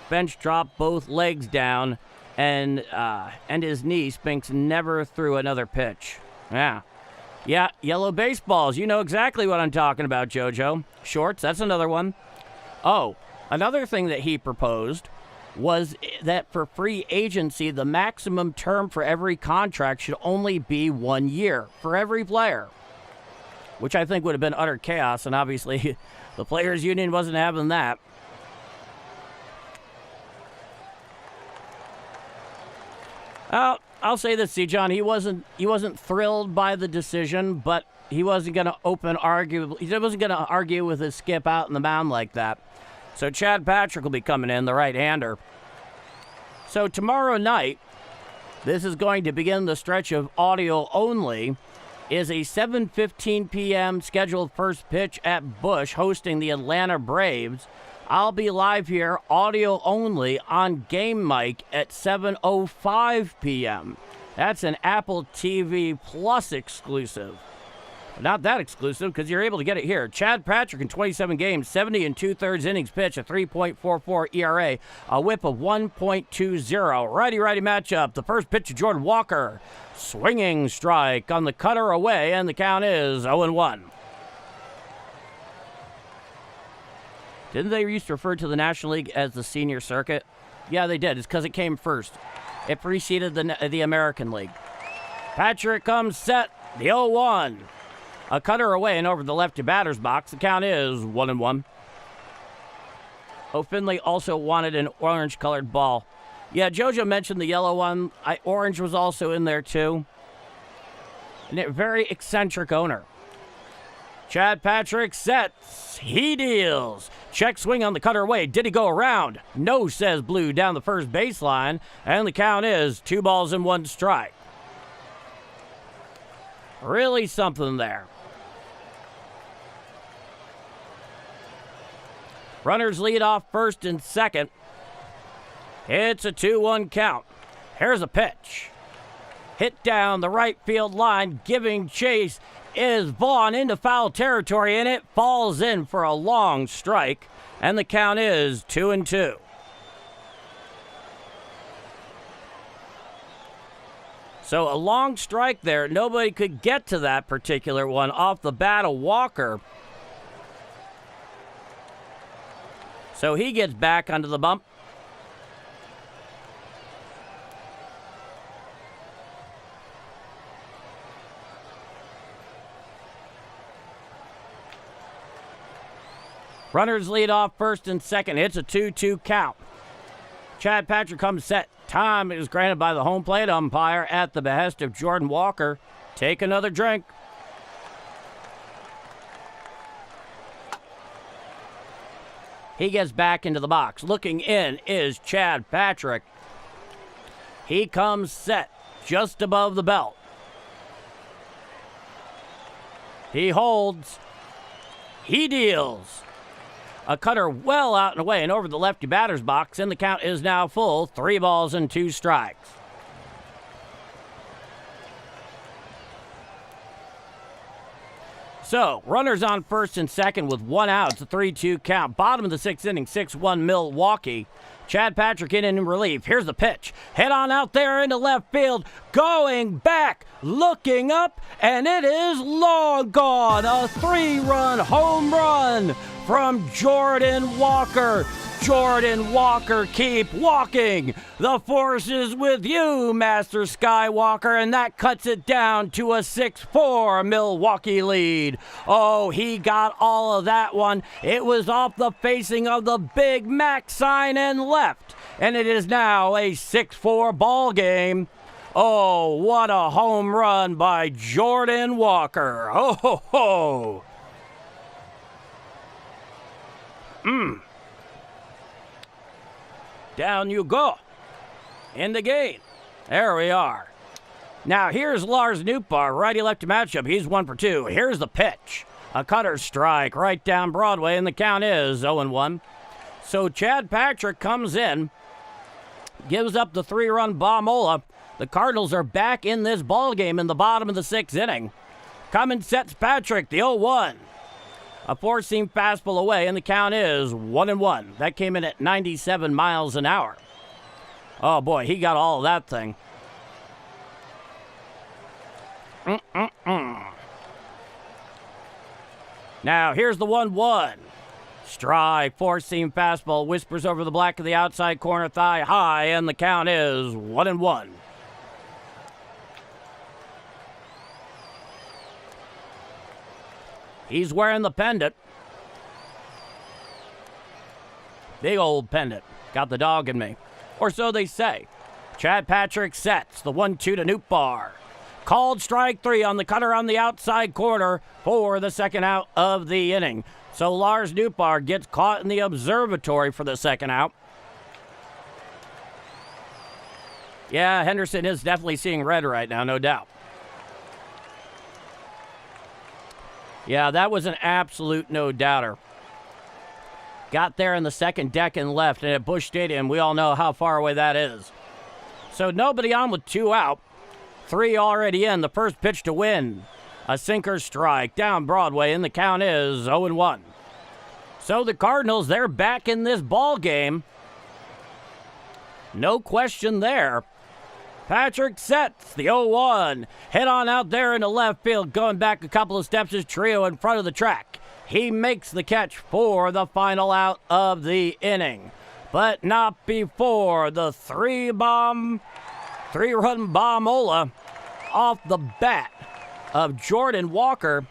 bench dropped, both legs down, and his knee. Spink's never threw another pitch. Yeah, yellow baseballs. You know exactly what I'm talking about, JoJo. Shorts, that's another one. Oh, another thing that he proposed was that for free agency, the maximum term for every contract should only be 1 year for every player, which I think would have been utter chaos, and obviously the players' union wasn't having that. I'll say this, see, John, he wasn't thrilled by the decision, but he wasn't going to He wasn't going to argue with his skip out in the mound like that. So Chad Patrick will be coming in, the right-hander. So tomorrow night, this is going to begin the stretch of audio only, is a 7:15 p.m. scheduled first pitch at Busch hosting the Atlanta Braves. I'll be live here, audio only, on Game Mic at 7:05 p.m. That's an Apple TV Plus exclusive. Not that exclusive, because you're able to get it here. Chad Patrick in 27 games, 70 and 2/3 innings pitch, a 3.44 ERA, a whip of 1.20. Righty-righty matchup. The first pitch to Jordan Walker. Swinging strike on the cutter away, and the count is 0-1. Didn't they used to refer to the National League as the senior circuit? Yeah, they did. It's because it came first. It preceded the American League. Patrick comes set, the 0-1. A cutter away and over the lefty batter's box. The count is 1-1. Finley also wanted an orange-colored ball. Yeah, JoJo mentioned the yellow one. Orange was also in there, too. And a very eccentric owner. Chad Patrick sets. He deals. Check swing on the cutter away. Did he go around? No, says Blue down the first baseline. And the count is 2-1 strike. Really something there. Runners lead off first and second. It's a 2-1 count. Here's a pitch. Hit down the right field line. Giving chase is Vaughn into foul territory, and it falls in for a long strike. And the count is 2-2. So a long strike there. Nobody could get to that particular one off the bat of Walker. So he gets back onto the bump. Runners lead off first and second. It's a 2-2 count. Chad Patrick comes set. Time is granted by the home plate umpire at the behest of Jordan Walker. Take another drink. He gets back into the box. Looking in is Chad Patrick. He comes set just above the belt. He holds. He deals. A cutter well out and away and over the lefty batter's box, and the count is now full. 3-2 strikes. So, runners on first and second with 1 out. It's a 3-2 count. Bottom of the 6th inning, 6-1 Milwaukee. Chad Patrick in relief. Here's the pitch. Head on out there into left field. Going back, looking up, and it is long gone. A 3-run home run from Jordan Walker. Jordan Walker, keep walking. The force is with you, Master Skywalker, and that cuts it down to a 6-4 Milwaukee lead. Oh, he got all of that one. It was off the facing of the Big Mac sign and left, and it is now a 6-4 ball game. Oh, what a home run by Jordan Walker. Oh, ho, ho. Down you go. In the gate. There we are. Now here's Lars Nootbaar, righty-lefty matchup. He's 1 for 2. Here's the pitch. A cutter strike right down Broadway, and the count is 0-1. So Chad Patrick comes in, gives up the 3-run bombola. The Cardinals are back in this ballgame in the bottom of the 6th inning. Cummins sets Patrick, the 0-1. A four-seam fastball away, and the count is 1-1. That came in at 97 miles an hour. Oh, boy, he got all of that thing. Now, here's the 1-1. Strike, four-seam fastball, whispers over the black of the outside corner, thigh high, and the count is 1-1. He's wearing the pendant. Big old pendant. Got the dog in me. Or so they say. Chad Patrick sets the 1-2 to Nootbaar. Called strike 3 on the cutter on the outside corner for the second out of the inning. So Lars Nootbaar gets caught in the observatory for the second out. Yeah, Henderson is definitely seeing red right now, no doubt. Yeah, that was an absolute no-doubter. Got there in the second deck and left, and at Busch Stadium, we all know how far away that is. So nobody on with 2 out. 3 already in. The first pitch to win. A sinker strike down Broadway, and the count is 0-1. So the Cardinals, they're back in this ball game. No question there. Patrick sets the 0-1. Hit on out there in the left field. Going back a couple of steps is Trio in front of the track. He makes the catch for the final out of the inning. But not before the 3-run bombola off the bat of Jordan Walker.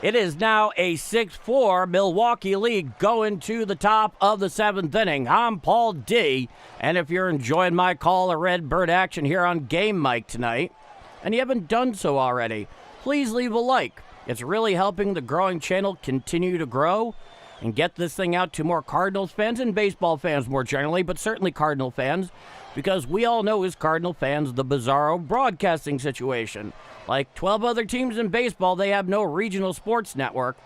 It is now a 6-4 Milwaukee lead going to the top of the 7th inning. I'm Paul D. And if you're enjoying my call of Redbird action here on Game Mike tonight, and you haven't done so already, please leave a like. It's really helping the growing channel continue to grow and get this thing out to more Cardinals fans and baseball fans more generally, but certainly Cardinal fans, because we all know as Cardinal fans the bizarro broadcasting situation. Like 12 other teams in baseball, they have no regional sports network,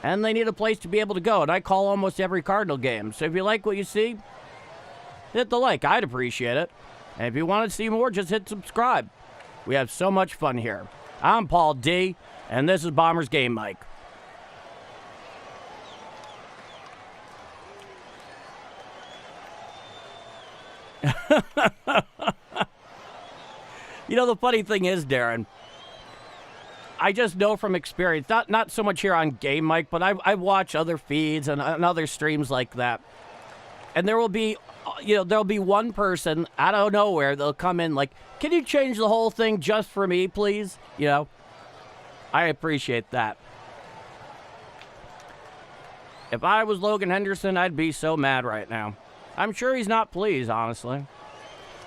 and they need a place to be able to go, and I call almost every Cardinal game. So if you like what you see, hit the like. I'd appreciate it. And if you want to see more, just hit subscribe. We have so much fun here. I'm Paul D., and this is Bombers Game Mike. You know, the funny thing is, Darren, I just know from experience, not so much here on Game Mike, but I watch other feeds and other streams like that. And there will be, there'll be one person out of nowhere, they'll come in like, can you change the whole thing just for me, please? I appreciate that. If I was Logan Henderson, I'd be so mad right now. I'm sure he's not pleased, honestly.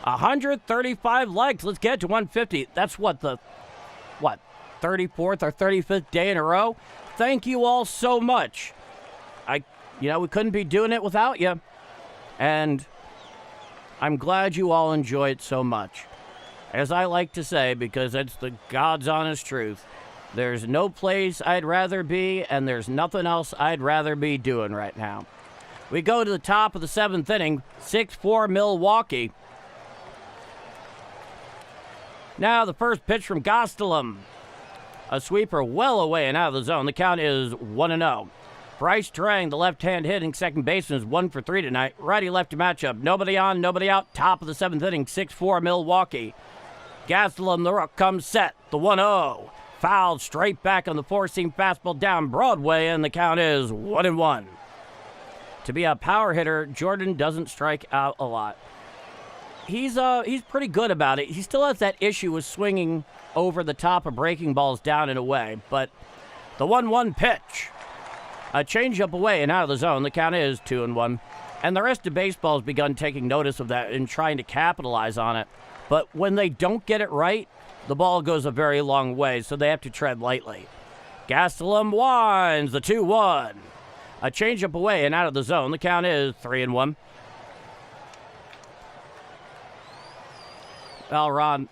135 likes. Let's get to 150. That's the 34th or 35th day in a row? Thank you all so much. We couldn't be doing it without you. And I'm glad you all enjoy it so much. As I like to say, because it's the God's honest truth, there's no place I'd rather be, and there's nothing else I'd rather be doing right now. We go to the top of the 7th inning, 6-4 Milwaukee. Now the first pitch from Gastelum. A sweeper well away and out of the zone. The count is 1-0. Bryce Trang, the left-hand hitting second baseman, is 1 for 3 tonight. Righty-lefty matchup. Nobody on, nobody out. Top of the 7th inning, 6-4 Milwaukee. Gastelum, the rook, comes set. The 1-0. Fouled straight back on the four-seam fastball down Broadway, and the count is 1-1. To be a power hitter, Jordan doesn't strike out a lot. He's pretty good about it. He still has that issue with swinging over the top of breaking balls down and away. But the 1-1 pitch, a changeup away and out of the zone. The count is 2-1. And the rest of baseball has begun taking notice of that and trying to capitalize on it. But when they don't get it right, the ball goes a very long way, so they have to tread lightly. Gastelum winds the 2-1. A changeup away and out of the zone. The count is 3-1. Well, Ron,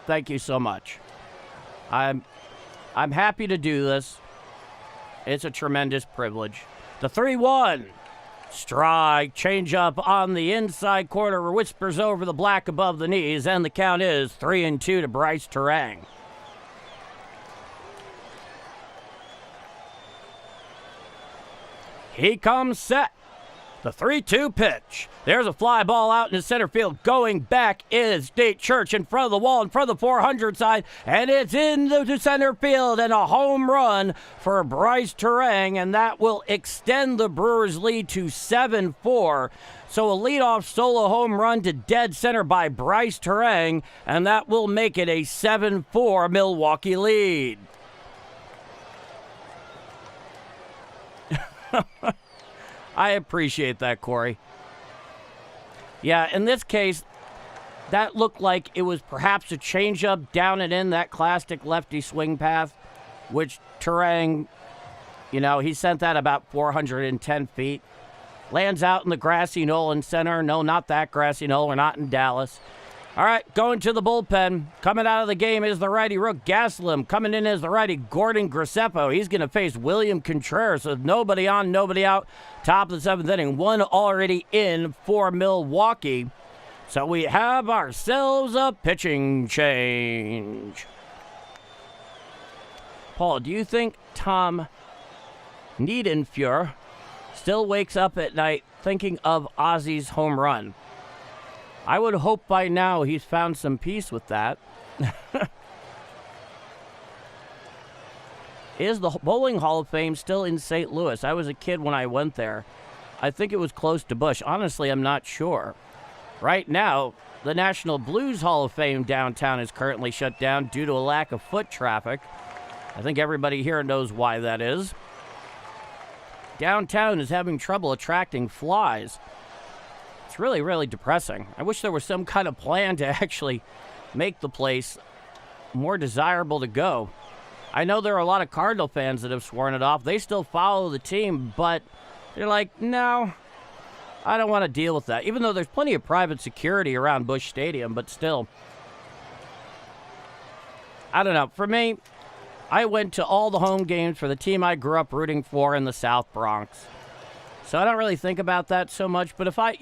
thank you so much. I'm happy to do this. It's a tremendous privilege. The 3-1. Strike, changeup on the inside corner, whispers over the black above the knees, and the count is 3-2 to Bryce Terang. He comes set. The 3-2 pitch. There's a fly ball out in the center field. Going back is State Church in front of the wall, in front of the 400 side, and it's in the center field, and a home run for Bryce Terang, and that will extend the Brewers' lead to 7-4. So a leadoff solo home run to dead center by Bryce Terang, and that will make it a 7-4 Milwaukee lead. I appreciate that, Corey. Yeah, in this case, that looked like it was perhaps a changeup down and in that classic lefty swing path, which Terang, he sent that about 410 feet. Lands out in the grassy knoll in center. No, not that grassy knoll. We're not in Dallas. All right, going to the bullpen. Coming out of the game is the righty Rook Gaslam. Coming in is the righty Gordon Gracefo. He's going to face William Contreras with nobody on, nobody out. Top of the 7th inning. One already in for Milwaukee. So we have ourselves a pitching change. Paul, do you think Tom Niedenfuhr still wakes up at night thinking of Ozzy's home run? I would hope by now he's found some peace with that. Is the Bowling Hall of Fame still in St. Louis? I was a kid when I went there. I think it was close to Busch. Honestly, I'm not sure. Right now, the National Blues Hall of Fame downtown is currently shut down due to a lack of foot traffic. I think everybody here knows why that is. Downtown is having trouble attracting flies. It's really, really depressing. I wish there was some kind of plan to actually make the place more desirable to go. I know there are a lot of Cardinal fans that have sworn it off. They still follow the team, but they're like, no, I don't want to deal with that. Even though there's plenty of private security around Busch Stadium, but still. I don't know. For me, I went to all the home games for the team I grew up rooting for in the South Bronx. So I don't really think about that so much. But if I,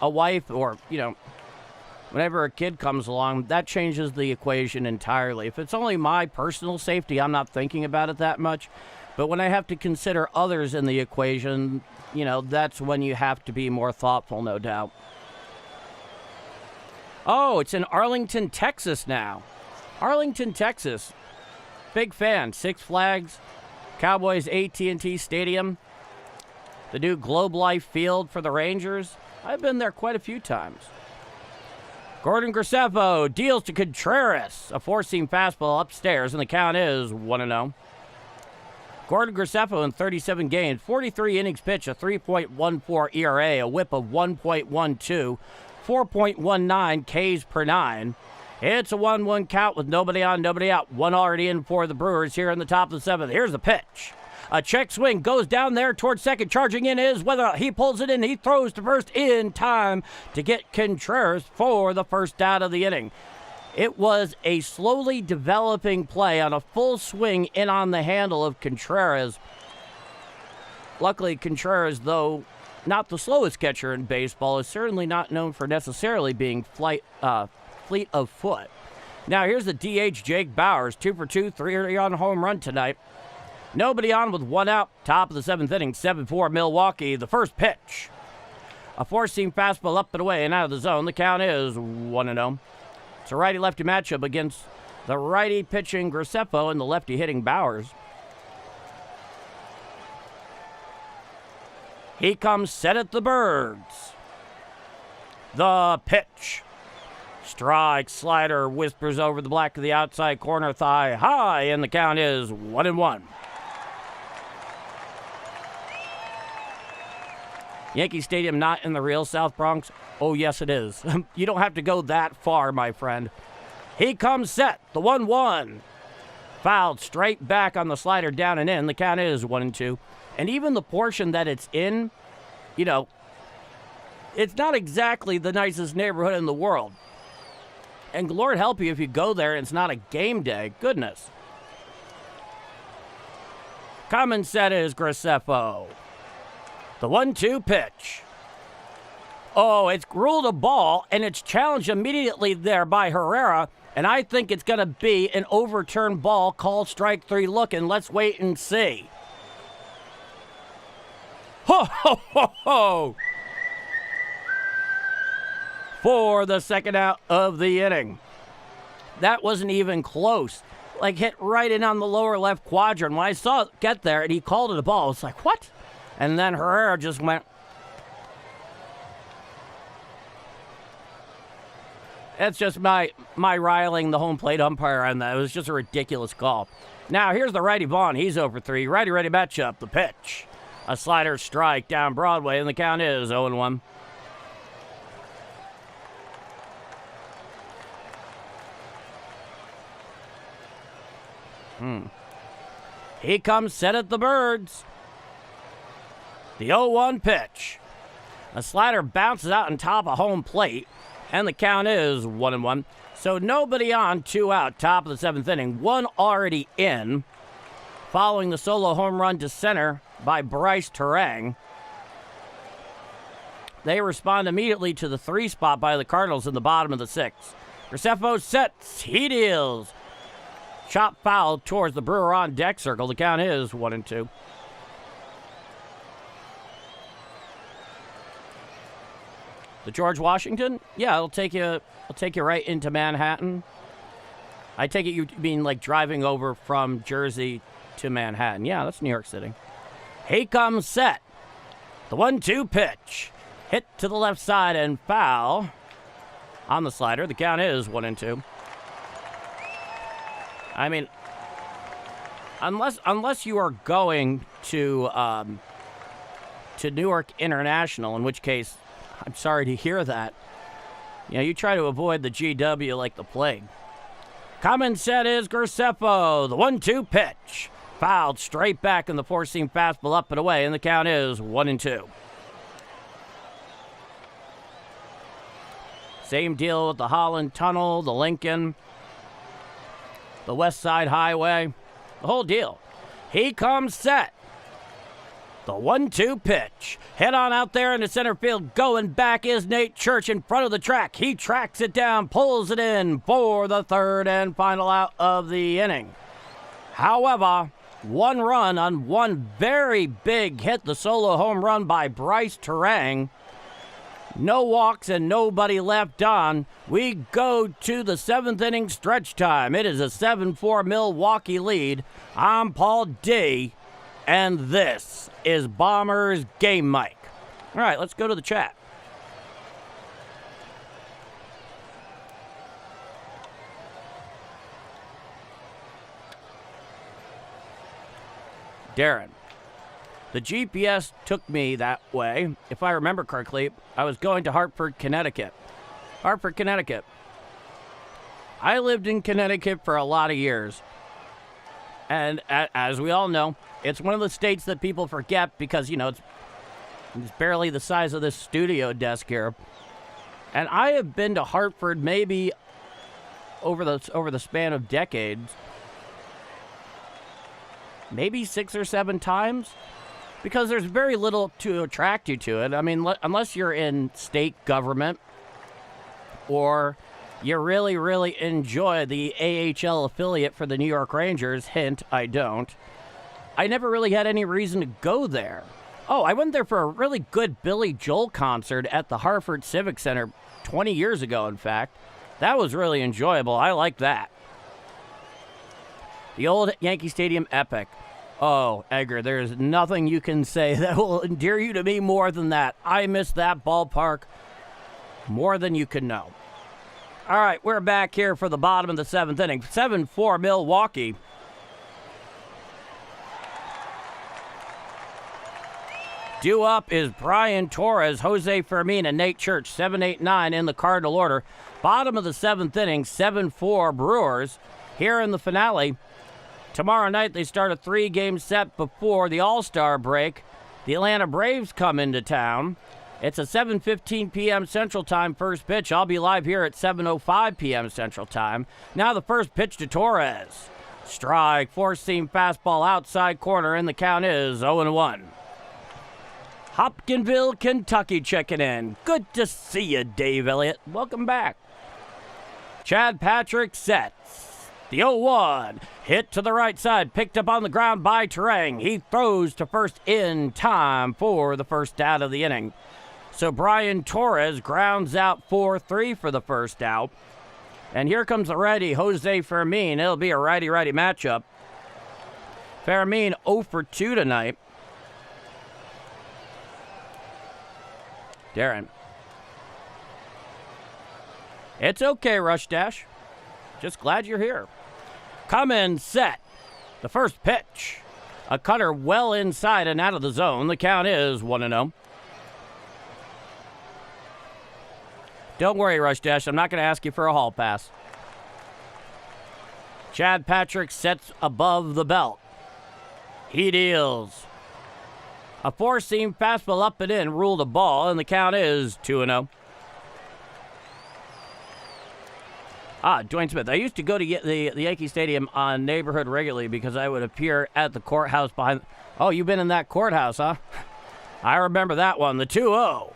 a wife or, whenever a kid comes along, that changes the equation entirely. If it's only my personal safety, I'm not thinking about it that much. But when I have to consider others in the equation, that's when you have to be more thoughtful, no doubt. Oh, it's in Arlington, Texas now. Arlington, Texas. Big fan. Six Flags, Cowboys AT&T Stadium. The new Globe Life Field for the Rangers. I've been there quite a few times. Gordon Gracefo deals to Contreras. A four-seam fastball upstairs, and the count is 1-0. Gordon Gracefo in 37 games, 43 innings pitched, a 3.14 ERA, a whip of 1.12, 4.19 Ks per 9. It's a 1-1 count with nobody on, nobody out. One already in for the Brewers here in the top of the 7th. Here's the pitch. A check swing goes down there towards second. Charging in is whether he pulls it in. He throws to first in time to get Contreras for the first out of the inning. It was a slowly developing play on a full swing in on the handle of Contreras. Luckily, Contreras, though not the slowest catcher in baseball, is certainly not known for necessarily being fleet of foot. Now, here's the DH, Jake Bauers, 2 for 2, 3-run home run tonight. Nobody on with one out. Top of the 7th inning, 7-4 Milwaukee. The first pitch. A four-seam fastball up and away and out of the zone. The count is 1-0. It's a righty-lefty matchup against the righty pitching Gracefo and the lefty hitting Bauers. He comes set at the Birds. The pitch. Strike, slider, whispers over the black of the outside corner, thigh high, and the count is 1-1. Yankee Stadium not in the real South Bronx? Oh, yes, it is. You don't have to go that far, my friend. He comes set, the 1-1. Fouled straight back on the slider down and in. The count is 1-2. And even the portion that it's in, it's not exactly the nicest neighborhood in the world. And Lord help you if you go there and it's not a game day. Goodness. Common set is Graceffo. The 1-2 pitch. Oh, it's ruled a ball, and it's challenged immediately there by Herrera, and I think it's going to be an overturned ball called strike 3 looking. Let's wait and see. Ho, ho, ho, ho! For the second out of the inning. That wasn't even close. Like, hit right in on the lower left quadrant. When I saw it get there and he called it a ball, I was like, what? And then Herrera just went. That's just my riling the home plate umpire on that. It was just a ridiculous call. Now, here's the righty Vaughn. He's over 3. Righty-righty matchup. The pitch. A slider strike down Broadway, and the count is 0-1. He comes set at the Birds. The 0-1 pitch. A slider bounces out on top of home plate, and the count is 1-1. So nobody on, 2 out, top of the 7th inning. 1 already in, following the solo home run to center by Bryce Terang. They respond immediately to the 3 spot by the Cardinals in the bottom of the 6th. Graceffo sets, he deals. Chop foul towards the Brewer on deck circle. The count is 1-2. The George Washington? Yeah, I'll take you right into Manhattan. I take it you mean like driving over from Jersey to Manhattan. Yeah, that's New York City. He comes set. The 1-2 pitch. Hit to the left side and foul on the slider. The count is 1-2. I mean, unless you are going to Newark International, in which case, I'm sorry to hear that. You know, you try to avoid the GW like the plague. Common set is Graceffo. The 1-2 pitch. Fouled straight back in the 4-seam fastball up and away, and the count is 1-2. Same deal with the Holland Tunnel, the Lincoln, the West Side Highway, the whole deal. He comes set. The 1-2 pitch. Head on out there in the center field. Going back is Nate Church in front of the track. He tracks it down, pulls it in for the 3rd and final out of the inning. However, 1 run on 1 very big hit, the solo home run by Bryce Terang. No walks and nobody left on. We go to the 7th inning stretch time. It is a 7-4 Milwaukee lead. I'm Paul D, and this is Bombers Game Mike. All right, let's go to the chat. Darren. The GPS took me that way. If I remember correctly, I was going to Hartford, Connecticut. Hartford, Connecticut. I lived in Connecticut for a lot of years. And as we all know, it's one of the states that people forget because, you know, it's barely the size of this studio desk here. And I have been to Hartford maybe over the span of decades, maybe 6 or 7 times. Because there's very little to attract you to it. I mean, unless you're in state government or you really, really enjoy the AHL affiliate for the New York Rangers. Hint, I don't. I never really had any reason to go there. Oh, I went there for a really good Billy Joel concert at the Hartford Civic Center 20 years ago, in fact. That was really enjoyable. I like that. The old Yankee Stadium epic. Oh, Edgar, there's nothing you can say that will endear you to me more than that. I miss that ballpark more than you can know. All right, we're back here for the bottom of the 7th inning. 7-4 Milwaukee. Due up is Brian Torres, Jose Fermin, and Nate Church. 7, 8, 9 in the Cardinal order. Bottom of the 7th inning, 7-4 Brewers. Here in the finale. Tomorrow night, they start a 3-game set before the All-Star break. The Atlanta Braves come into town. It's a 7:15 p.m. Central Time first pitch. I'll be live here at 7:05 p.m. Central Time. Now the first pitch to Torres. Strike, four-seam fastball outside corner, and the count is 0-1. Hopkinsville, Kentucky checking in. Good to see you, Dave Elliott. Welcome back. Chad Patrick sets. The 0-1. Hit to the right side. Picked up on the ground by Terang. He throws to first in time for the first out of the inning. So Brian Torres grounds out 4-3 for the first out. And here comes the righty, Jose Fermin. It'll be a righty-righty matchup. Fermin 0 for 2 tonight. Darren. It's okay, Rush Dash. Just glad you're here. Come in, set. The first pitch. A cutter well inside and out of the zone. The count is 1-0. Don't worry, Rush Dash. I'm not going to ask you for a hall pass. Chad Patrick sets above the belt. He deals. A four-seam fastball up and in ruled a ball, and the count is 2-0. Dwayne Smith. I used to go to the Yankee Stadium on Neighborhood regularly because I would appear at the courthouse behind. Oh, you've been in that courthouse, huh? I remember that one. The 2-0.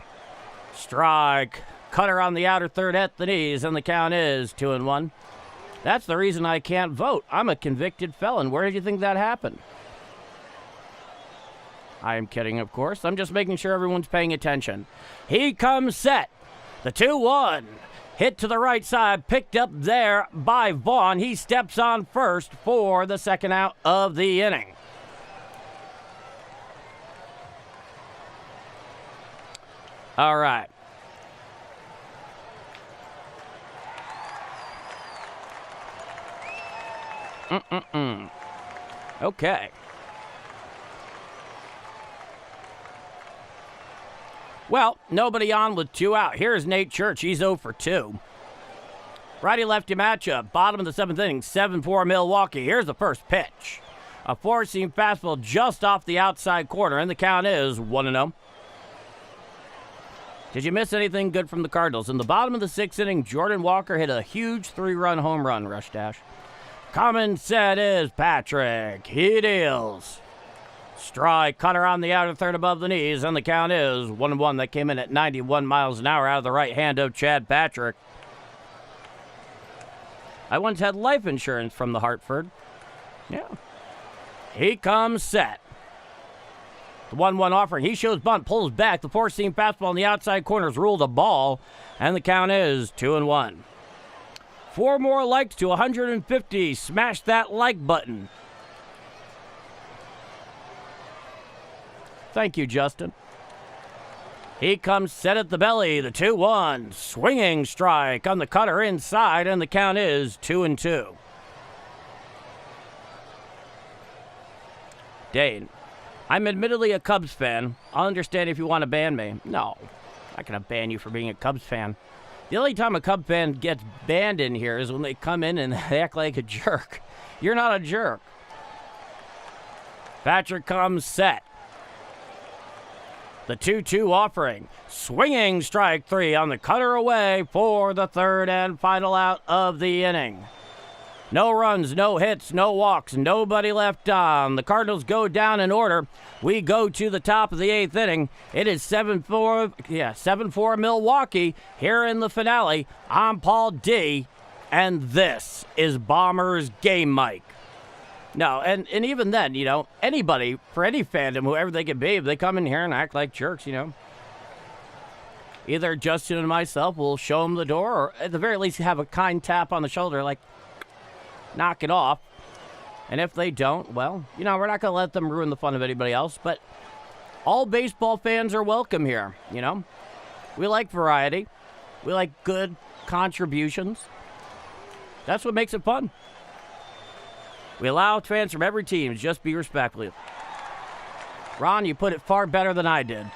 Strike. Cutter on the outer third at the knees, and the count is 2-1. That's the reason I can't vote. I'm a convicted felon. Where did you think that happened? I am kidding, of course. I'm just making sure everyone's paying attention. He comes set. The 2-1. Hit to the right side. Picked up there by Vaughn. He steps on first for the second out of the inning. All right. Okay. Well, nobody on with 2 out. Here's Nate Church. He's 0 for 2. Righty-lefty matchup. Bottom of the 7th inning. 7-4 Milwaukee. Here's the first pitch. A four-seam fastball just off the outside corner, and the count is 1-0. Did you miss anything good from the Cardinals? In the bottom of the 6th inning, Jordan Walker hit a huge 3-run home run, Rush Dash. Common set is Patrick. He deals. Strike, cutter on the outer third above the knees, and the count is 1-1. That came in at 91 miles an hour out of the right hand of Chad Patrick. I once had life insurance from the Hartford. Yeah. He comes set. The 1-1 offering. He shows bunt, pulls back. The four-seam fastball in the outside corner is ruled a ball, and the count is 2-1. 4 more likes to 150. Smash that like button. Thank you, Justin. He comes set at the belly. The 2-1. Swinging strike on the cutter inside, and the count is 2-2. Dane, I'm admittedly a Cubs fan. I'll understand if you want to ban me. No, I'm not going to ban you for being a Cubs fan. The only time a Cub fan gets banned in here is when they come in and they act like a jerk. You're not a jerk. Patrick comes set. The 2-2 offering. Swinging strike 3 on the cutter away for the third and final out of the inning. No runs, no hits, no walks, nobody left on. The Cardinals go down in order. We go to the top of the 8th inning. It is 7-4 Milwaukee here in the finale. I'm Paul D, and this is Bombers Game Mike. No, and even then, anybody, for any fandom, whoever they could be, if they come in here and act like jerks, either Justin and myself will show them the door, or at the very least have a kind tap on the shoulder, like, knock it off. And if they don't, well, we're not going to let them ruin the fun of anybody else. But all baseball fans are welcome here, We like variety. We like good contributions. That's what makes it fun. We allow fans from every team to just be respectful. Ron, you put it far better than I did.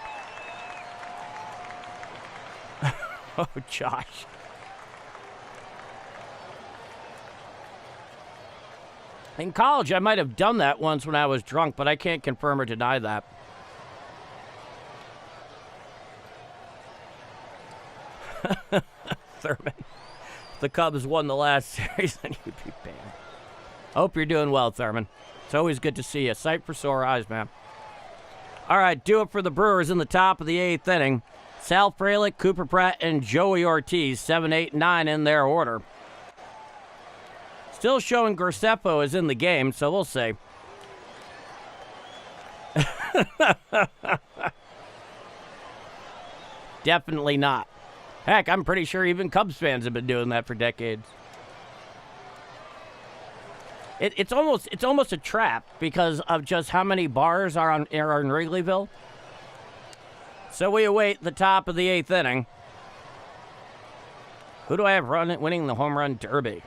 Oh, Josh. In college, I might have done that once when I was drunk, but I can't confirm or deny that. Thurman. If the Cubs won the last series, then you'd be banned. Hope you're doing well, Thurman. It's always good to see you. Sight for sore eyes, man. All right, do it for the Brewers in the top of the 8th inning. Sal Frelick, Cooper Pratt, and Joey Ortiz, 7, 8, 9 in their order. Still showing Graceffo is in the game, so we'll see. Definitely not. Heck, I'm pretty sure even Cubs fans have been doing that for decades. It's almost a trap because of just how many bars are in Wrigleyville. So we await the top of the 8th inning. Who do I have winning the home run derby?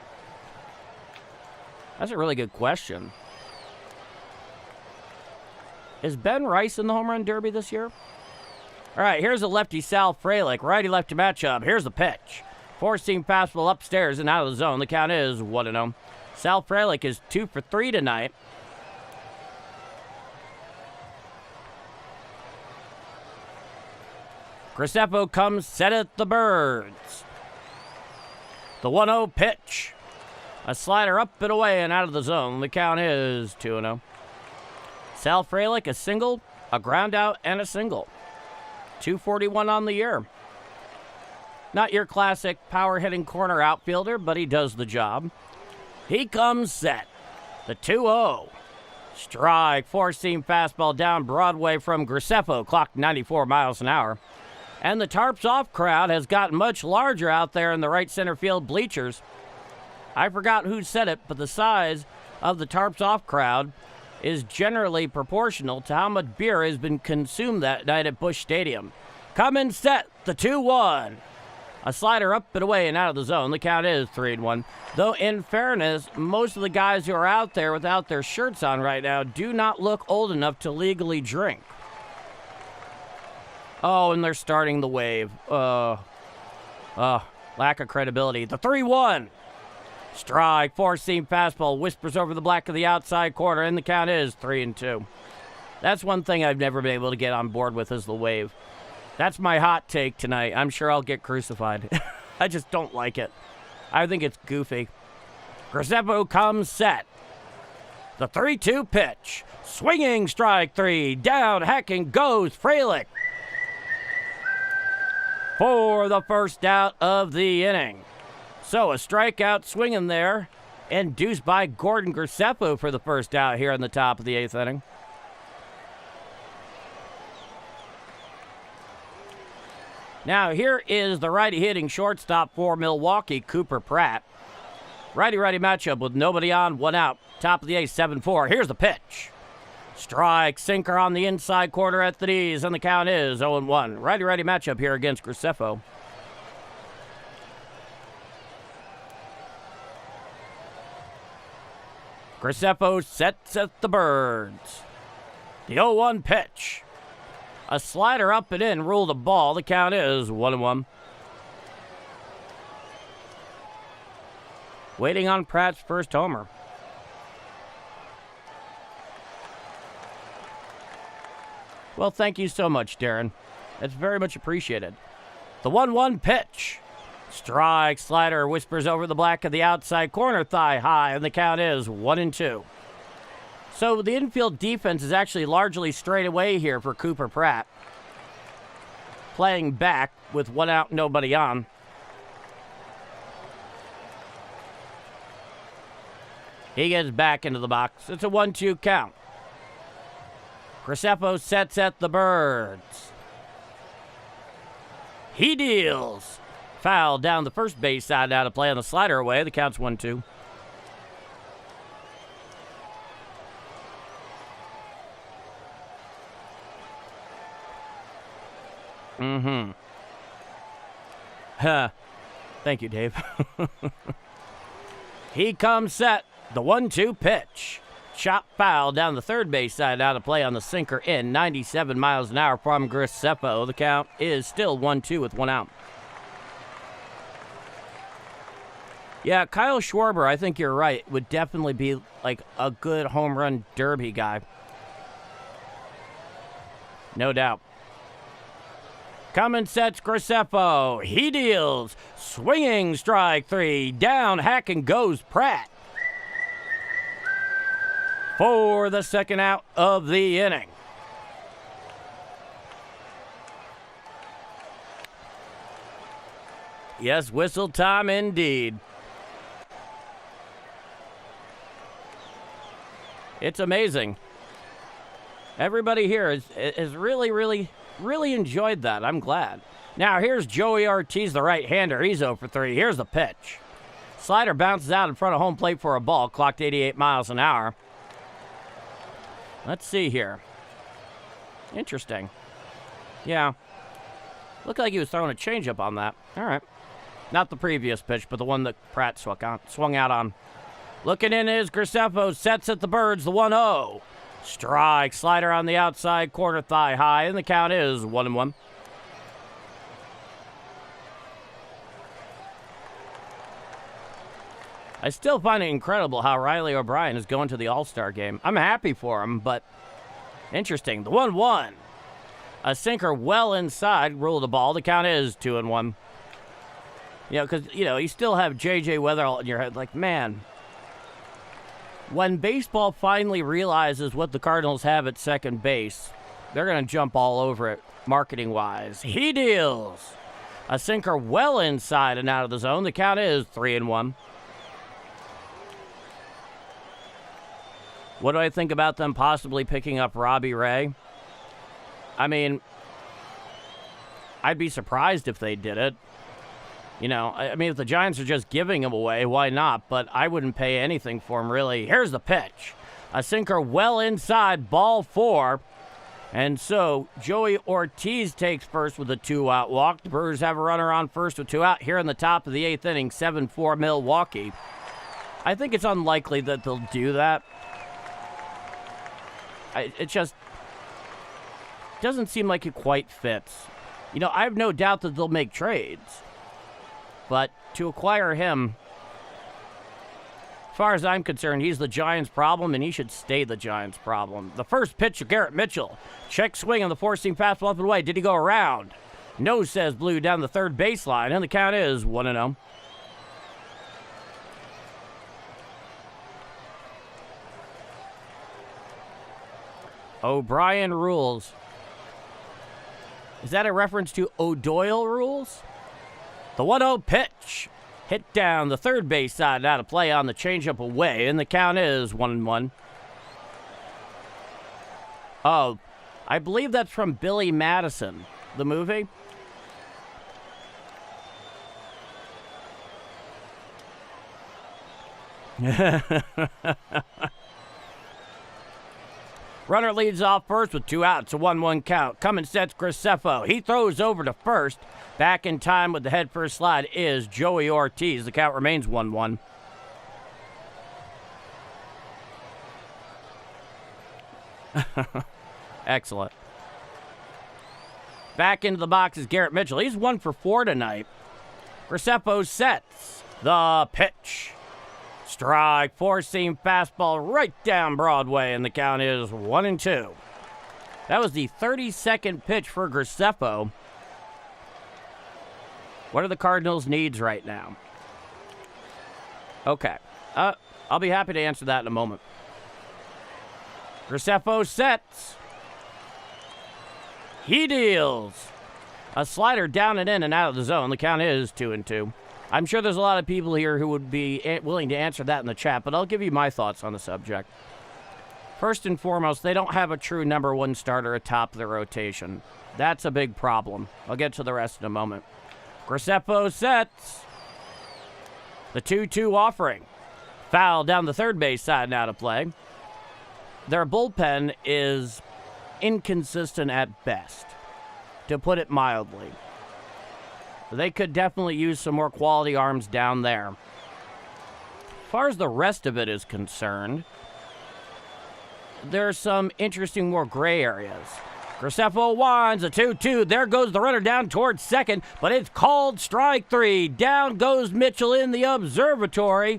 That's a really good question. Is Ben Rice in the home run derby this year? All right, here's a lefty Sal Frelick, righty-lefty matchup. Here's the pitch. Four-seam fastball upstairs and out of the zone. The count is 1-0. Sal Frelick is 2 for 3 tonight. Graceffo comes set at the Birds. The 1-0 pitch. A slider up and away and out of the zone. The count is 2-0. Sal Frelick, a single, a ground out, and a single. 241 on the year. Not your classic power-hitting corner outfielder, but he does the job. He comes set. The 2-0. Strike, four-seam fastball down Broadway from Graceffo, clocked 94 miles an hour. And the Tarps Off crowd has gotten much larger out there in the right center field bleachers. I forgot who said it, but the size of the Tarps Off crowd is generally proportional to how much beer has been consumed that night at Busch Stadium. Come in set, the 2-1. A slider up and away and out of the zone. The count is 3-1. Though, in fairness, most of the guys who are out there without their shirts on right now do not look old enough to legally drink. Oh, and they're starting the wave. Lack of credibility. The 3-1. Strike, four-seam fastball, whispers over the black of the outside corner, and the count is 3-2. That's one thing I've never been able to get on board with is the wave. That's my hot take tonight. I'm sure I'll get crucified. I just don't like it. I think it's goofy. Graceffo comes set. The 3-2 pitch. Swinging strike three. Down, hacking goes Frelick for the first out of the inning. So a strikeout swinging there, induced by Gordon Graceffo for the first out here in the top of the 8th inning. Now here is the righty hitting shortstop for Milwaukee, Cooper Pratt. Righty-righty matchup with nobody on, one out. Top of the 8th, 7-4. Here's the pitch. Strike, sinker on the inside corner at the knees, and the count is 0-1. Righty-righty matchup here against Graceffo. Graceffo sets at the Birds. The 0-1 pitch. A slider up and in, ruled a ball. The count is 1-1. Waiting on Pratt's first homer. Well, thank you so much, Darren. That's very much appreciated. The 1-1 pitch. Strike, slider, whispers over the black of the outside corner, thigh high, and the count is 1-2. So the infield defense is actually largely straight away here for Cooper Pratt. Playing back with one out, nobody on. He gets back into the box. It's a 1-2 count. Graceffo sets at the Birds. He deals. Foul down the first base side, out of play on the slider away. The count's 1-2. Thank you, Dave. He comes set. The 1-2 pitch. Chop foul down the third base side, out of play on the sinker in. 97 miles an hour from Graceffo. The count is still 1-2 with one out. Yeah, Kyle Schwarber, I think you're right, would definitely be like a good home run derby guy. No doubt. Coming sets Graceffo. He deals. Swinging strike 3. Down, hacking goes Pratt. For the second out of the inning. Yes, whistle time indeed. It's amazing. Everybody here is really enjoyed that. I'm glad. Now, here's Joey Ortiz, the right-hander. He's 0 for 3. Here's the pitch. Slider bounces out in front of home plate for a ball. Clocked 88 miles an hour. Let's see here. Interesting. Yeah. Looked like he was throwing a changeup on that. All right. Not the previous pitch, but the one that Pratt swung out on. Looking in is Graceffo. Sets at the Birds. The 1-0. Strike. Slider on the outside corner, thigh high, and the count is 1-1. I still find it incredible how Riley O'Brien is going to the All-Star game. I'm happy for him, but interesting. The 1-1. A sinker well inside. Ruled the ball. The count is 2-1. You know, because, you still have J.J. Weatherall in your head. Like, man, when baseball finally realizes what the Cardinals have at second base, they're going to jump all over it, marketing-wise. He deals. A sinker well inside and out of the zone. The count is 3-1. What do I think about them possibly picking up Robbie Ray? I mean, I'd be surprised if they did it. If the Giants are just giving him away, why not? But I wouldn't pay anything for him, really. Here's the pitch. A sinker well inside, ball 4. And so Joey Ortiz takes first with a 2-out walk. The Brewers have a runner on first with 2 out here in the top of the 8th inning, 7-4 Milwaukee. I think it's unlikely that they'll do that. It just doesn't seem like it quite fits. I have no doubt that they'll make trades. But to acquire him, as far as I'm concerned, he's the Giants' problem, and he should stay the Giants' problem. The first pitch of Garrett Mitchell. Check swing on the four-seam fastball up and away. Did he go around? No, says Blue, down the third baseline, and the count is 1-0. O'Brien rules. Is that a reference to O'Doyle rules? The 1-0 pitch. Hit down the third base side, out of play on the changeup away, and the count is 1-1. Oh, I believe that's from Billy Madison, the movie. Runner leads off first with 2 outs, a 1-1 count. Coming sets Graceffo. He throws over to first. Back in time with the head first slide is Joey Ortiz. The count remains 1-1. Excellent. Back into the box is Garrett Mitchell. He's 1 for 4 tonight. Graceffo sets the pitch. Strike, four-seam fastball right down Broadway, and the count is 1-2. That was the 32nd pitch for Graceffo. What are the Cardinals' needs right now? Okay. I'll be happy to answer that in a moment. Graceffo sets. He deals. A slider down and in and out of the zone. The count is 2-2. I'm sure there's a lot of people here who would be willing to answer that in the chat, but I'll give you my thoughts on the subject. First and foremost, they don't have a true number 1 starter atop their rotation. That's a big problem. I'll get to the rest in a moment. Graceffo sets. The 2-2 offering. Foul down the third base side and out of play. Their bullpen is inconsistent at best, to put it mildly. They could definitely use some more quality arms down there. As far as the rest of it is concerned, there are some interesting, more gray areas. Graceffo winds a 2-2. There goes the runner down towards second, but it's called strike 3. Down goes Mitchell in the observatory.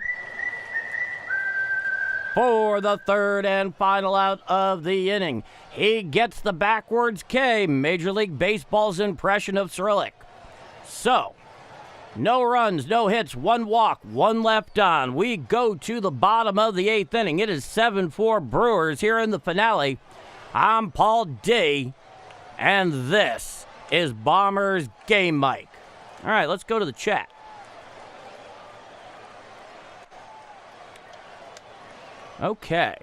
for the third and final out of the inning. He gets the backwards K, Major League Baseball's impression of Cyrillic. So, no runs, no hits, one walk, one left on. We go to the bottom of the eighth inning. It is 7-4 Brewers here in the finale. I'm Paul D, and this is Bombers Game Mike. All right, let's go to the chat. Okay.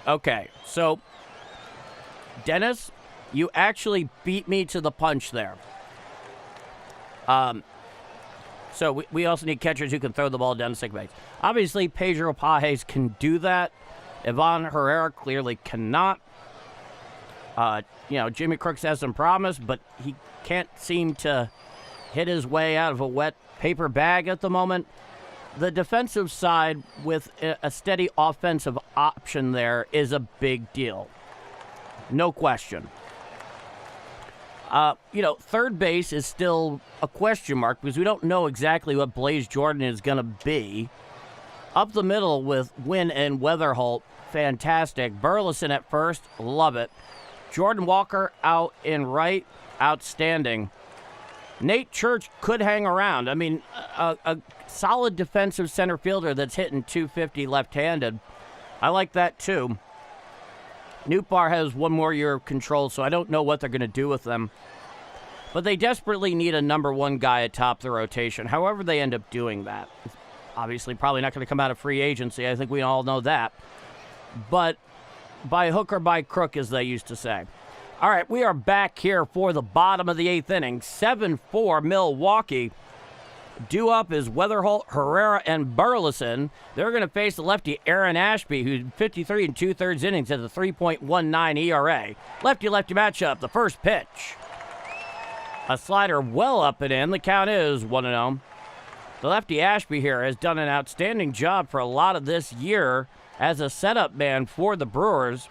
Okay, so, Dennis, you actually beat me to the punch there. So we also need catchers who can throw the ball down the second base. Obviously, Pedro Pages can do that. Ivan Herrera clearly cannot. Jimmy Crooks has some promise, but he can't seem to hit his way out of a wet paper bag at the moment. The defensive side with a steady offensive option there is a big deal. No question. Third base is still a question mark because we don't know exactly what Blaze Jordan is going to be. Up the middle with Wynn and Weatherholt, fantastic. Burleson at first, love it. Jordan Walker out in right, outstanding. Nate Church could hang around. I mean, a solid defensive center fielder that's hitting .250 left-handed. I like that, too. Nootbaar has one more year of control, so I don't know what they're going to do with them. But they desperately need a number one guy atop the rotation, however they end up doing that. Obviously, probably not going to come out of free agency. I think we all know that. But by hook or by crook, as they used to say. All right, we are back here for the bottom of the eighth inning. 7-4 Milwaukee. Due up is Weatherholt, Herrera, and Burleson. They're going to face the lefty Aaron Ashby, who's 53 and 2/3 innings at a 3.19 ERA. Lefty-lefty matchup, the first pitch. A slider well up and in. The count is 1-0. The lefty Ashby here has done an outstanding job for a lot of this year as a setup man for the Brewers.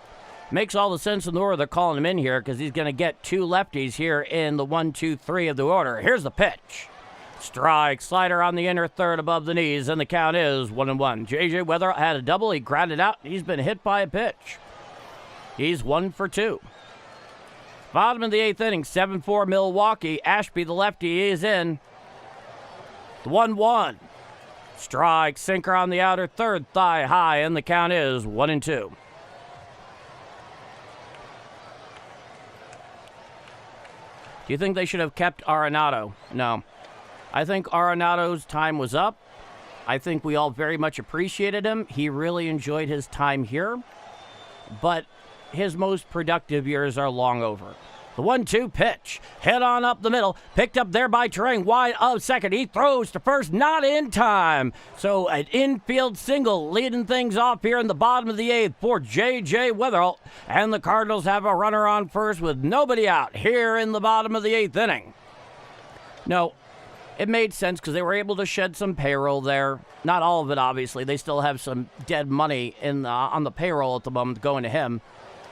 Makes all the sense in the world they're calling him in here because he's going to get two lefties here in the 1-2-3 of the order. Here's the pitch. Strike, slider on the inner third above the knees, and the count is 1-1. J.J. Weather had a double. He grounded out. He's been hit by a pitch. He's 1 for 2. Bottom of the eighth inning, 7-4 Milwaukee. Ashby, the lefty, is in. 1-1. Strike, sinker on the outer third, thigh high, and the count is 1-2. Do you think they should have kept Arenado? No. I think Arenado's time was up. I think we all very much appreciated him. He really enjoyed his time here. But his most productive years are long over. The 1-2 pitch. Hit on up the middle. Picked up there by Terang. Wide of second. He throws to first. Not in time. So an infield single leading things off here in the bottom of the eighth for J.J. Weatherholt. And the Cardinals have a runner on first with nobody out here in the bottom of the eighth inning. No, it made sense because they were able to shed some payroll there. Not all of it, obviously. They still have some dead money on the payroll at the moment going to him,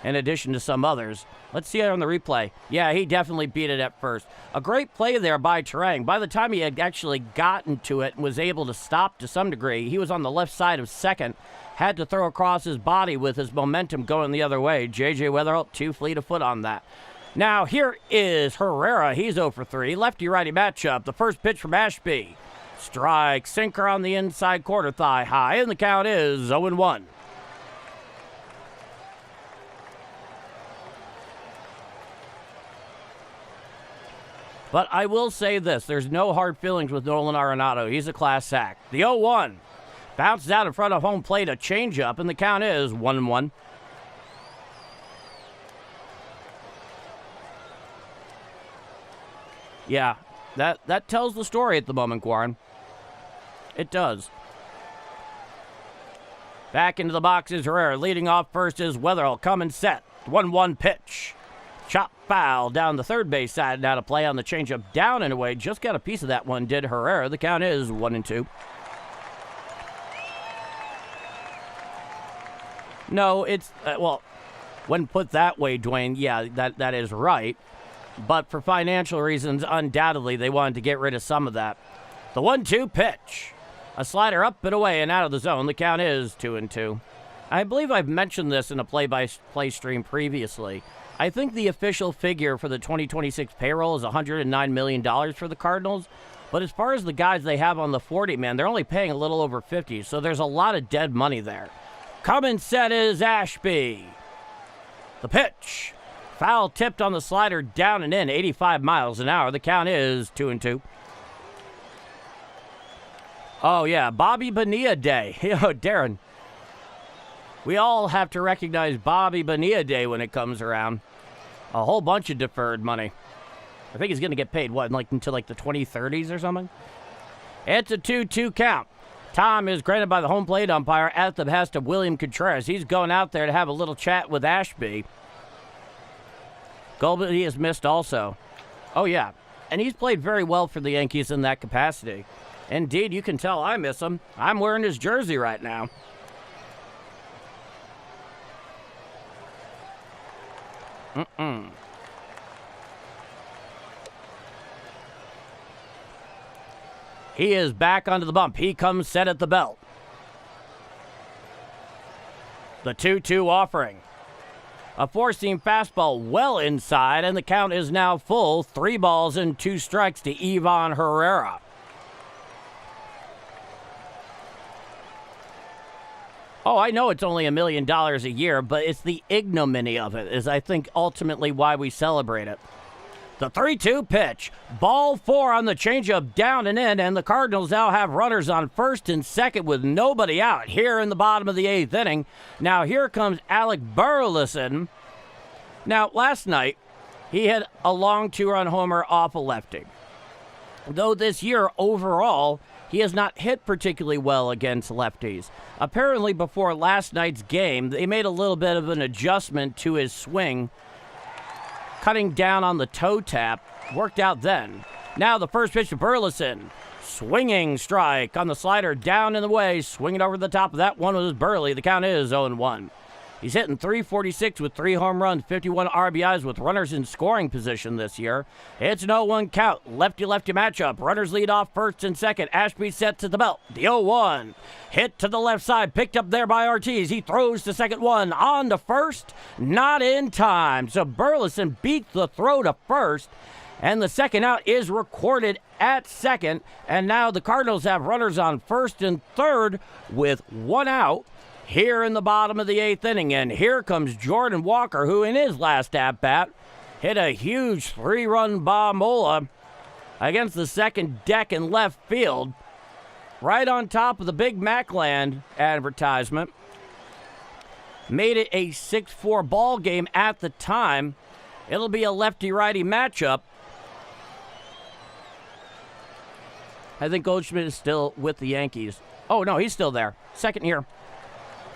in addition to some others. Let's see it on the replay. Yeah, he definitely beat it at first. A great play there by Terang. By the time he had actually gotten to it and was able to stop to some degree, he was on the left side of second, had to throw across his body with his momentum going the other way. J.J. Weatherholt, 2 fleet of foot on that. Now, here is Herrera. He's 0 for 3. Lefty-righty matchup. The first pitch from Ashby. Strike, sinker on the inside quarter, thigh high, and the count is 0-1. But I will say this. There's no hard feelings with Nolan Arenado. He's a class act. The 0-1. Bounced out in front of home plate, a changeup, and the count is 1-1. Yeah, that tells the story at the moment, Guarin. It does. Back into the box is Herrera. Leading off first is Weatherall. Coming set. 1-1 pitch. Chop foul down the third base side. Now to play on the changeup down and away. Just got a piece of that one, did Herrera. The count is 1-2. No, it's, when put that way, Dwayne, yeah, that is right. but for financial reasons, undoubtedly, they wanted to get rid of some of that. The 1-2 pitch. A slider up and away and out of the zone. The count is 2-2. I believe I've mentioned this in a play-by-play stream previously. I think the official figure for the 2026 payroll is $109 million for the Cardinals. But as far as the guys they have on the 40, man, they're only paying a little over 50. So there's a lot of dead money there. Coming set is Ashby. The pitch. Foul tipped on the slider, down and in, 85 miles an hour. The count is 2-2. Oh, yeah, Bobby Bonilla Day. Yo, Darren. We all have to recognize Bobby Bonilla Day when it comes around. A whole bunch of deferred money. I think he's going to get paid, what, until the 2030s or something? It's a 2-2 count. Time is granted by the home plate umpire at the behest of William Contreras. He's going out there to have a little chat with Ashby. Goldie has missed also. Oh, yeah. And he's played very well for the Yankees in that capacity. Indeed, you can tell I miss him. I'm wearing his jersey right now. He is back onto the bump. He comes set at the belt. The 2-2 offering. A four-seam fastball well inside, and the count is now full. 3 balls and 2 strikes to Ivan Herrera. Oh, I know it's only $1 million a year, but it's the ignominy of it is, I think, ultimately why we celebrate it. The 3-2 pitch. Ball 4 on the changeup, down and in, and the Cardinals now have runners on first and second with nobody out here in the bottom of the 8th inning. Now here comes Alec Burleson. Now, last night, he had a long 2-run homer off a lefty. Though this year, overall, he has not hit particularly well against lefties. Apparently, before last night's game, they made a little bit of an adjustment to his swing, cutting down on the toe tap. Worked out then. Now the first pitch to Burleson. Swinging strike on the slider, down in the way. Swinging over the top of that one was Burley. The count is 0-1. He's hitting .346 with 3 home runs, 51 RBIs with runners in scoring position this year. It's an 0-1 count. Lefty-lefty matchup. Runners lead off first and second. Ashby set to the belt. The 0-1. Hit to the left side. Picked up there by Ortiz. He throws to second one. On to first. Not in time. So Burleson beats the throw to first. And the second out is recorded at second. And now the Cardinals have runners on first and third with 1 out here in the bottom of the 8th inning. And here comes Jordan Walker, who in his last at-bat hit a huge 3-run bombola against the second deck in left field, right on top of the Big Macland advertisement. Made it a 6-4 ball game at the time. It'll be a lefty-righty matchup. I think Goldschmidt is still with the Yankees. Oh, no, he's still there. Second year.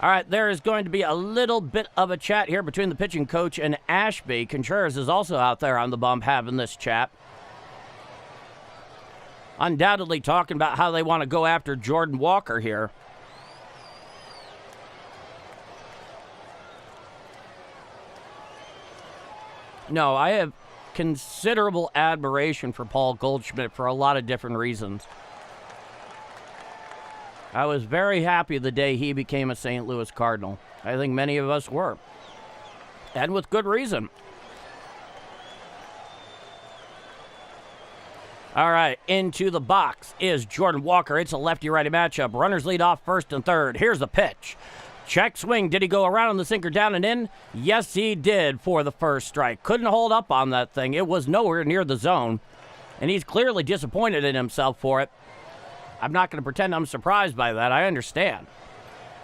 All right, there is going to be a little bit of a chat here between the pitching coach and Ashby. Contreras is also out there on the bump having this chat. Undoubtedly talking about how they want to go after Jordan Walker here. No, I have considerable admiration for Paul Goldschmidt for a lot of different reasons. I was very happy the day he became a St. Louis Cardinal. I think many of us were. And with good reason. All right, into the box is Jordan Walker. It's a lefty-righty matchup. Runners lead off first and third. Here's the pitch. Check swing. Did he go around on the sinker down and in? Yes, he did for the first strike. Couldn't hold up on that thing. It was nowhere near the zone. And he's clearly disappointed in himself for it. I'm not going to pretend I'm surprised by that. I understand.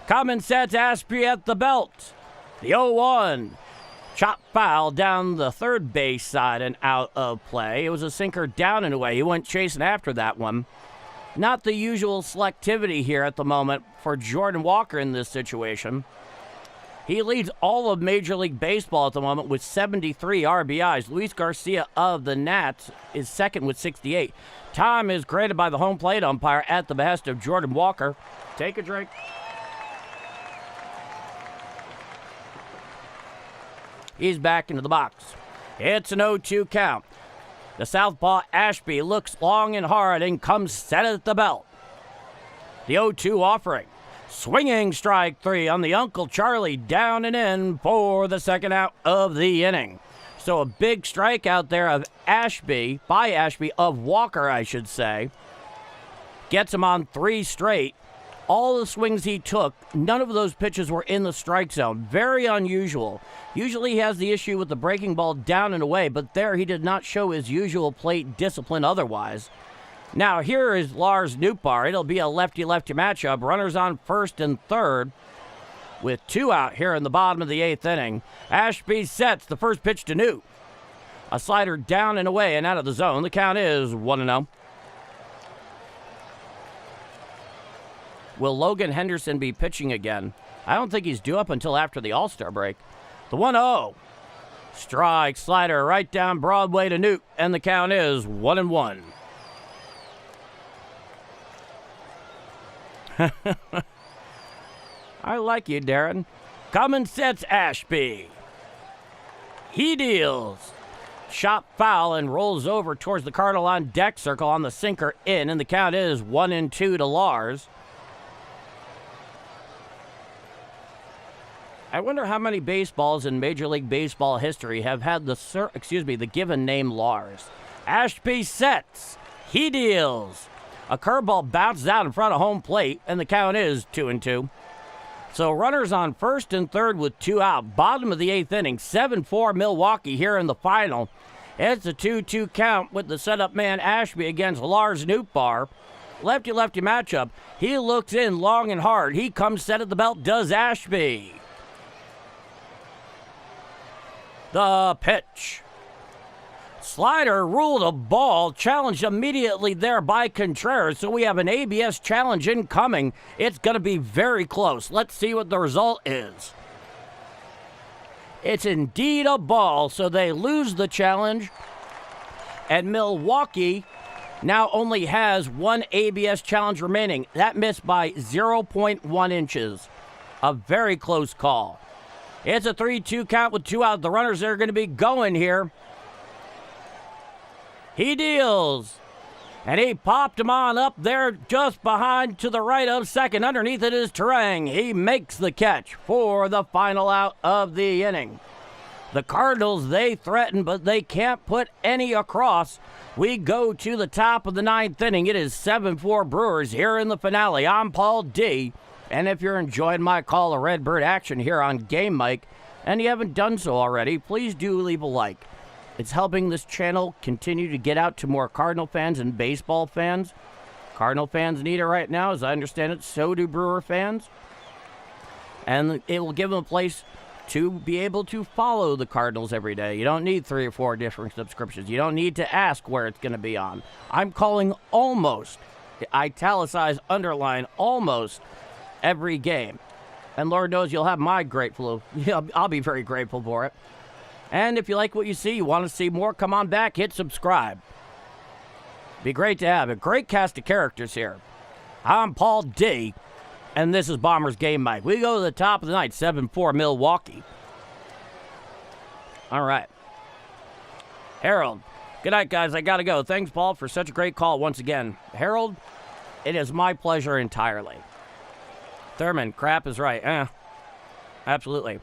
Common sets Ashby at the belt. The 0-1. Chop foul down the third base side and out of play. It was a sinker down and away. He went chasing after that one. Not the usual selectivity here at the moment for Jordan Walker in this situation. He leads all of Major League Baseball at the moment with 73 RBIs. Luis Garcia of the Nats is second with 68. Time is granted by the home plate umpire at the behest of Jordan Walker. Take a drink. He's back into the box. It's an 0-2 count. The southpaw Ashby looks long and hard and comes set at the belt. The 0-2 offering. Swinging strike 3 on the Uncle Charlie, down and in for the second out of the inning. So a big strikeout there of Ashby, of Walker, I should say. Gets him on 3 straight. All the swings he took, none of those pitches were in the strike zone. Very unusual. Usually he has the issue with the breaking ball down and away, but there he did not show his usual plate discipline otherwise. Now here is Lars Nootbaar. It'll be a lefty-lefty matchup. Runners on first and third with 2 out here in the bottom of the 8th inning. Ashby sets the first pitch to Newt. A slider down and away and out of the zone. The count is 1-0. Will Logan Henderson be pitching again? I don't think he's due up until after the All-Star break. The 1-0. Strike, slider right down Broadway to Newt, and the count is 1-1. I like you, Darren. Cummins sets Ashby. He deals. Shot foul and rolls over towards the Cardinal on deck circle on the sinker in, and the count is 1-2 to Lars. I wonder how many baseballs in Major League Baseball history have had the given name Lars. Ashby sets. He deals. A curveball bounces out in front of home plate, and the count is 2-2. So runners on first and third with 2 out. Bottom of the 8th inning, 7-4 Milwaukee here in the final. It's a 2-2 count with the setup man Ashby against Lars Nootbaar. Lefty-lefty matchup. He looks in long and hard. He comes set at the belt, does Ashby. The pitch. Slider ruled a ball, challenged immediately there by Contreras, so we have an ABS challenge incoming. It's going to be very close. Let's see what the result is. It's indeed a ball, so they lose the challenge, and Milwaukee now only has 1 ABS challenge remaining. That missed by 0.1 inches. A very close call. It's a 3-2 count with 2 out. The runners are going to be going here. He deals. And he popped him on up there just behind to the right of second. Underneath it is Terang. He makes the catch for the final out of the inning. The Cardinals, they threaten, but they can't put any across. We go to the top of the 9th inning. It is 7-4 Brewers here in the finale. I'm Paul D. And if you're enjoying my call of Redbird action here on Game Mike, and you haven't done so already, please do leave a like. It's helping this channel continue to get out to more Cardinal fans and baseball fans. Cardinal fans need it right now, as I understand it. So do Brewer fans. And it will give them a place to be able to follow the Cardinals every day. You don't need 3 or 4 different subscriptions. You don't need to ask where it's going to be on. I'm calling almost, italicize, underline, almost every game. And Lord knows you'll have my grateful, I'll be very grateful for it. And if you like what you see, you want to see more, come on back, hit subscribe. Be great to have a great cast of characters here. I'm Paul D, and this is Bombers Game Mike. We go to the top of the night, 7-4 Milwaukee. All right. Harold, good night, guys. I got to go. Thanks, Paul, for such a great call once again. Harold, it is my pleasure entirely. Thurman, crap is right. Absolutely.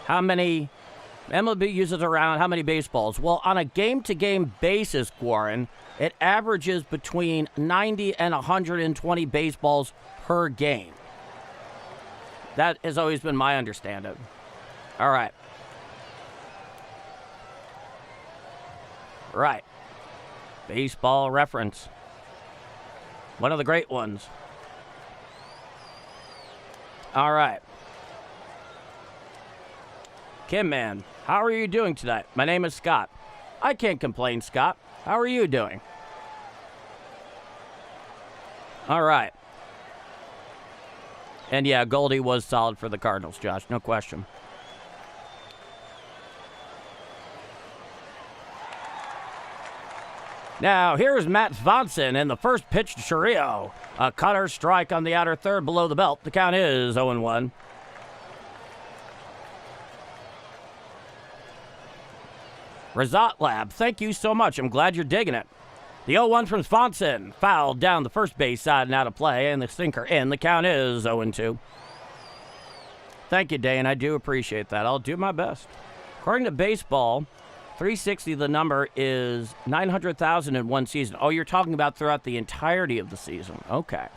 How many MLB uses around how many baseballs? Well, on a game-to-game basis, Warren, it averages between 90 and 120 baseballs per game. That has always been my understanding. All right. Right. Baseball reference. One of the great ones. All right. Kim Man, how are you doing tonight? My name is Scott. I can't complain, Scott. How are you doing? All right. And yeah, Goldie was solid for the Cardinals, Josh. No question. Now, here's Matt Swanson, and the first pitch to Chourio. A cutter strike on the outer third below the belt. The count is 0-1. Razat Lab, thank you so much. I'm glad you're digging it. The 0-1 from Swanson. Fouled down the first base side and out of play, and the sinker in. The count is 0-2. Thank you, Dane. I do appreciate that. I'll do my best. According to baseball, 360, the number is 900,000 in one season. Oh, you're talking about throughout the entirety of the season. Okay.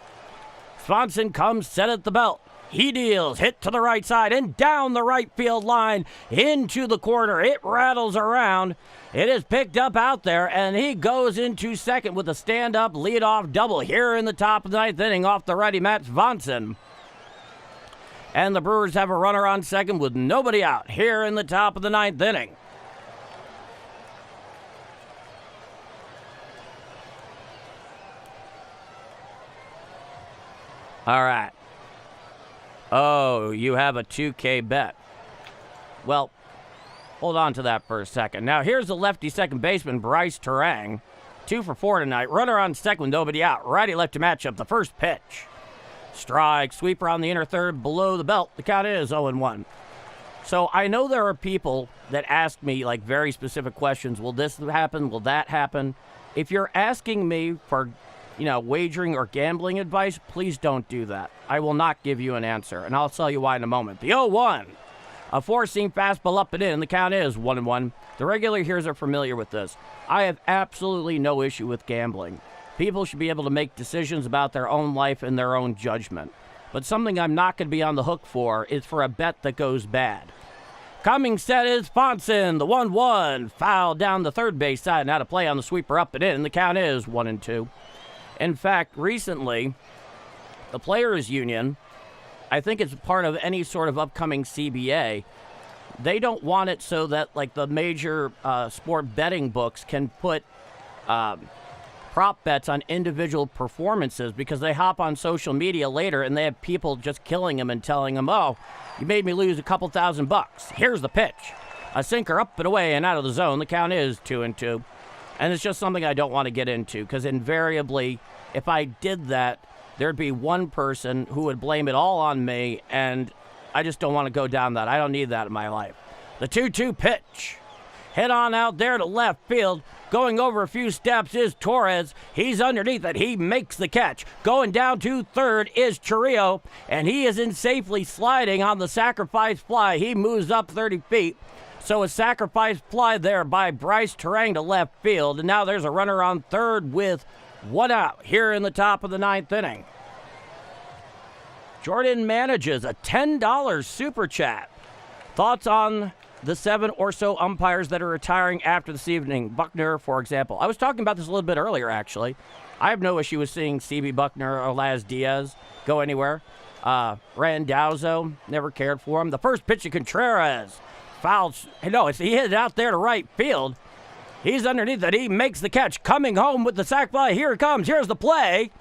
Swanson comes set at the belt. He deals, hit to the right side and down the right field line into the corner. It rattles around. It is picked up out there, and he goes into second with a stand-up leadoff double here in the top of the ninth inning off the righty Matt Swanson. And the Brewers have a runner on second with nobody out here in the top of the ninth inning. All right. Oh, you have a 2K bet. Well, hold on to that for a second. Now, here's the lefty second baseman, Bryce Terang. 2 for 4 tonight. Runner on second with nobody out. Righty-lefty matchup, the first pitch. Strike, sweeper on the inner third below the belt. The count is 0-1. So I know there are people that ask me, like, very specific questions. Will this happen? Will that happen? If you're asking me for wagering or gambling advice, please don't do that. I will not give you an answer, and I'll tell you why in a moment. The 0-1. A four-seam fastball up and in. The count is 1-1. The regular hearers are familiar with this. I have absolutely no issue with gambling. People should be able to make decisions about their own life and their own judgment. But something I'm not going to be on the hook for is for a bet that goes bad. Coming set is Swanson. The 1-1. Foul down the third base side and out of play on the sweeper up and in. The count is 1-2. In fact, recently, the Players Union, I think it's part of any sort of upcoming CBA, they don't want it so that, like, the major sport betting books can put prop bets on individual performances, because they hop on social media later and they have people just killing them and telling them, oh, you made me lose a couple $1,000. Here's the pitch. A sinker up and away and out of the zone. The count is 2-2. And it's just something I don't want to get into, because invariably, if I did that, there'd be one person who would blame it all on me, and I just don't want to go down that. I don't need that in my life. The 2-2 pitch. Head on out there to left field. Going over a few steps is Torres. He's underneath it. He makes the catch. Going down to third is Chourio, and he is in safely sliding on the sacrifice fly. He moves up 30 feet. So a sacrifice fly there by Bryce Terang to left field. And now there's a runner on third with one out here in the top of the ninth inning. Jordan manages a $10 super chat. Thoughts on the 7 or so umpires that are retiring after this evening? Buckner, for example. I was talking about this a little bit earlier, actually. I have no issue with seeing CB Buckner or Laz Diaz go anywhere. Randazzo, never cared for him. The first pitch to Contreras. Foul. No, he hit it out there to right field. He's underneath it. He makes the catch. Coming home with the sac fly. Here it comes. Here's the play.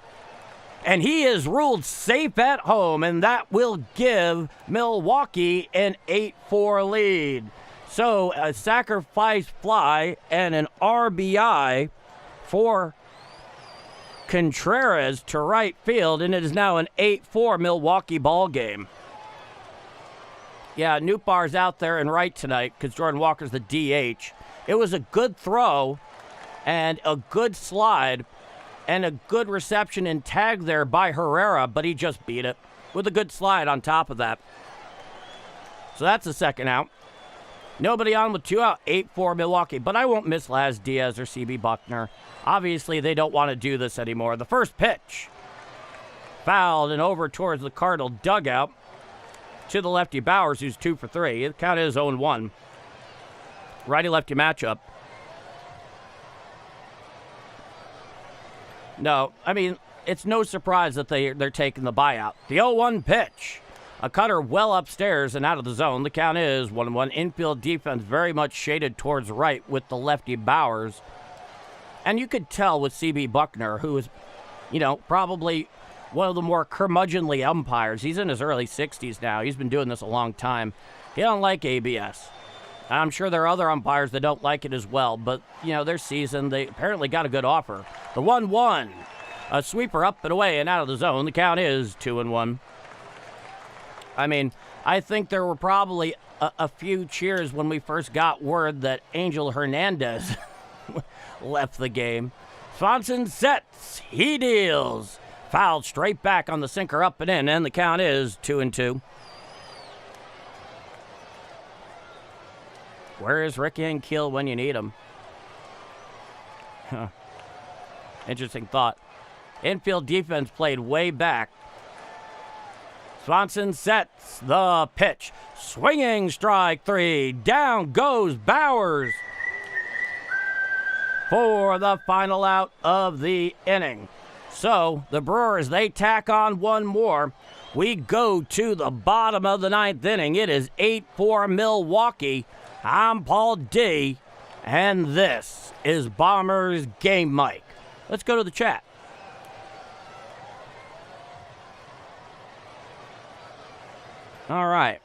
And he is ruled safe at home, and that will give Milwaukee an 8-4 lead. So a sacrifice fly and an RBI for Contreras to right field, and it is now an 8-4 Milwaukee ball game. Yeah, Nootbaar's out there and right tonight because Jordan Walker's the DH. It was a good throw and a good slide and a good reception and tag there by Herrera, but he just beat it with a good slide on top of that. So that's the second out. Nobody on with 2 out, 8-4 Milwaukee, but I won't miss Laz Diaz or CB Buckner. Obviously, they don't want to do this anymore. The first pitch, fouled and over towards the Cardinal dugout to the lefty Bowers, who's 2 for 3. The count is 0-1. Righty-lefty matchup. No, I mean, it's no surprise that they're taking the buyout. The 0-1 pitch. A cutter well upstairs and out of the zone. The count is 1-1. Infield defense very much shaded towards right with the lefty Bowers. And you could tell with CB Buckner, who is, probably one of the more curmudgeonly umpires. He's in his early 60s now. He's been doing this a long time. He don't like ABS. I'm sure there are other umpires that don't like it as well, but, their season, they apparently got a good offer. The 1-1. A sweeper up and away and out of the zone. The count is 2-1. I mean, I think there were probably a few cheers when we first got word that Angel Hernandez left the game. Swanson sets. He deals. Fouled straight back on the sinker up and in, and the count is 2-2. Where is Ricky and Keel when you need him? Huh. Interesting thought. Infield defense played way back. Swanson sets the pitch. Swinging strike 3. Down goes Bowers for the final out of the inning. So the Brewers, they tack on one more. We go to the bottom of the 9th inning. It is 8-4 Milwaukee. I'm Paul D, and this is Bombers Game Mike. Let's go to the chat. All right.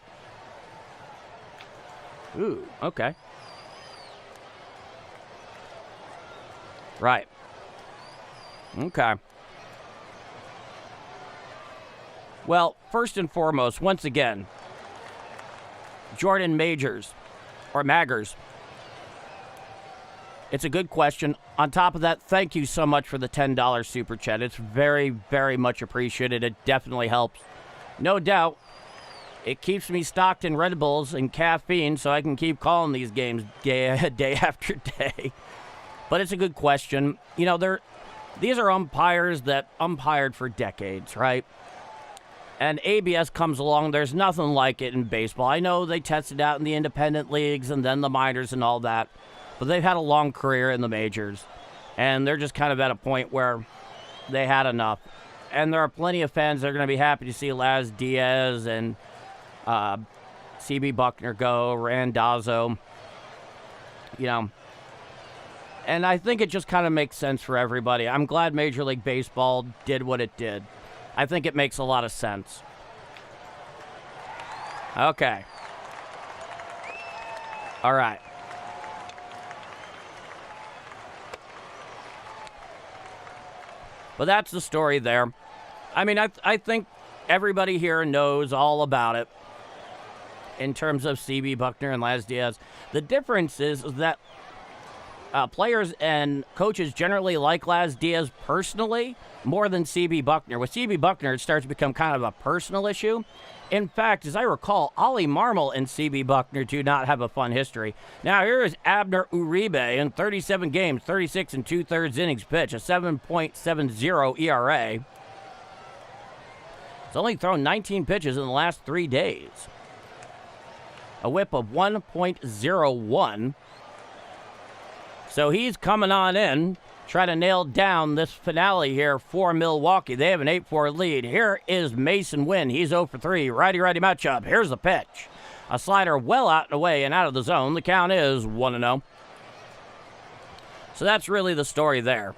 Ooh, okay. Right. Okay. Well, first and foremost, once again, Jordan Majors. Or Maggers. It's a good question. On top of that, thank you so much for the $10 super chat. It's very, very much appreciated. It definitely helps. No doubt, it keeps me stocked in Red Bulls and caffeine so I can keep calling these games day after day. But it's a good question. These are umpires that umpired for decades, right? And ABS comes along. There's nothing like it in baseball. I know they tested out in the independent leagues and then the minors and all that, but they've had a long career in the majors, and they're just kind of at a point where they had enough. And there are plenty of fans that are going to be happy to see Laz Diaz and CB Buckner go, Randazzo, And I think it just kind of makes sense for everybody. I'm glad Major League Baseball did what it did. I think it makes a lot of sense. Okay. All right. But that's the story there. I mean, I think everybody here knows all about it in terms of CB Buckner and Laz Diaz. The difference is that players and coaches generally like Laz Diaz personally more than CB Buckner. With CB Buckner, it starts to become kind of a personal issue. In fact, as I recall, Ollie Marmol and CB Buckner do not have a fun history. Now, here is Abner Uribe in 37 games, 36 and 2/3 innings pitched, a 7.70 ERA. He's only thrown 19 pitches in the last 3 days. A whip of 1.01. So he's coming on in, trying to nail down this finale here for Milwaukee. They have an 8-4 lead. Here is Mason Wynn. He's 0 for 3. Righty-righty matchup. Here's the pitch. A slider well out and away and out of the zone. The count is 1-0. So that's really the story there.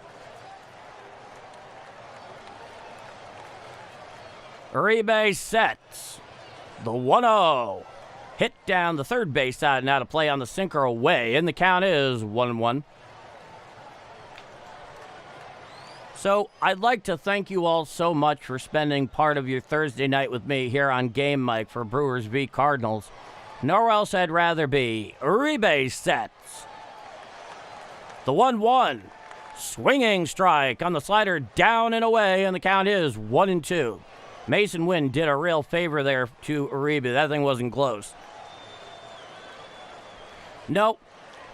Uribe sets the 1-0. Hit down the third base side, now to play on the sinker away, and the count is 1-1. So I'd like to thank you all so much for spending part of your Thursday night with me here on Game Mike for Brewers v. Cardinals. Nowhere else I'd rather be. Uribe sets the 1-1. Swinging strike on the slider, down and away, and the count is 1-2. Mason Wynn did a real favor there to Uribe. That thing wasn't close. Nope.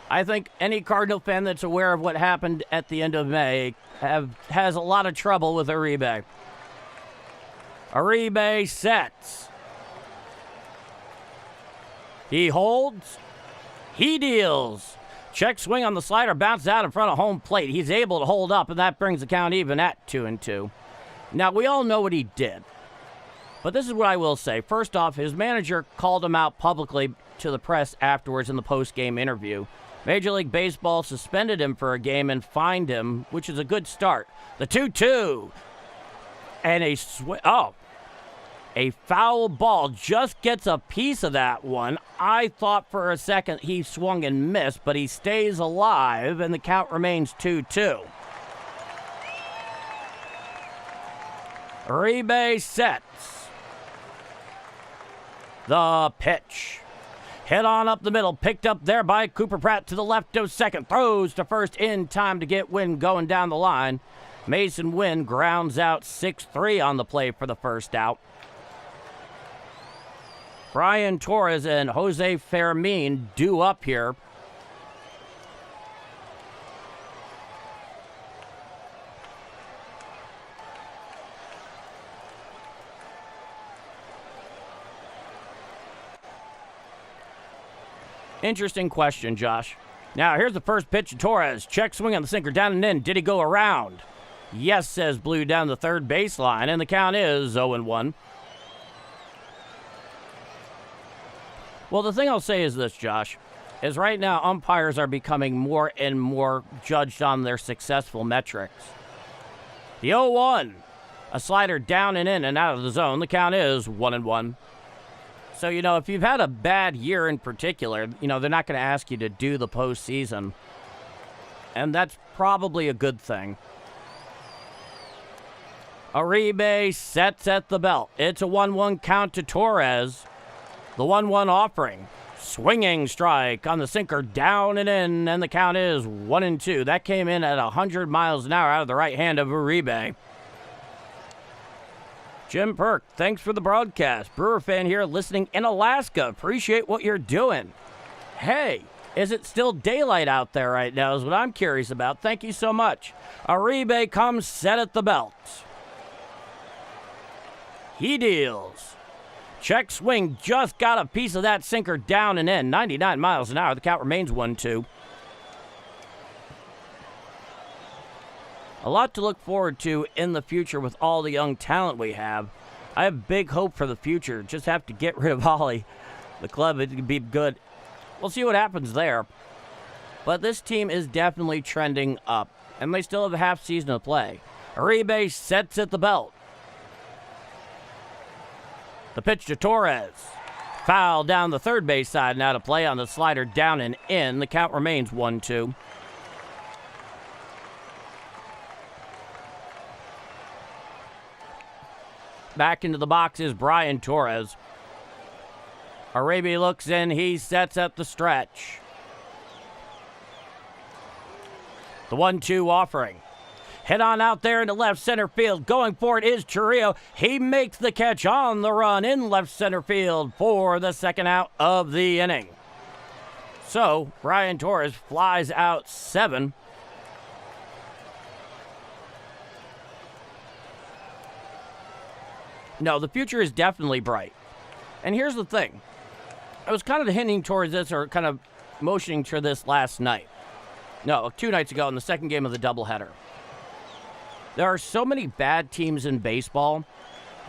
I think any Cardinal fan that's aware of what happened at the end of May has a lot of trouble with Uribe. Uribe sets. He holds. He deals. Check swing on the slider, bounces out in front of home plate. He's able to hold up, and that brings the count even at 2-2. Now, we all know what he did. But this is what I will say. First off, his manager called him out publicly to the press afterwards in the post-game interview. Major League Baseball suspended him for a game and fined him, which is a good start. The 2-2. And a swing. Oh. A foul ball just gets a piece of that one. I thought for a second he swung and missed, but he stays alive, and the count remains 2-2. Uribe sets. The pitch. Hit on up the middle, picked up there by Cooper Pratt to the left of second. Throws to first in time to get Wynn going down the line. Mason Wynn grounds out 6-3 on the play for the first out. Brian Torres and Jose Fermin due up here. Interesting question, Josh. Now, here's the first pitch to Torres. Check swing on the sinker, down and in. Did he go around? Yes, says Blue down the third baseline, and the count is 0-1. Well, the thing I'll say is this, Josh, is right now umpires are becoming more and more judged on their successful metrics. The 0-1, a slider down and in and out of the zone. The count is 1-1. So, if you've had a bad year in particular, they're not going to ask you to do the postseason. And that's probably a good thing. Uribe sets at the belt. It's a 1-1 count to Torres. The 1-1 offering. Swinging strike on the sinker, down and in, and the count is 1-2. That came in at 100 miles an hour out of the right hand of Uribe. Jim Perk, thanks for the broadcast. Brewer fan here listening in Alaska. Appreciate what you're doing. Hey, is it still daylight out there right now is what I'm curious about. Thank you so much. Uribe comes set at the belt. He deals. Check swing, just got a piece of that sinker down and in. 99 miles an hour. The count remains 1-2. A lot to look forward to in the future with all the young talent we have. I have big hope for the future. Just have to get rid of Ollie. The club, it could be good. We'll see what happens there. But this team is definitely trending up, and they still have a half season to play. Uribe sets at the belt. The pitch to Torres. Foul down the third base side. Now to play on the slider down and in. The count remains 1-2. Back into the box is Brian Torres. Uribe looks in. He sets up the stretch. The 1-2 offering. Hit on out there into left center field. Going for it is Churrillo. He makes the catch on the run in left center field for the second out of the inning. So, Brian Torres flies out 7. No, the future is definitely bright. And here's the thing. I was kind of hinting towards this or kind of motioning to this last night. No, 2 nights ago in the second game of the doubleheader. There are so many bad teams in baseball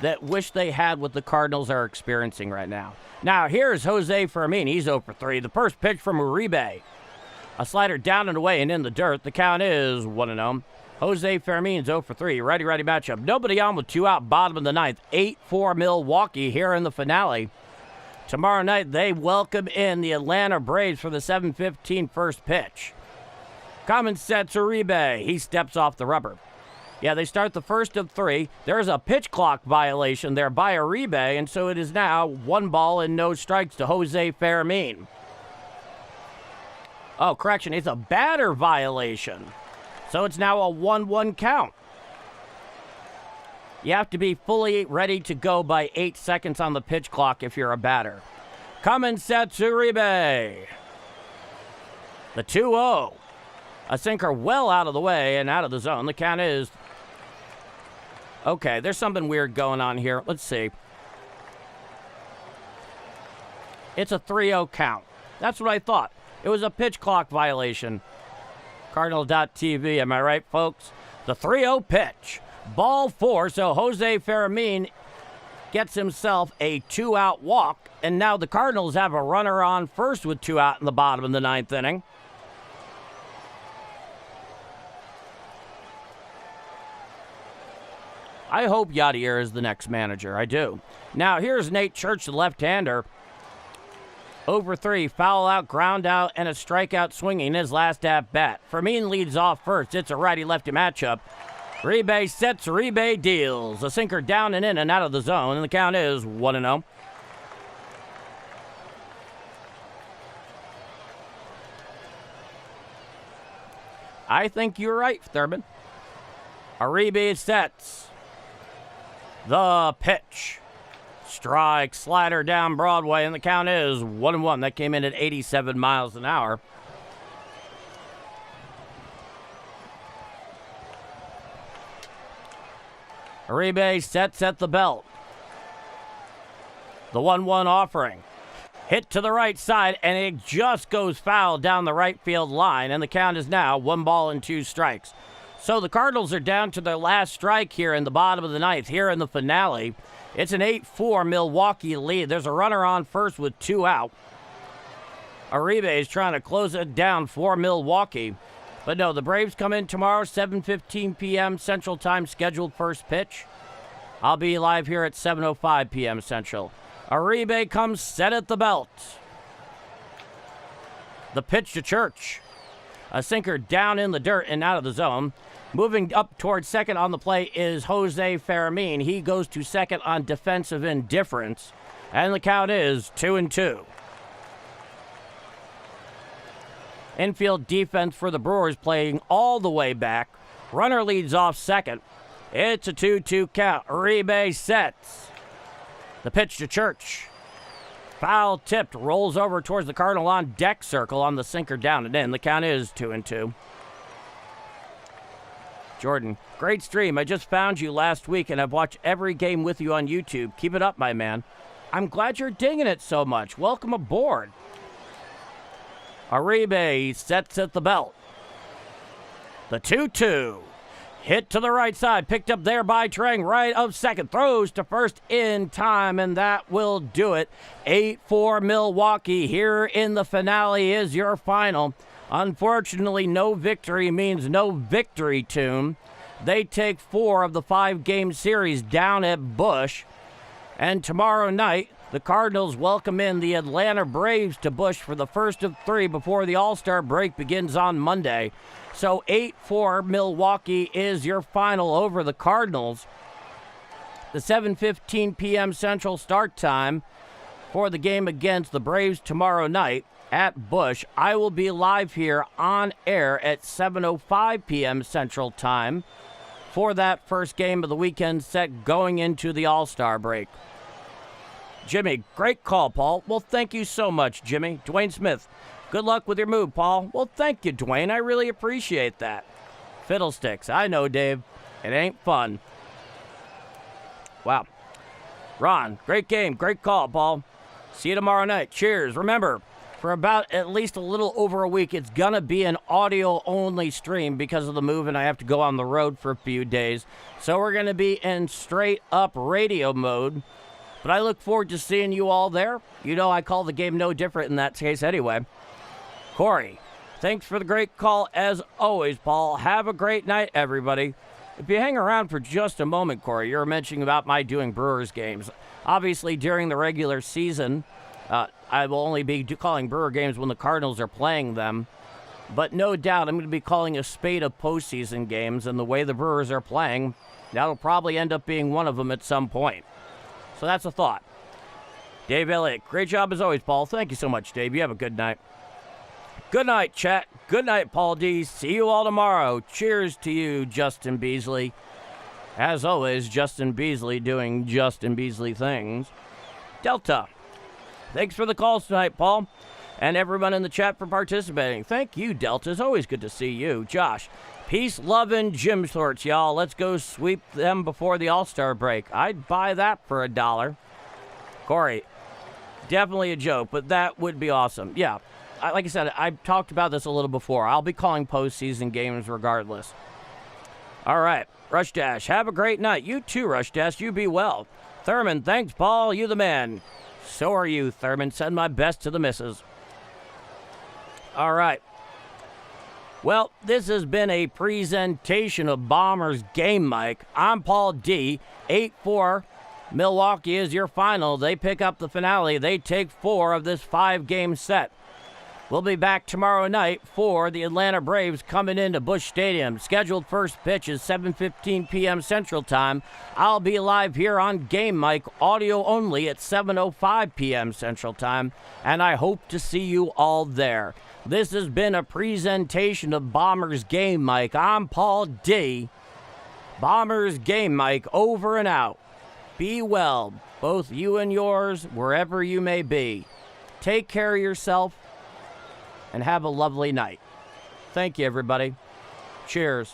that wish they had what the Cardinals are experiencing right now. Now, here's Jose Fermin. He's 0 for 3. The first pitch from Uribe. A slider down and away and in the dirt. The count is 1-0. Jose Fermin's 0 for 3. Righty-righty matchup. Nobody on with 2 out, bottom of the ninth. 8-4 Milwaukee here in the finale. Tomorrow night, they welcome in the Atlanta Braves for the 7:15 first pitch. Common sets Uribe. He steps off the rubber. Yeah, they start the first of 3. There's a pitch clock violation there by Uribe, and so it is now 1 ball and no strikes to Jose Fermin. Oh, correction, it's a batter violation. So it's now a 1-1 count. You have to be fully ready to go by 8 seconds on the pitch clock if you're a batter. Coming sets Uribe. The 2-0. A sinker well out of the way and out of the zone. The count is... Okay, there's something weird going on here. Let's see. It's a 3-0 count. That's what I thought. It was a pitch clock violation. Cardinal.tv, am I right, folks? The 3-0 pitch. Ball 4, so Jose Fermin gets himself a 2-out walk, and now the Cardinals have a runner on first with 2 out in the bottom of the 9th inning. I hope Yadier is the next manager. I do. Now, here's Nate Church, the left-hander. Over 3, foul out, ground out, and a strikeout swinging his last at-bat. Fermin leads off first. It's a righty-lefty matchup. Uribe sets, Uribe deals. A sinker down and in and out of the zone, and the count is 1-0. I think you're right, Thurman. Uribe sets. The pitch. Strike, slider down Broadway, and the count is 1-1. That came in at 87 miles an hour. Uribe sets at the belt. The 1-1 offering. Hit to the right side, and it just goes foul down the right field line, and the count is now 1-2 strikes. So the Cardinals are down to their last strike here in the bottom of the ninth, here in the finale. It's an 8-4 Milwaukee lead. There's a runner on first with 2 out. Uribe is trying to close it down for Milwaukee. But no, the Braves come in tomorrow, 7:15 p.m. Central Time, scheduled first pitch. I'll be live here at 7:05 p.m. Central. Uribe comes set at the belt. The pitch to Church. A sinker down in the dirt and out of the zone. Moving up towards second on the play is Jose Fermin. He goes to second on defensive indifference. And the count is 2-2. Infield defense for the Brewers playing all the way back. Runner leads off second. It's a 2-2 count. Uribe sets. The pitch to Church. Foul tipped, rolls over towards the Cardinal on deck circle on the sinker down and in. The count is 2-2. Jordan, great stream. I just found you last week and I've watched every game with you on YouTube. Keep it up, my man. I'm glad you're digging it so much. Welcome aboard. Uribe sets at the belt. The 2-2. Hit to the right side. Picked up there by Trang. Right of second. Throws to first in time, and that will do it. 8-4 Milwaukee. Here in the finale is your final. Unfortunately, no victory means no victory tune. They take 4 of the 5-game series down at Busch. And tomorrow night, the Cardinals welcome in the Atlanta Braves to Busch for the first of 3 before the All-Star break begins on Monday. So 8-4 Milwaukee is your final over the Cardinals. The 7:15 p.m. Central start time for the game against the Braves tomorrow night at Busch. I will be live here on air at 7:05 p.m. Central time for that first game of the weekend set going into the All-Star break. Jimmy, great call, Paul. Well, thank you so much, Jimmy. Dwayne Smith, good luck with your move, Paul. Well, thank you, Dwayne. I really appreciate that. Fiddlesticks. I know, Dave. It ain't fun. Wow. Ron, great game. Great call, Paul. See you tomorrow night. Cheers. Remember, for about at least a little over a week, it's going to be an audio-only stream because of the move, and I have to go on the road for a few days. So we're going to be in straight-up radio mode. But I look forward to seeing you all there. You know I call the game no different in that case anyway. Corey, thanks for the great call as always, Paul. Have a great night, everybody. If you hang around for just a moment, Corey, you're mentioning about my doing Brewers games. Obviously, during the regular season, I will only be calling Brewer games when the Cardinals are playing them. But no doubt I'm going to be calling a spate of postseason games, and the way the Brewers are playing, that'll probably end up being one of them at some point. So that's a thought. Dave Elliott, great job as always, Paul. Thank you so much, Dave. You have a good night. Good night, chat. Good night, Paul D. See you all tomorrow. Cheers to you, Justin Beasley. As always, Justin Beasley doing Justin Beasley things. Delta, thanks for the calls tonight, Paul. And everyone in the chat for participating. Thank you, Delta. It's always good to see you. Josh, peace, love, and gym shorts, y'all. Let's go sweep them before the All-Star break. I'd buy that for $1. Corey, definitely a joke, but that would be awesome. Yeah, like I said, I've talked about this a little before. I'll be calling postseason games regardless. All right, Rush Dash, have a great night. You too, Rush Dash. You be well. Thurman, thanks, Paul. You the man. So are you, Thurman. Send my best to the missus. All right. Well, this has been a presentation of Bombers Game Mike. I'm Paul D. 8-4. Milwaukee is your final. They pick up the finale. They take 4 of this 5-game set. We'll be back tomorrow night for the Atlanta Braves coming into Busch Stadium. Scheduled first pitch is 7:15 p.m. Central Time. I'll be live here on Game Mike, audio only, at 7:05 p.m. Central Time, and I hope to see you all there. This has been a presentation of Bombers Game Mike. I'm Paul D. Bombers Game Mike, over and out. Be well, both you and yours, wherever you may be. Take care of yourself and have a lovely night. Thank you, everybody. Cheers.